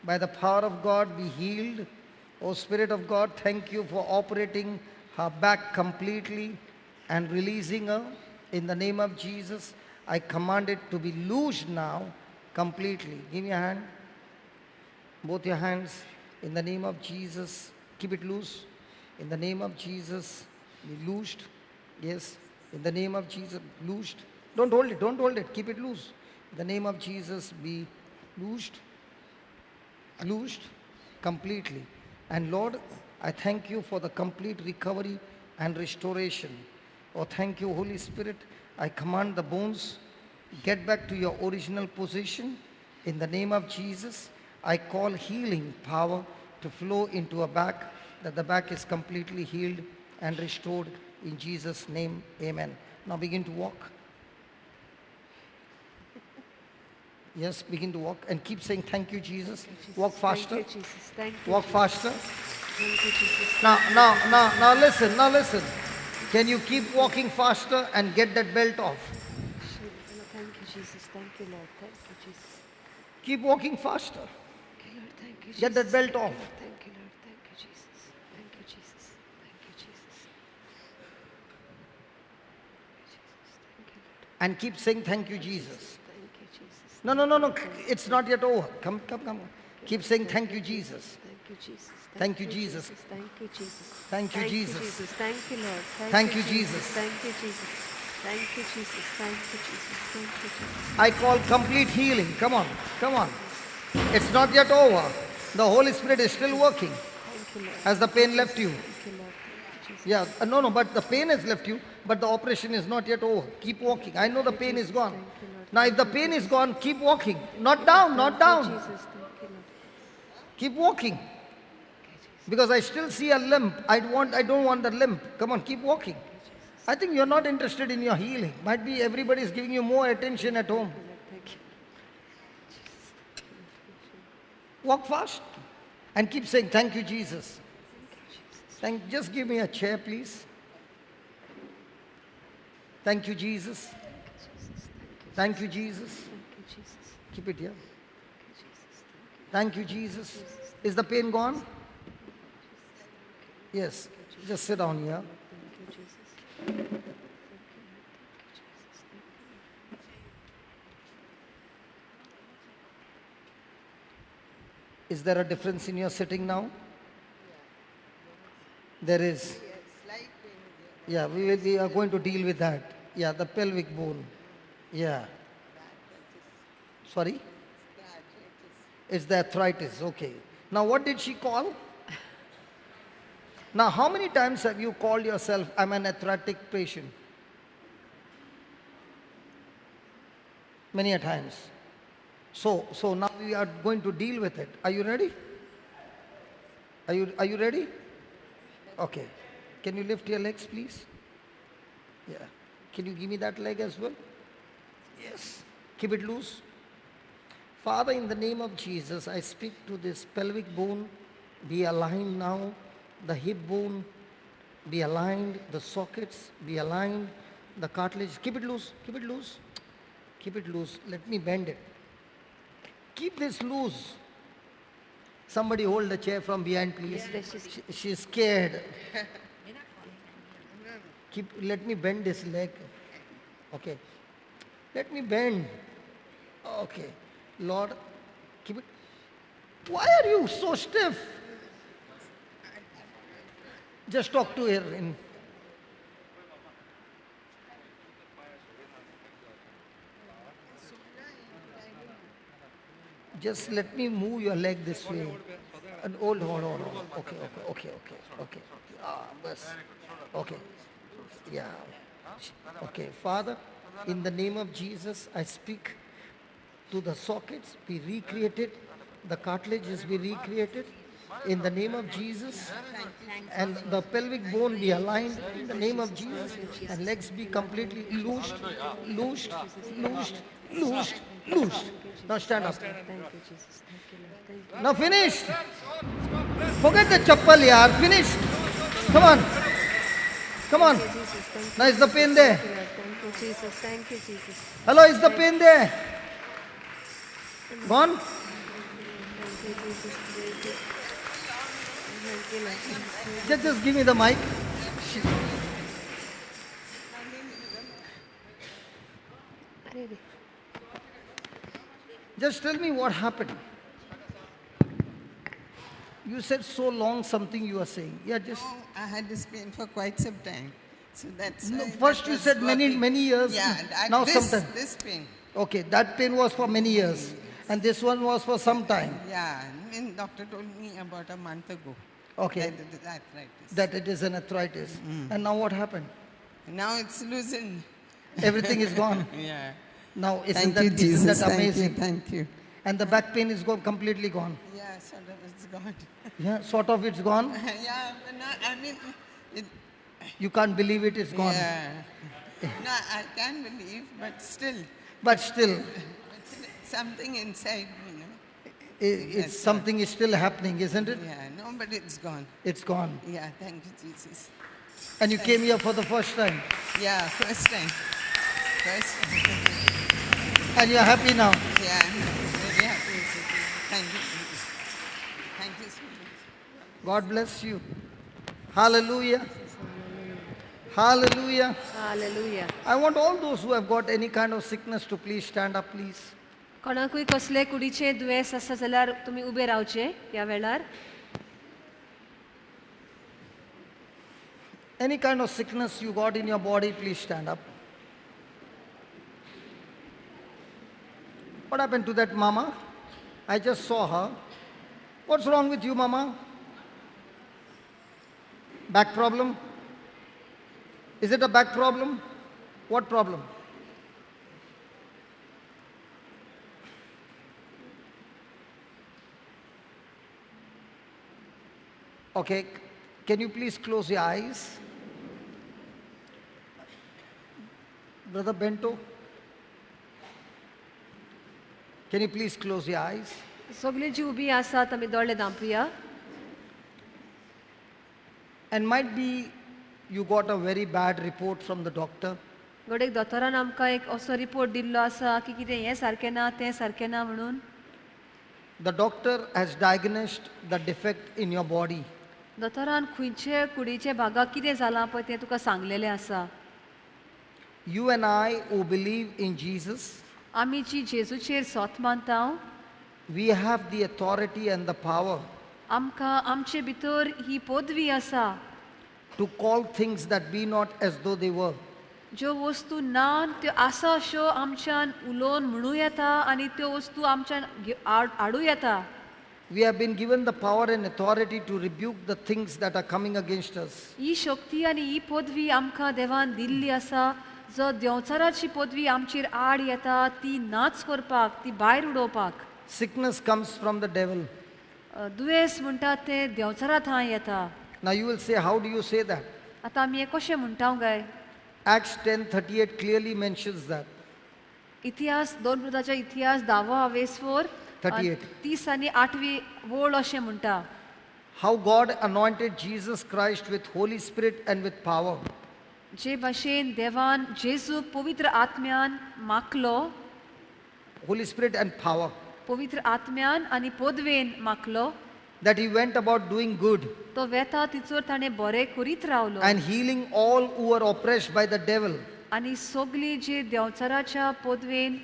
By the power of God, be healed. Oh Spirit of God, thank you for operating her back completely and releasing her in the name of Jesus. I command it to be loosed now completely. Give me a hand. Both your hands in the name of Jesus. Keep it loose. In the name of Jesus, be loosed. Yes, in the name of Jesus, loosed. Don't hold it, don't hold it. Keep it loose. In the name of Jesus, be loosed. Loosed completely. And Lord, I thank you for the complete recovery and restoration. Oh, thank you, Holy Spirit. I command the bones, get back to your original position. In the name of Jesus, I call healing power to flow into a back, that the back is completely healed and restored in Jesus' name. Amen. Now begin to walk. Yes, begin to walk and keep saying, thank you, Jesus. Walk faster. Thank you, Jesus. Thank you, Walk Jesus. faster. Thank you, Jesus. Now listen, now listen. Can you keep walking faster and get that belt off? Thank you, Jesus. Thank you, Lord. Thank you, Jesus. Keep walking faster. Thank you, Lord. Thank you, Jesus. Get that belt off. Thank you, Lord. Thank you, Jesus. Thank you, Jesus. Thank you, Jesus. Thank you, Lord. And keep saying, thank you, Jesus. Thank you, Jesus. No. It's not yet over. Come. Keep saying, thank you, Jesus. Thank you, Jesus. Thank you, Jesus. Thank you, Jesus. Thank you, Jesus. Thank you, Lord. Thank you, Jesus. Thank you, Jesus. Thank you, Jesus. Thank you, Jesus. Thank you, Jesus. I call complete healing. Come on. It's not yet over. The Holy Spirit is still working. Thank you, Lord. Has the pain left you? Thank you, Lord. Thank you, Jesus. Yeah, no, but the pain has left you, but the operation is not yet over. Keep walking. I know the pain is gone. Thank you, Lord. Now, if the pain is gone, keep walking. Not down, not down. Thank you, Jesus. Thank you, Lord. Keep walking. Because I still see a limp. I don't want the limp. Come on, keep walking. I think you're not interested in your healing. Might be everybody is giving you more attention at home. Thank you. Walk fast and keep saying, thank you, Jesus. Just give me a chair, please. Thank you, Jesus. Thank you, Jesus. Thank you, Jesus. Keep it here. Thank you, Jesus. Thank you, Jesus. Is the pain gone? Yes. Just sit down here. Thank you, Jesus. Is there a difference in your sitting now? There is. Yeah, we are going to deal with that. Yeah, the pelvic bone. Yeah. Sorry? It's the arthritis. Okay. Now, what did she call? Now, how many times have you called yourself, I'm an arthritic patient? Many a times. So now we are going to deal with it. Are you ready? Are you ready? Okay. Can you lift your legs, please? Yeah. Can you give me that leg as well? Yes. Keep it loose. Father, in the name of Jesus, I speak to this pelvic bone, be aligned now. The hip bone, be aligned. The sockets, be aligned. The cartilage, keep it loose. Keep it loose. Keep it loose. Let me bend it. Keep this loose. Somebody hold the chair from behind, please. She's scared. Let me bend this leg. Okay. Let me bend. Okay. Lord, keep it. Why are you so stiff? Just talk to her. Just let me move your leg this way. And hold on. Okay. Ah, bas. Okay. Yeah. Okay, Father, in the name of Jesus, I speak to the sockets be recreated, the cartilages be recreated in the name of Jesus, and the pelvic bone be aligned in the name of Jesus, and legs be completely loosed, loosed, loosed, loosed, loosed. Now stand up. Thank you, Jesus. Thank you, Lord. Thank you. Now finished. Forget the chappal, yaar. Finished. Come on. Come on. Thank you, Jesus. Thank you. Now is the pain there? Thank you, Lord. Thank you, Jesus. Thank you, Jesus. Hello, is the pain there? Gone? Thank you, Jesus. Thank you. Thank you, Lord. Just give me the mic. Arey, arey. Just tell me what happened. You said so long something you are saying. Yeah, just. Oh, I had this pain for quite some time. So that's No, why first that you was said many working. years. Yeah, Now this, sometime. this pain. Okay, that pain was for many years. And this one was for some time. Yeah, and doctor told me about a month ago. Okay. That arthritis. That it is an arthritis. And now what happened? Now it's loosened. Everything is gone. Yeah. Now Thank you, isn't Jesus. that amazing? Thank you. And the back pain is gone, completely gone. Yeah, sort of, it's gone. Yeah, sort of it's gone. Yeah, but no, I mean, it, You can't believe it, it's gone. yeah. No, I can believe, but still, But still, something inside me, no? it's something is still happening, isn't it? Yeah, no, but it's gone. It's gone. Yeah, thank you, Jesus. And you came here for the first time. Yeah, first time. First time. And you're happy now. Yeah, very happy. Thank you, Jesus. Thank you so much. God bless you. Hallelujah. Hallelujah. Hallelujah. I want all those who have got any kind of sickness to please stand up, please. कोणाकूय कसले कुडीचे दुयेंस आसा जाल्यार तुमी ube रावचे ह्या वेळार. Any kind of sickness you got in your body, please stand up. What happened to that mama? I just saw her. What's wrong with you, mama? Back problem? Is it a back problem? What problem? Okay, can you please close your eyes? Brother Bento, can you please close your eyes? सगळीं जी उबी आसात आमी दोळे धांपूया. And might be you got a very bad report from the doctor. घडीक दोतोरान आमकां एक असो report दिल्लो आसा की कितें हें सारकें ना तें सारकें ना म्हणून. The doctor has diagnosed the defect in your body. दोतोरान खंयचे कुडीचे भागाक कितें जालां पळय तें तुका सांगलेलें आसा. You and I who believe in Jesus, आमी जी जेजूचेर सोत मानता we have the authority and the power आमकां आमचे भितर ही पदवी आसा to call things that be not as though they were. ज्यो वस्तू ना त्यो आसा अश्यो आमच्यान उलोवन म्हणूं येता आनी त्यो वस्तू आमच्यान हाडूं येता. We have been given the power and authority to rebuke the things that are coming against us. ही शक्ती आनी ही पदवी आमकां देवान दिल्ली आसा. जो देंवचाराची पदवी आमचेर आड येता ती नाच करपाक ती भायर उडोवपाक. Sickness comes from the devil. दुयेंस म्हणटा तें देंवचारा थंय येता. Now you will say, how do you say that? आतां आमी हें कशें म्हणटा काय. Acts 10:38 clearly mentions that. इतिहास 2 पुरताचे इतिहास 10 38. 30 आनी 8 वळ अशें म्हणटा. How God anointed Jesus Christ with Holy Spirit and with power. जे भाशेन देवान जेजू पवित्र आत्म्यान माखलो. Holy Spirit and power. पवित्र आत्म्यान आनी पदवेन माखलो. That he went about doing good तो वेता तिचोर ताणें बरें करीत रावलो. and healing all who were oppressed by the devil. आनी सगळीं जी देंवचाराच्या पदवेन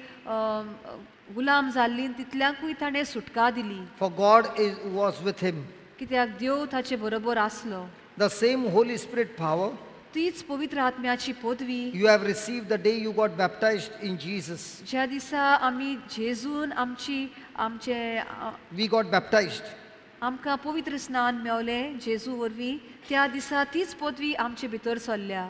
गुलाम जाल्लीं तितल्यांकूय ताणें सुटका दिली. For God was with him. कित्याक देव ताचे बरोबर आसलो. The same Holy Spirit power तीच पवित्र आत्म्याची पदवी you have received the day you got baptized in Jesus. ज्या दिसा आमी जेजून आमचे We got baptized. आमकां पवित्र स्नान मेवलें जेजू वरवीं त्या दिसा तीच पदवी आमचे भितर सरल्या.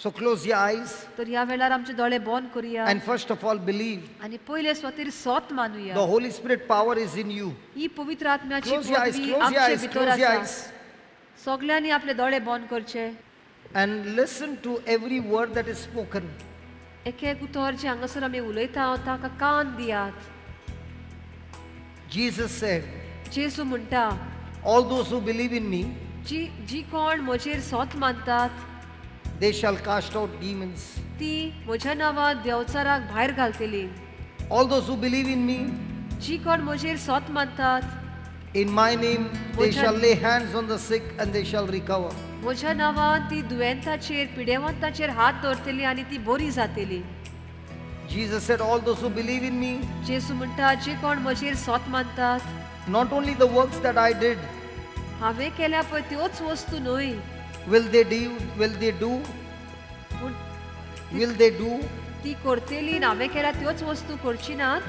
So close your eyes तर ह्या वेळार आमचे दोळे बंद करूया and first of all believe. आणि पहिले स्वतः सोत The मानूया Holy Spirit power is in you. ही पवित्र आत्म्याची Close your eyes, पदवी close your आमचे eyes, भितर close your आसा eyes. सगळ्यांनी आपले दोळे बंद करचे And listen to every word that is spoken. एक एक उतर जे हांगासर आमी उलयता ताका कान दियात Jesus said, जेसू म्हणटा all those who believe in me, जी जी कोण म्हजेर सोत मानतात they shall cast out demons. ती म्हज्या नांवान देवचाराक भायर घालतली All those who believe in me, जी कोण म्हजेर सोत मानतात in my name, they Moja- shall lay hands on the sick and they shall recover. म्हज्या नांवान ती दुयेंताचेर पिडेवंताचेर हात दवरतली आनी ती बरी जातली Jesus said, all those who believe in me, जेसू म्हणटा जे कोण म्हजेर सोत मानतात not only the works that I did, हांवें केल्या पळय त्योच वस्तू न्हय will they do, पूण will they do, ती करतली आनी हांवें केल्या त्योच वस्तू करची नात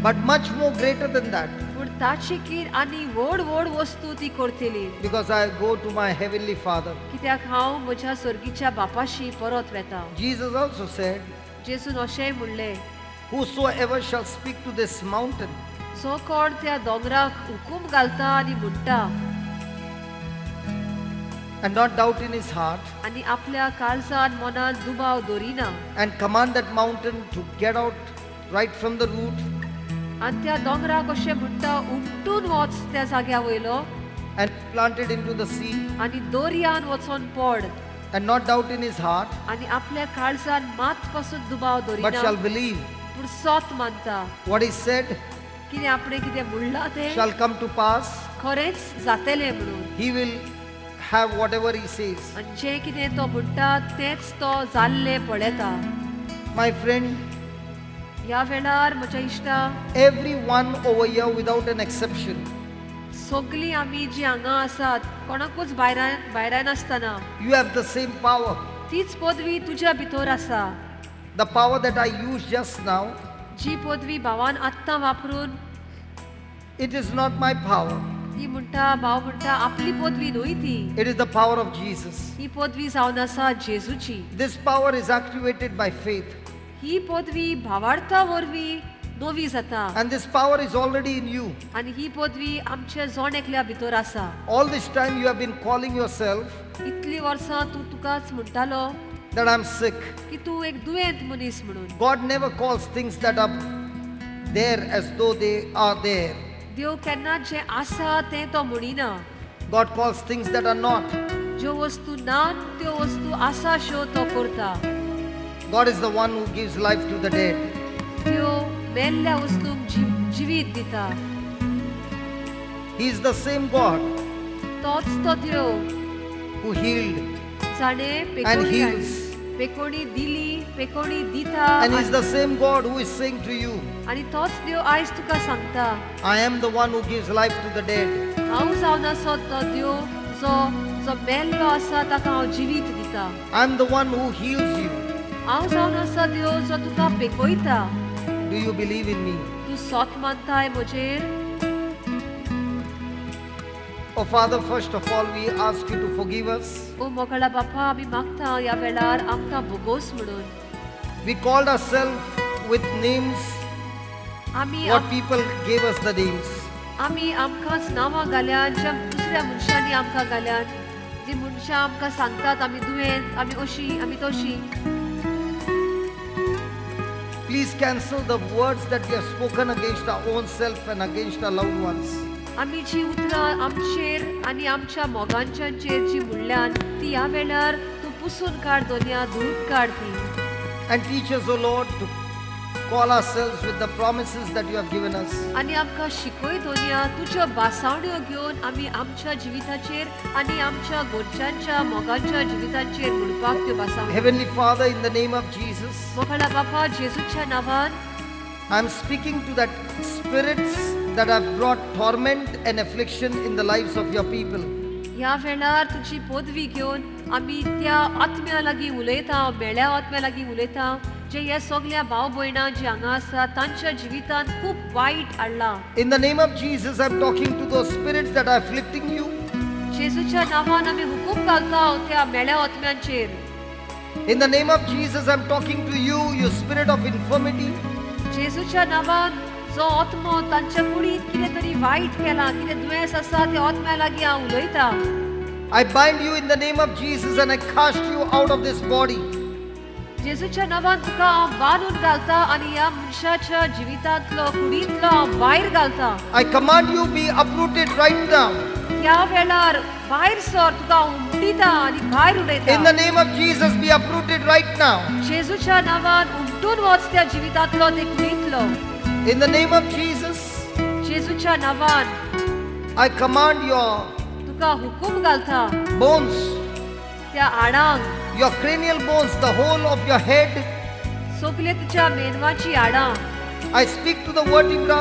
but much more greater than that, पूण ताची कीर आनी व्हड व्हड वस्तू ती करतली because I go to my heavenly Father. कित्याक हांव म्हज्या सर्गीच्या बापाशी परत वेता Jesus also said, जेसून अशेंय म्हणलें whosoever shall speak to this mountain जो कोण त्या दोंगराक हुकूम घालता आनी म्हणटा and not doubt in his heart आनी आपल्या काळजान मनान दुबाव दवरिना and command that mountain to get out right from the root आनी त्या दोंगराक अशें म्हणटा उमटून वच त्या जाग्या वयलो and planted into the sea आनी दर्यान वचोन per and not doubt in his heart आनी आपल्या काळजान मात पासून दुबाव but दवरिना shall believe पूण सोत मानता what is said कितें आपणें कितें म्हणलां तें shall come to pass. खरेंच जातलें म्हणून He will have whatever he says. आनी जें कितें तो म्हणटा तेंच तो जाल्लें पळयता My friend, ह्या वेळार म्हज्या इश्टा everyone over here without an exception, सगळीं आमी जीं हांगा आसात कोणाकूच भायरान आसतना you have the same power. तीच पदवी तुज्या भितर आसा The power that I used just now, जी पदवी भावान आत्तां वापरून it is not my power. ती म्हणटा भाव म्हणटा आपली पदवी न्हय ती It is the power of Jesus. ही पदवी जावन आसा जेजूची This power is activated by faith. ही पदवी भावार्था वरवीं नवी जाता And this power is already in you. आनी ही पदवी आमच्या जोण एकल्या भितर आसा All this time you have been calling yourself इतलीं वर्सां तूं तुकाच म्हणटालो that I'm sick. की तूं एक दुयेंत मनीस म्हणून God never calls things that are there as though they are there. देव केन्ना जें आसा तें तो म्हणिना God calls things that are not. ज्यो वस्तू नात त्यो वस्तू आसा शो तो करता God is the one who gives life to the dead. त्यो मेल्ल्या वस्तूंक जिवीत दिता He is the same God तोच तो देव who healed जाणें and heals. पेकोणी दिली पेकोणी दिता And He is the same God who is saying to you, आनी तोच देव आयज तुका सांगता I am the one who gives life to the dead. हांव जावन आसो तो देव जो जो मेल्लो आसा ताका हांव जिवीत दिता I am the one who heals you. हांव जावन आसा देव जो तुका पेकयता Do you believe in me? तूं सोत मानताय म्हजेर Oh Father, first of all, we ask you to forgive us. ओ मोकळा बापा आमी मागता ह्या वेळार आमकां भोगोस म्हणून We called ourselves with names, आमी what people gave us the names. आमी आमकांच नांवां घाल्यान ज्या दुसऱ्या मनशांनी आमकां घाल्यान जी मनशां आमकां सांगतात आमी दुयेंत आमी अशीं आमी तशीं Please cancel the words that we have spoken against our own self and against our loved ones. आमी जी उतरां आमचेर आनी आमच्या मोगांच्यांचेर जी म्हणल्यान ती ह्या वेळार तूं पुसून काड दोनया धूप काड ती And teach us, O Lord, to call ourselves with the promises that you have given us. आनी आमकां शिकय दोनया तुज्यो बासावण्यो घेवन आमी आमच्या जिविताचेर आनी आमच्या घरच्यांच्या मोगांच्या जिविताचेर म्हणपाक त्यो बासावण्यो Heavenly Father, in the name of Jesus, मोकळा बापा जेजूच्या नांवान I am speaking to that spirits that have brought torment and affliction in the lives of your people. ह्या वेळार तुजी पदवी घेवन आमी त्या आत्म्या लागीं उलयता मेळ्या आत्म्या लागीं उलयता जे ह्या सगळ्या भाव भयणां जी हांगा आसा तांच्या जिवितांत खूब वायट हाडलां In the name of Jesus, I am talking to those spirits that are afflicting you. जेजूच्या नांवान आमी हुकूम घालता त्या मेळ्या आत्म्यांचेर In the name of Jesus, I'm talking to you, you spirit of infirmity. जेजूच्या नांवान जो आत्मो तांच्या कुडींत कितें तरी वायट केलां, कितें दुयेंस आसा ते आत्म्या लागीं हांव उलयतां. I bind you in the name of Jesus and I cast you out of this body. जेजूच्या नांवान तुका हांव बांदून घालता आनी ह्या मनशाच्या जिवितांतलो कुडींतलो हांव भायर घालता. I command you be uprooted right now. ह्या वेळार भायर सर, तुका हांव उमटिता आनी भायर उडयता. In the name of Jesus, be uprooted right now. जेजूच्या नांवान उमटून वच त्या जिवितांतलो ते कुडींतलो. In the name of Jesus, जेजूच्या नांवान I command your तुका हुकूम घालता bones, त्या हाडांक, your cranial bones, the whole of your head. सगले तुज्या मेंदवाची हाडां, I speak to the vertebra,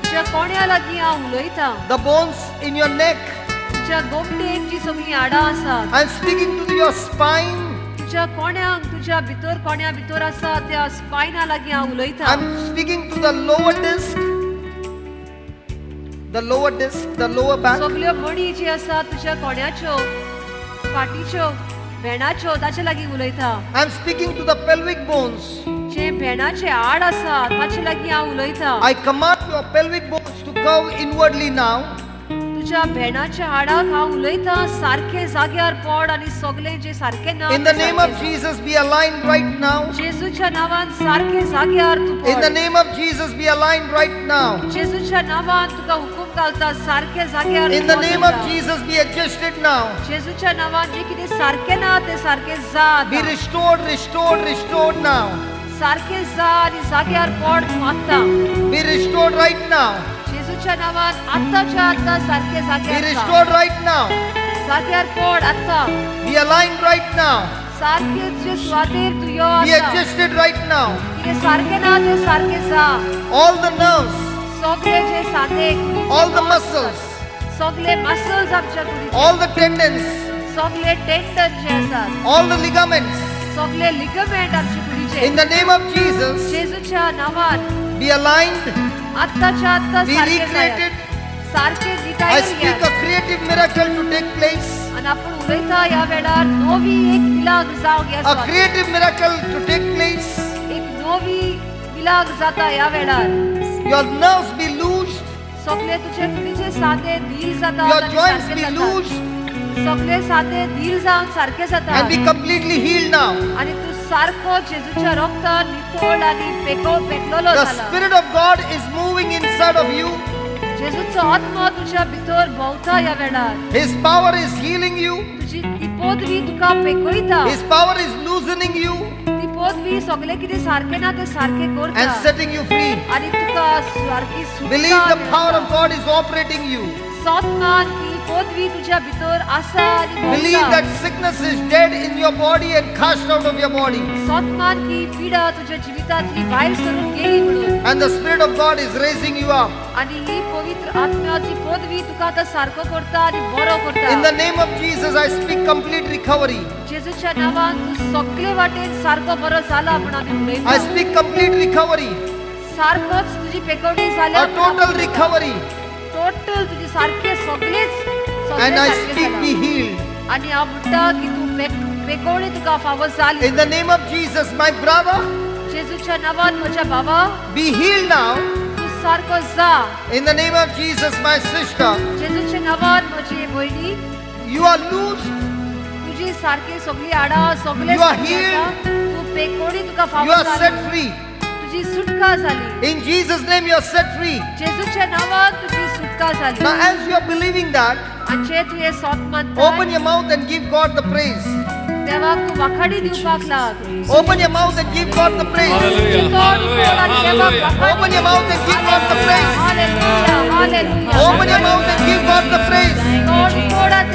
तुज्या कोण्या लागीं हांव उलयतां. the bones in your neck. तुज्या गोमटेक जी सगळीं हाडां आसात, I'm speaking to your spine. तुज्या कोण्याक, तुज्या भितर कोण्या भितर आसा त्या स्पायना लागीं हांव उलयतां. I'm speaking to the lower disc, the lower back. सगल्यो मणी जी आसा तुज्या कोण्याच्यो, फाटीच्यो, भेणाच्यो ताचे लागीं उलयतां. I'm speaking to the pelvic bones. जे भेणाचे हाड आसा ताचे लागीं हांव उलयतां. I command your pelvic bones to curve inwardly now. तुज्या भेणाच्या हाडाक हांव उलयतां, सारके जाग्यार पड आनी सगळे जे सारके ना In the name of Jesus, be aligned right now. जेजूच्या नांवान सारके जाग्यार तूं In the per. name of Jesus, be aligned right now. जेजूच्या नांवान तुका हुकूम घालता, सारके जाग्यार In तूं the name of वचून जा. Jesus, be adjusted now. जेजूच्या नांवान जे कितें सारके ना ते सारके जा Be आतां. restored, restored, restored now. सारके जा आनी जाग्यार पड तूं आतां. Be restored right now. जेजूच्या नांवान आत्ताच्या आत्ता सारके Be जाग्यार जा. restored right now. जाग्यार पड आत्ता. Be aligned right now. सारके तुजे सुवातेर तूं यो Be आतां. adjusted right now. कितें सारके ना ते सारके जा. All the nerves, सगळे जे सांधे, all the muscles, सगळे मसल्स आमच्या कुडीचे, all the tendons, सगळे टेंडन जे आसात, all the ligaments. सगळे लिगमेंट आमच्या कुडीचे, In the name of Jesus, जेजूच्या नांवान be aligned, आत्ताच्या आत्ता be सारके recreated. जायात. सारके I जिकायेर speak घेयात. a creative miracle to take place. आणि आपण उलयता ह्या वेळार नवी एक मिलाग जावंक ह्या A सुवातेर. creative miracle to take place. एक नवी मिलाग जाता ह्या वेळार. Your nerves be loosed. सगळे तुझे कुडीचे सांधे धीर जातात Your आणि joints सारके be जातात. loosed सगळे सांधे धीर जावन सारके and जातात. be completely healed now. आणि तू सारको जेजूच्या रक्तान नितळ आणि पेटलेलो The झाला. Spirit of God is moving inside of you. जेजूचो आत्मा तुझ्या भितर भोंवता ह्या वेळार. His power is healing you. तुझी ती पदवी तुका पेकयता. His power is loosening you ती पदवी सगळे कितें सारके ना ते सारके and करता. setting you free. आणि तुका सारकी Believe the power of सुटका God is operating you. सत्मान ती पदवी तुझ्या भितर आसा आणि Believe भोंवता. that sickness is dead in your body and cast out of your body. सत्मान की पिडा तुझ्या जिवितांतली भायर सरून गेली म्हणून. And the Spirit of God is raising you up. आणि ही पवित्र आत्म्याची पदवी तुका आतां सारको करता आणि बरो करता. In the name of Jesus, I speak complete recovery. जेजूच्या नांवान तू सगळे वाटेन सारको बरो जाला म्हणून आमी I उलयता. speak complete recovery. सारकोच तुझी पेकवणी जाल्या. A total recovery. टोटल तुझी सारखे सगळेच And I सारके speak be जाला. healed. आणि हांव म्हणटा की तू पेकवणी तुका फावो जाली. In the name of Jesus, my brother, जेजूच्या नांवान म्हज्या बाबा be healed now. तू सारको जा. In the name of Jesus, my sister, जेजूच्या नांवान म्हजी भयणी you are loosed. तुझी सारकी सगळी हाडां सगळे You are सारके healed. आसा. तू पेकवणी तुका You फावो are set जाली. free. तुझी सुटका जाली. In Jesus' name, you are set free. जेजूच्या नांवान तुझी सुटका जाली. Now, as you are believing that, आणि जे तू हे सोत मानता open your mouth and give God the praise. देवाक तू वाखाडी दिवपाक लाग. Open your mouth and give God the praise. Hallelujah. Open your mouth and give God the praise. Open your mouth and give God the praise.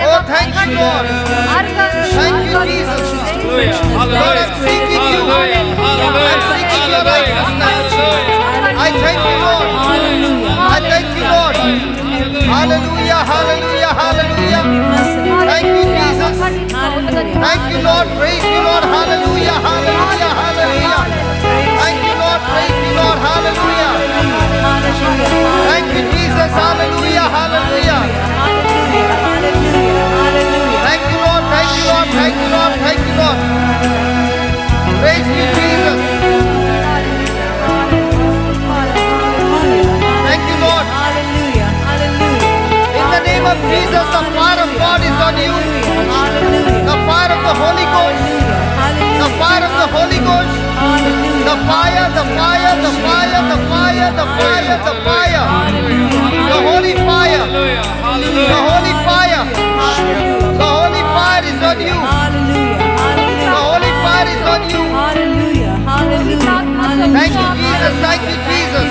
Oh, thank you, Lord. Thank you, Jesus. Lord, I'm seeking you. I'm seeking your righteousness. I thank you, Lord. I thank you, Lord. Hallelujah, hallelujah, hallelujah. Thank you, Jesus. Thank you, Lord. Praise you, Lord. Hallelujah, hallelujah, hallelujah. Thank you, Lord. Praise you, Lord. Hallelujah. Thank you, Jesus. Hallelujah, hallelujah. Thank you, Lord. Thank you, Lord. Thank you, Lord. Thank you, Lord. of Jesus, the fire of God is on you. Hallelujah. The fire of the Holy Ghost. Hallelujah. The fire of the Holy Ghost. Hallelujah. The fire, the fire, the fire, the fire, the fire, the fire. The holy fire. The holy fire. The holy fire is on you. The holy fire is on you. Thank you, Jesus. Thank you, Jesus.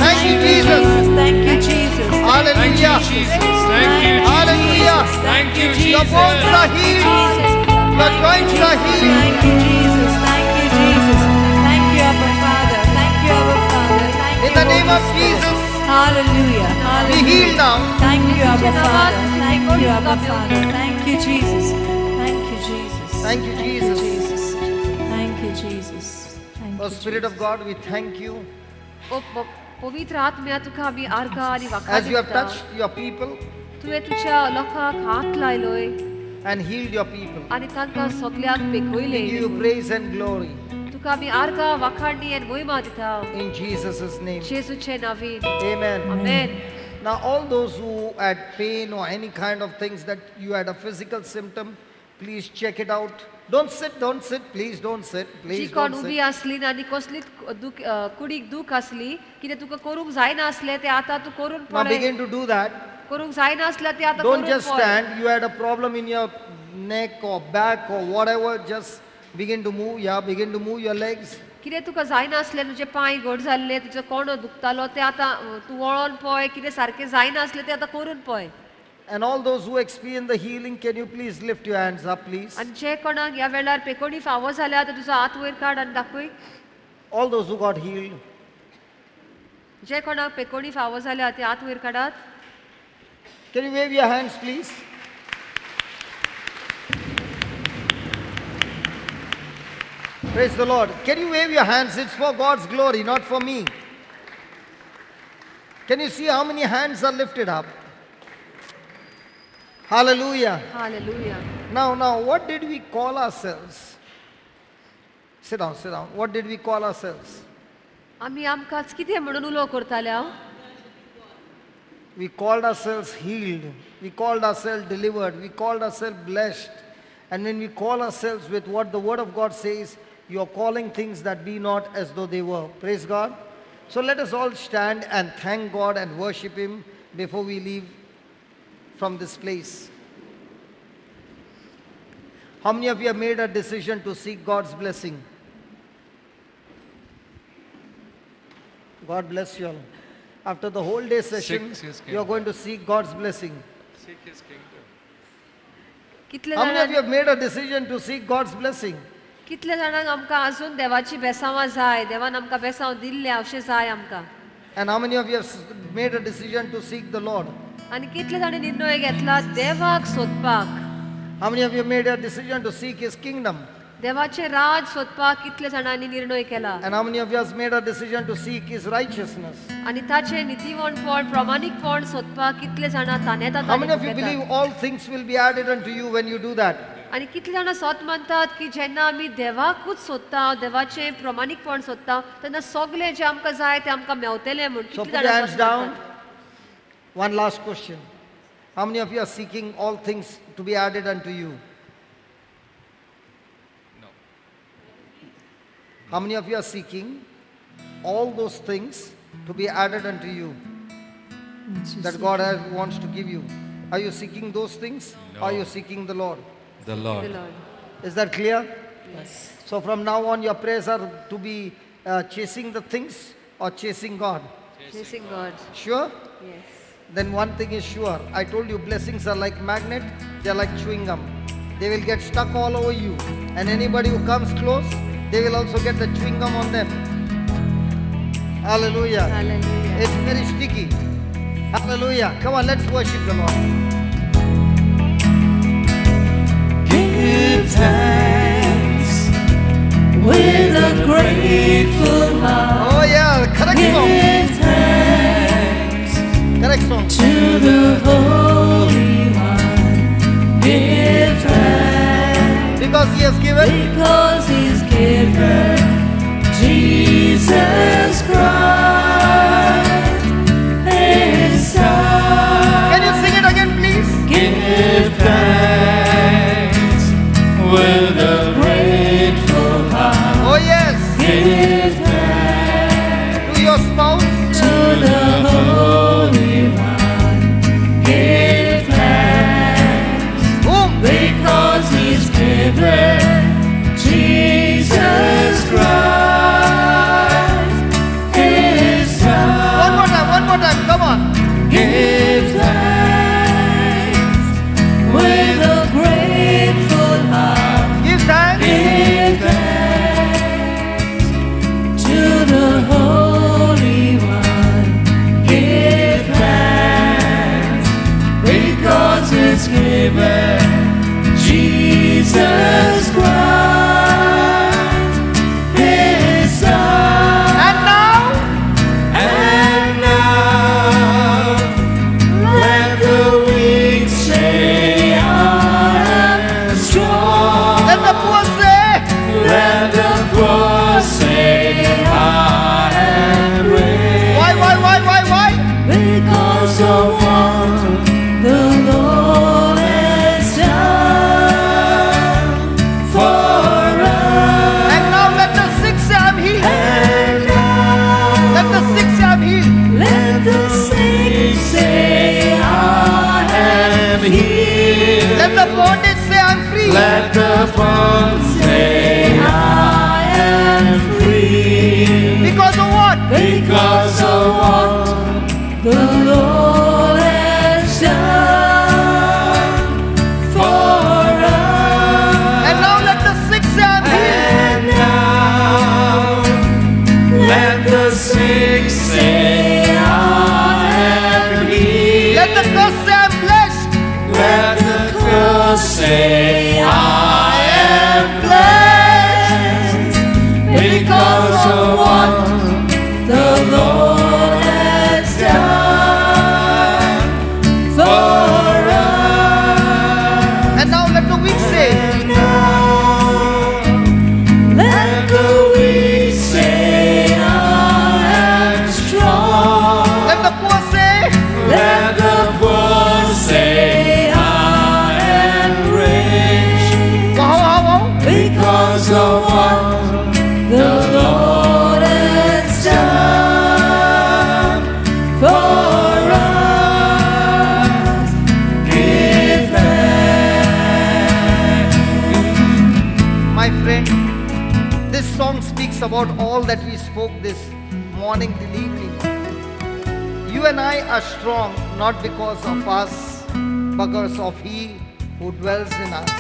Thank you, Jesus. Thank you, Jesus. Hallelujah. Hallelujah. Thank you, Your bones are healed. Your joints are healed. Thank you, Jesus. Thank you, Jesus. Thank you, Abba Father. Thank you, Abba Father. Thank you, In the name Holy of Spirit. Jesus, Hallelujah. be Hallelujah. healed now. Thank you, Abba Father. Thank you, Abba Father. Thank you, Jesus. Thank you, Jesus. Thank you, Jesus. Thank you, Jesus. Thank Oh, you, Spirit of God, we thank you. पवित्र आत्म्या तुका आमी आर्गा आनी As वाखाण you have करता. touched your people तुवें तुज्या लोकांक हात लायलोय and healed your people, आनी तांकां सगल्यांक we पेखयले. give you praise and glory तुका आमी आर्गा वाखाणणी आनी मोहिमा दिता. in Jesus' name. जेजूचे नांवान. Amen. Amen. Now, all those who had pain or any kind of things that you had a physical symptom, please check it out. Don't sit, please don't sit, ji please कोण don't उबी sit. आसली ना आनी कसलीच कुडीक दूख आसली कितें तुका करूंक जायना आसलें तें आतां तूं करून Now पळय. begin to do that. करूंक जायना आसलें तें आतां Don't करून just पळय. stand. You had a problem in your neck or back or whatever, just begin to move. Yeah, begin to move your legs. कितें तुका जायना आसलें तुजे पांय घट जाल्ले तुजो कोणो दुखतालो तें आतां तूं वळोन पळय कितें सारकें जायना आसलें तें आतां करून पळय. And all those who experience the healing, can you please lift your hands up, please? आनी जे कोणाक ह्या वेळार पेकोडी फावो जाल्या तर तुजो हात वयर काड आनी दाखय. All those who got healed. जे कोणाक पेकोडी फावो जाल्या ते हात वयर काडात. Can you wave your hands, please? Praise the Lord. Can you wave your hands? It's for God's glory, not for me. Can you see how many hands are lifted up? Hallelujah. Hallelujah. Now, what did we call ourselves? Sit down. What did we call ourselves? आमी आमकांच कितें म्हणून उलो करताले हांव? We called ourselves healed. We called ourselves delivered. We called ourselves blessed. And when we call ourselves with what the Word of God says, you are calling things that be not as though they were. Praise God. So let us all stand and thank God and worship Him before we leave from this place. How many of you have made a decision to seek God's blessing? God bless you all. After the whole day session, Seek His you are going to seek God's blessing. Seek His kingdom. कितले How many of जाणांक you have made a decision to seek God's blessing? कितले जाणांक आमकां अजून देवाची बेसांवां जाय देवान आमकां बेसांव दिल्ले अशें जाय आमकां. And how many of you have made a decision to seek the Lord? आनी कितले जाणी निर्णय घेतला देवाक सोदपाक. How many of you have made a decision to seek His kingdom? देवाचे राज सोदपाक कितले जाणांनी निर्णय केला. And how many of you have made a decision to seek His righteousness? आनी ताचे नितीवणपण प्रामाणिकपण सोदपाक कितले जाणां तानेतात How many आनी of you भोगतात. believe all things will be added unto you when you do that? आनी कितले जाणां सोत मानतात की जेन्ना आमी देवाकूच सोदता देवाचे प्रामाणिकपण सोदता तेन्ना सगळें जें आमकां जाय तें आमकां मेवतलें म्हूण So कितले put your जाणां hands सोत down. मानतात. One last question. How many of you are seeking all things to be added unto you? No. How many of you are seeking all those things to be added unto you that God wants to give you? Are you seeking those things? Or are you seeking the Lord? The The Lord. Lord. Is that clear? Yes. So from now on, your prayers are to be chasing the things or chasing God. Chasing God. Sure? Yes. Then one thing is sure. I told you blessings are like magnet. They are like chewing gum. They will get stuck all over you. And anybody who comes close, they will also get the chewing gum on them. Hallelujah. Hallelujah. It's very sticky. Hallelujah. Come on, let's worship the Lord. Give thanks with a grateful heart. Oh yeah, correct song. Give thanks Correct song. to the Holy One. Give thanks Because He has given. because He's given Jesus Christ His Son. Can you sing it again? with a grateful heart. Oh yes. Give thanks To your spouse. to the Holy One. Give thanks Whom? because He's given Jesus Christ, His Son. One more time, come on. Give thanks with a grateful heart. Give thanks. Give thanks to the Holy One. Give thanks because He's given Jesus Christ, His Son. And now, And now let the weak say, I am strong. let the poor say, Let the poor say, I am rich. why? Because of what the Lord has done for us. And now let the sick say, I'm healed. And now Let the sick say, I'm healed. let the sick say, I am healed. Let the bondage say, I'm free. Let the bones say, I am free. Because of what? Because of what the Lord has done for us. And now let the sick say, I'm healed. And now let the sick say, I am healed. Let the curse say, I'm blessed. Let the curse say, I am blessed because of what the Lord has done for us. And now let the weak say, And now let the weak say, I am strong. let the poor say, Let the poor say, I am rich. wow. Because of what the Lord has done for us. Give thanks. My friend, this song speaks about all that we spoke this morning till evening. You and I are strong not because of us, but because of He who dwells in us.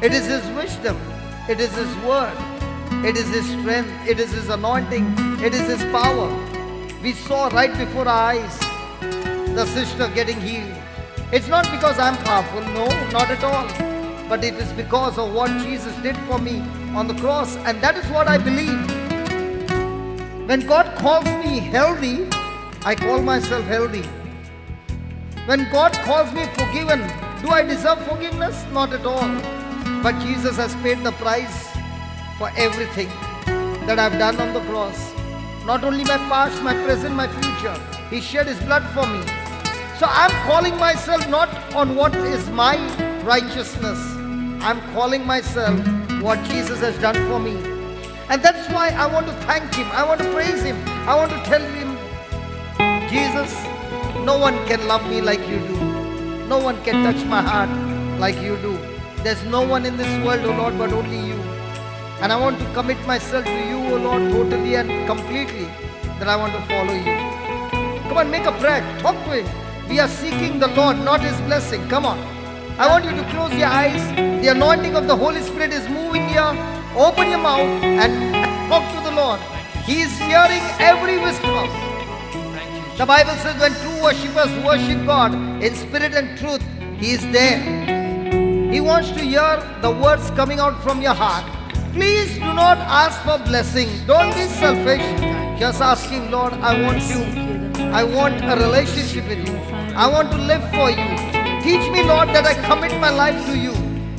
It is His wisdom, it is His word, it is His strength, it is His anointing, it is His power. We saw right before our eyes the sister getting healed. It's not because I'm powerful, no, not at all. But it is because of what Jesus did for me on the cross, and that is what I believe. When God calls me healthy, I call myself healthy. When God calls me forgiven, do I deserve forgiveness? Not at all. But Jesus has paid the price for everything that I've done on the cross. Not only my past, my present, my future. He shed His blood for me. So I'm calling myself not on what is my righteousness. I'm calling myself what Jesus has done for me. And that's why I want to thank Him. I want to praise Him. I want to tell Him, Jesus, no one can love me like you do. No one can touch my heart like you do. There's no one in this world, O Lord, but only you. And I want to commit myself to you, O Lord, totally and completely, that I want to follow you. Come on, make a prayer. Talk to Him. We are seeking the Lord, not His blessing. Come on. I want you to close your eyes. The anointing of the Holy Spirit is moving here. Open your mouth and talk to the Lord. He is hearing every whisper. The Bible says when true worshippers worship God in spirit and truth, He is there. He wants to hear the words coming out from your heart. Please do not ask for blessing. Don't be selfish. Just ask Him, Lord, I want you. I want a relationship with you. I want to live for you. Teach me, Lord, that I commit my life to you.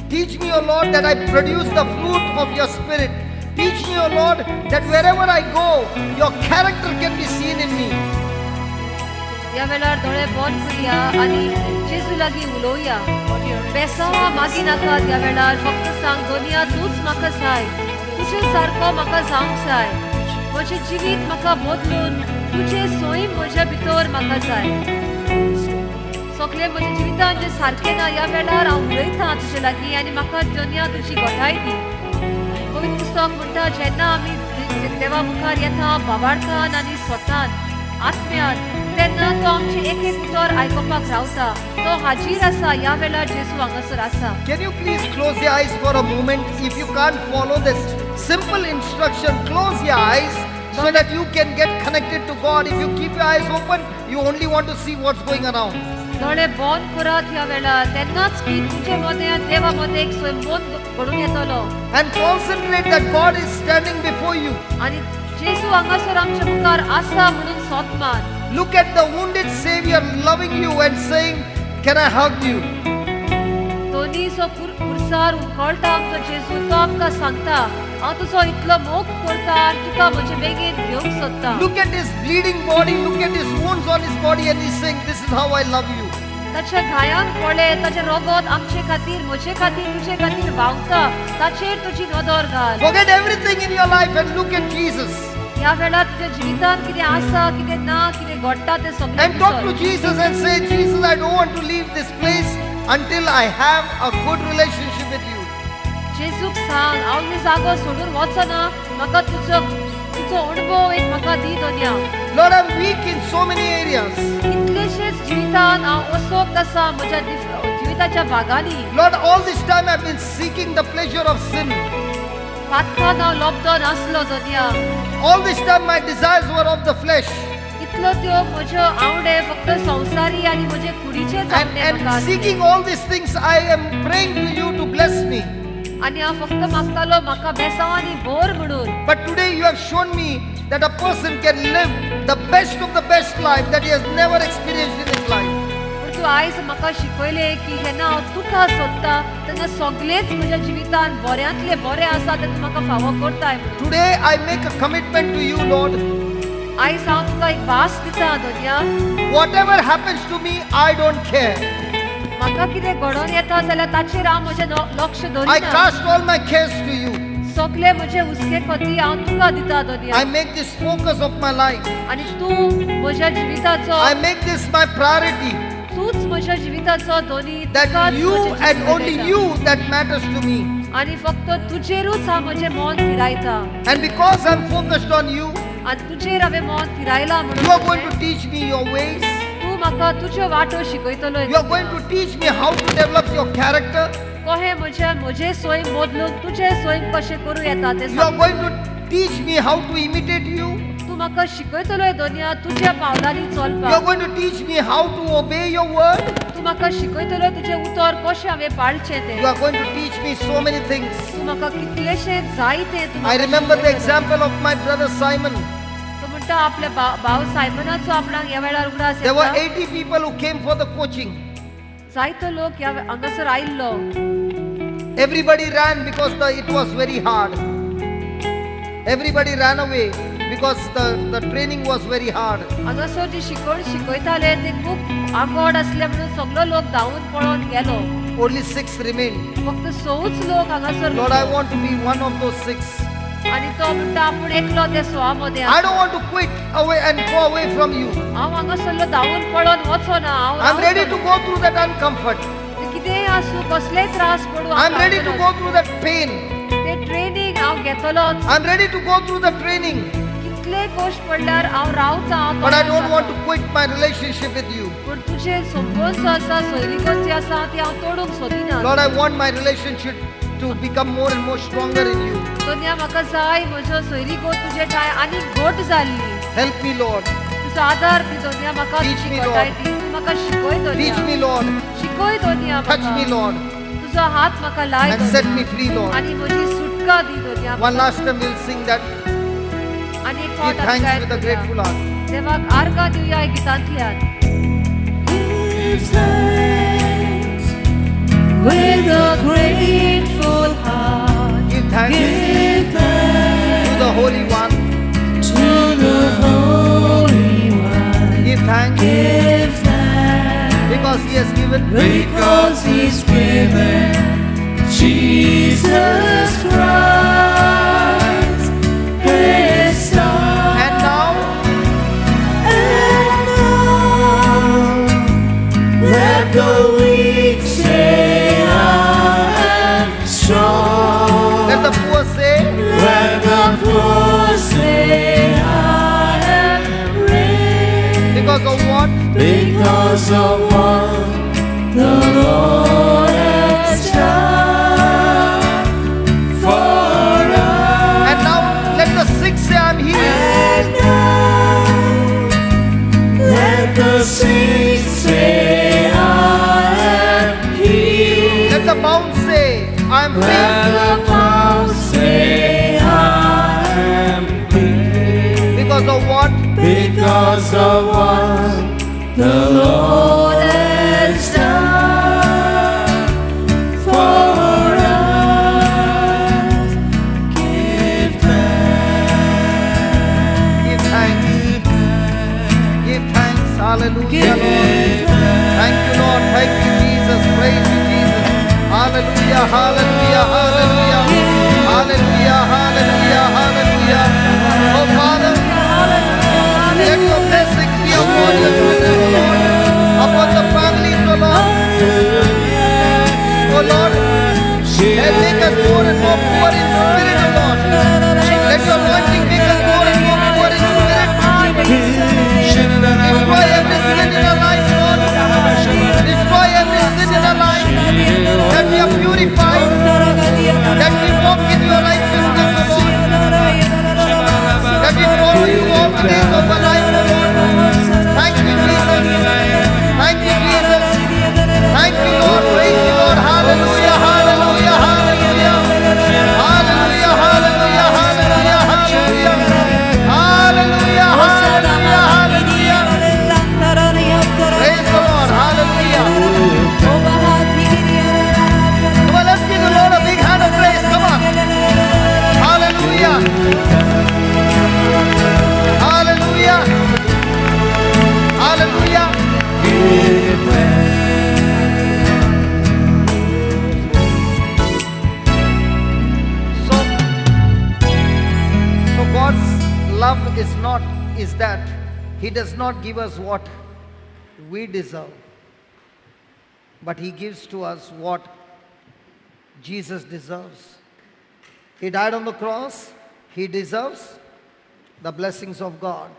Teach me, O Lord, that I produce the fruit of your Spirit. Teach me, O Lord, that wherever I go, your character can be seen in me. ह्या वेळार दोळे बंद करुया आनी जेजू लागीं उलोवया. बेसावा मागी नाका ह्या वेळार, फक्त सांग दोनिया तूच म्हाका जाय, तुजे सारको म्हाका जावंक जाय. म्हजें जिवीत म्हाका बदलून तुजे सोयीम म्हज्या भितर म्हाका जाय. सगळें म्हज्या जिवितान जें सारकें ना ह्या वेळार हांव उलयतां तुजे लागीं आनी म्हाका दोनिया तुजी घोटाय दी. पवित्र पुस्तक म्हणटा जेन्ना आमी देवा मुखार येता बाबाडकान आनी स्वतान आत्म्यान, तेन्ना तो आमची एक एक उतर आयकोपाक रावता. तो हाजीर आसा ह्या वेळार जेजू हांगासर आसा. Can you please close your eyes for a moment? If you can't follow this simple instruction, close your eyes so that you can get connected to God. If you keep your eyes open, you only want to see what's going around. दोळे बंद करात ह्या वेळार, तेन्नाच की तुजे मदें देवा मदें एक संबंध घडून येतलो. And concentrate that God is standing before you. आनी जेजू हांगासर आमच्या मुखार आसा म्हणून सोत मान. Look at the wounded Savior loving you and saying, can I hug you? दोनीचो पुरसार उखळटा आमचो जेजू. तो आमकां सांगता हांव तुजो इतलो मोग करता आनी तुका म्हजे बेगीन घेवंक सोदता. Look at his bleeding body, look at his wounds on his body, and he's saying, this is how I love you. ताच्या घायांक पळय, ताचे रगत आमचे खातीर, म्हजे खातीर, तुजे खातीर व्हांवता. ताचेर तुजी नदर घाल. Forget everything in your life and look at Jesus. ह्या वेळार तुज्या जिवितांत कितें आसा, कितें ना, कितें घडटा तें सगळें And talk to विसर. Jesus and say, Jesus, I don't want to leave this place until I have a good relationship with you. जेजूक सांग हांव ही जागो सोडून वचना, म्हाका तुजो अणभव एक म्हाका दी Doniya. Lord, I'm weak in so many areas. कितलेशेच जिवितांत हांव असोक्त आसा म्हज्या जिविताच्या भागांनी. Lord, all this time I've been seeking the pleasure of sin. पातकान हांव लबतो नासलो Doniya. All this time my desires were of the flesh. इतलो त्यो म्हज्यो आवडे फक्त संवसारी आनी म्हजे कुडीचेच आवडे And म्हाका. seeking all these things, I am praying to you to bless me. आनी हांव फक्त मागतालो म्हाका बेसांवांनी भर म्हणून. But today you have shown me that a person can live the best of the best life that he has never experienced in his life. पूण तूं आयज म्हाका शिकयलें की जेन्ना हांव तुका सोदता तेन्ना सगळेंच म्हज्या जिवितांत बऱ्यांतले बरें आसा तें तूं म्हाका फावो करताय म्हणून. Today I make a commitment to you, Lord. आयज हांव तुका एक भास दिता Doniya. Whatever happens to me, I don't care. म्हाका कितें घडोवन येता जाल्यार ताचेर हांव म्हजें लक्ष I दवरिना. cast all my cares to you. सगळे म्हजे हुस्के खोती हांव तुका दिता Doniya. I make this focus of my life. आनी तूं म्हज्या जिविताचो, I make this my priority. तूच म्हज्या जिविताचो दोनी. That you and only you that matters to me. आनी फक्त तुजेरूच हांव म्हजें मन फिरायता. And because I'm focused on you, आनी तुजेर हांवें मन फिरायला you are going म्हणून to teach me your ways. तूं म्हाका तुज्यो वाटो शिकयतलो. You are going to teach me how to develop your character. कशें म्हजे सोयीम बदलून तुजे सोयीम कशें करूं येता तें You are सांग. going to teach me how to imitate you. तूं म्हाका शिकयतलोय दोनिया तुज्या पावलांनी You are चलपाक. going to teach me how to obey your word. तूं म्हाका शिकयतलोय तुजें उतर कशें हांवें पाळचें You तें. are going to teach me so many things. तूं म्हाका कितलेशें जायतें तूं I म्हाका remember the शिकयतलो. example of my brother Simon. तो म्हणटा आपल्या भाव सायमनाचो आपणाक ह्या वेळार उगडास There were येता. 80 people who came for the coaching. जायतो लोक ह्या हांगासर आयिल्लो. Everybody ran because it was very hard. Everybody ran away because the training was very hard. हांगासर जी शिकवण शिकयताले ते खूप आगोड आसले म्हणून सगळो लोक धांवून पळोवन गेलो. Only 6 remained. फक्त 6च लोक हांगासर Lord, I उरलो. want to be one of those 6. आनी तो म्हणटा आपूण एकलो त्या 6 मध्ये I don't want to quit away and go away from you. हांव हांगासरलो धांवून पळोवन वचोना. I'm ready to go through that uncomfort. कितेंय आसूं कसलेय त्रास पडूं I'm ready to go through that pain. ते ट्रेनिंग हांव घेतलोच. I'm ready to go through the training. कितले गोश्ट पडल्यार हांव रावता. हांव But I तयार don't want to जाता. quit my relationship with you. पूण तुजे संबंद जो आसा सोयरीकोच जे आसा ती हांव तोडूंक सोदिना. Lord, I want my relationship to become more and more stronger in you. Sonia म्हाका जाय म्हजो सोयरीको तुजे टाय आनी घट जाल्ली. Help me, Lord. तुजो आदार दी दोनिया म्हाका. Teach तुजी me, घटाय Lord. दी. तूं म्हाका शिकय Doniya. Teach me, Lord. शिकय Doniya Touch म्हाका. me, Lord. तुजो हात म्हाका लाय And set Doniya. me free, Lord. आनी म्हजी सुटका दी Doniya. One last time we'll sing that. आनी एक Give फावट आमी thanks गायन with a करूया. grateful heart. देवाक आर्गां दिवया ह्या गितांतल्यान. Give thanks with a grateful heart. Give thanks Give thanks to the Holy One. to the Holy One. Give thanks Give Because He has given. Because He's given Jesus Christ, His Son. And now, And now, let the weak say, I am strong. let the poor say, Let the poor say, I am rich. because of what? Because of what the Lord has done for us. And now, let the sick say, I'm healed. And now, let the sick say, I am healed. Let the bound say, I'm Let free. the bound say, I am free. Because of what? Because of what the Lord has done for us. Give thanks. Give thanks. Give thanks. Hallelujah, Lord. Thank you, Lord. Thank you, Jesus. Praise you, Jesus. Hallelujah, hallelujah, hallelujah. Hallelujah, hallelujah, hallelujah. Oh, Father, let your blessings be upon your children, O Lord. Upon the families, O Lord. Oh, Lord. And make us more and more poor in spirit, O Lord. Let your anointing make us more and more poor in spirit. Destroy every sin in our life, Lord. Destroy every sin in our life. That we are purified. That we walk in your righteousness, O Lord. That we follow you all the days of our life, O Lord. Thank you, Jesus. Thank you, Jesus. Thank you, Lord. Praise you, Lord. Hallelujah, hallelujah, hallelujah. Hallelujah, hallelujah, hallelujah, hallelujah. Hallelujah, hallelujah, hallelujah. Praise the Lord. Hallelujah. Come on, let's give the Lord a big hand of praise. Come on. Hallelujah. Hallelujah. Hallelujah. Give thanks. So God's love is that He does not give us what we deserve, but He gives to us what Jesus deserves. He died on the cross. He deserves the blessings of God.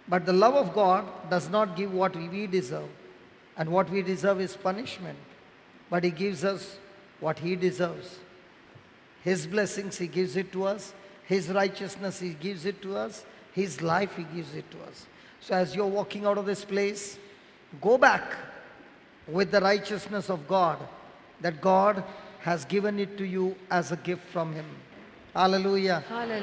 But the love of God does not give what we deserve. And what we deserve is punishment. But He gives us what He deserves. His blessings, He gives it to us. His righteousness, He gives it to us. His life, He gives it to us. So as you're walking out of this place, go back with the righteousness of God, that God has given it to you as a gift from Him. Hallelujah. Hallelujah.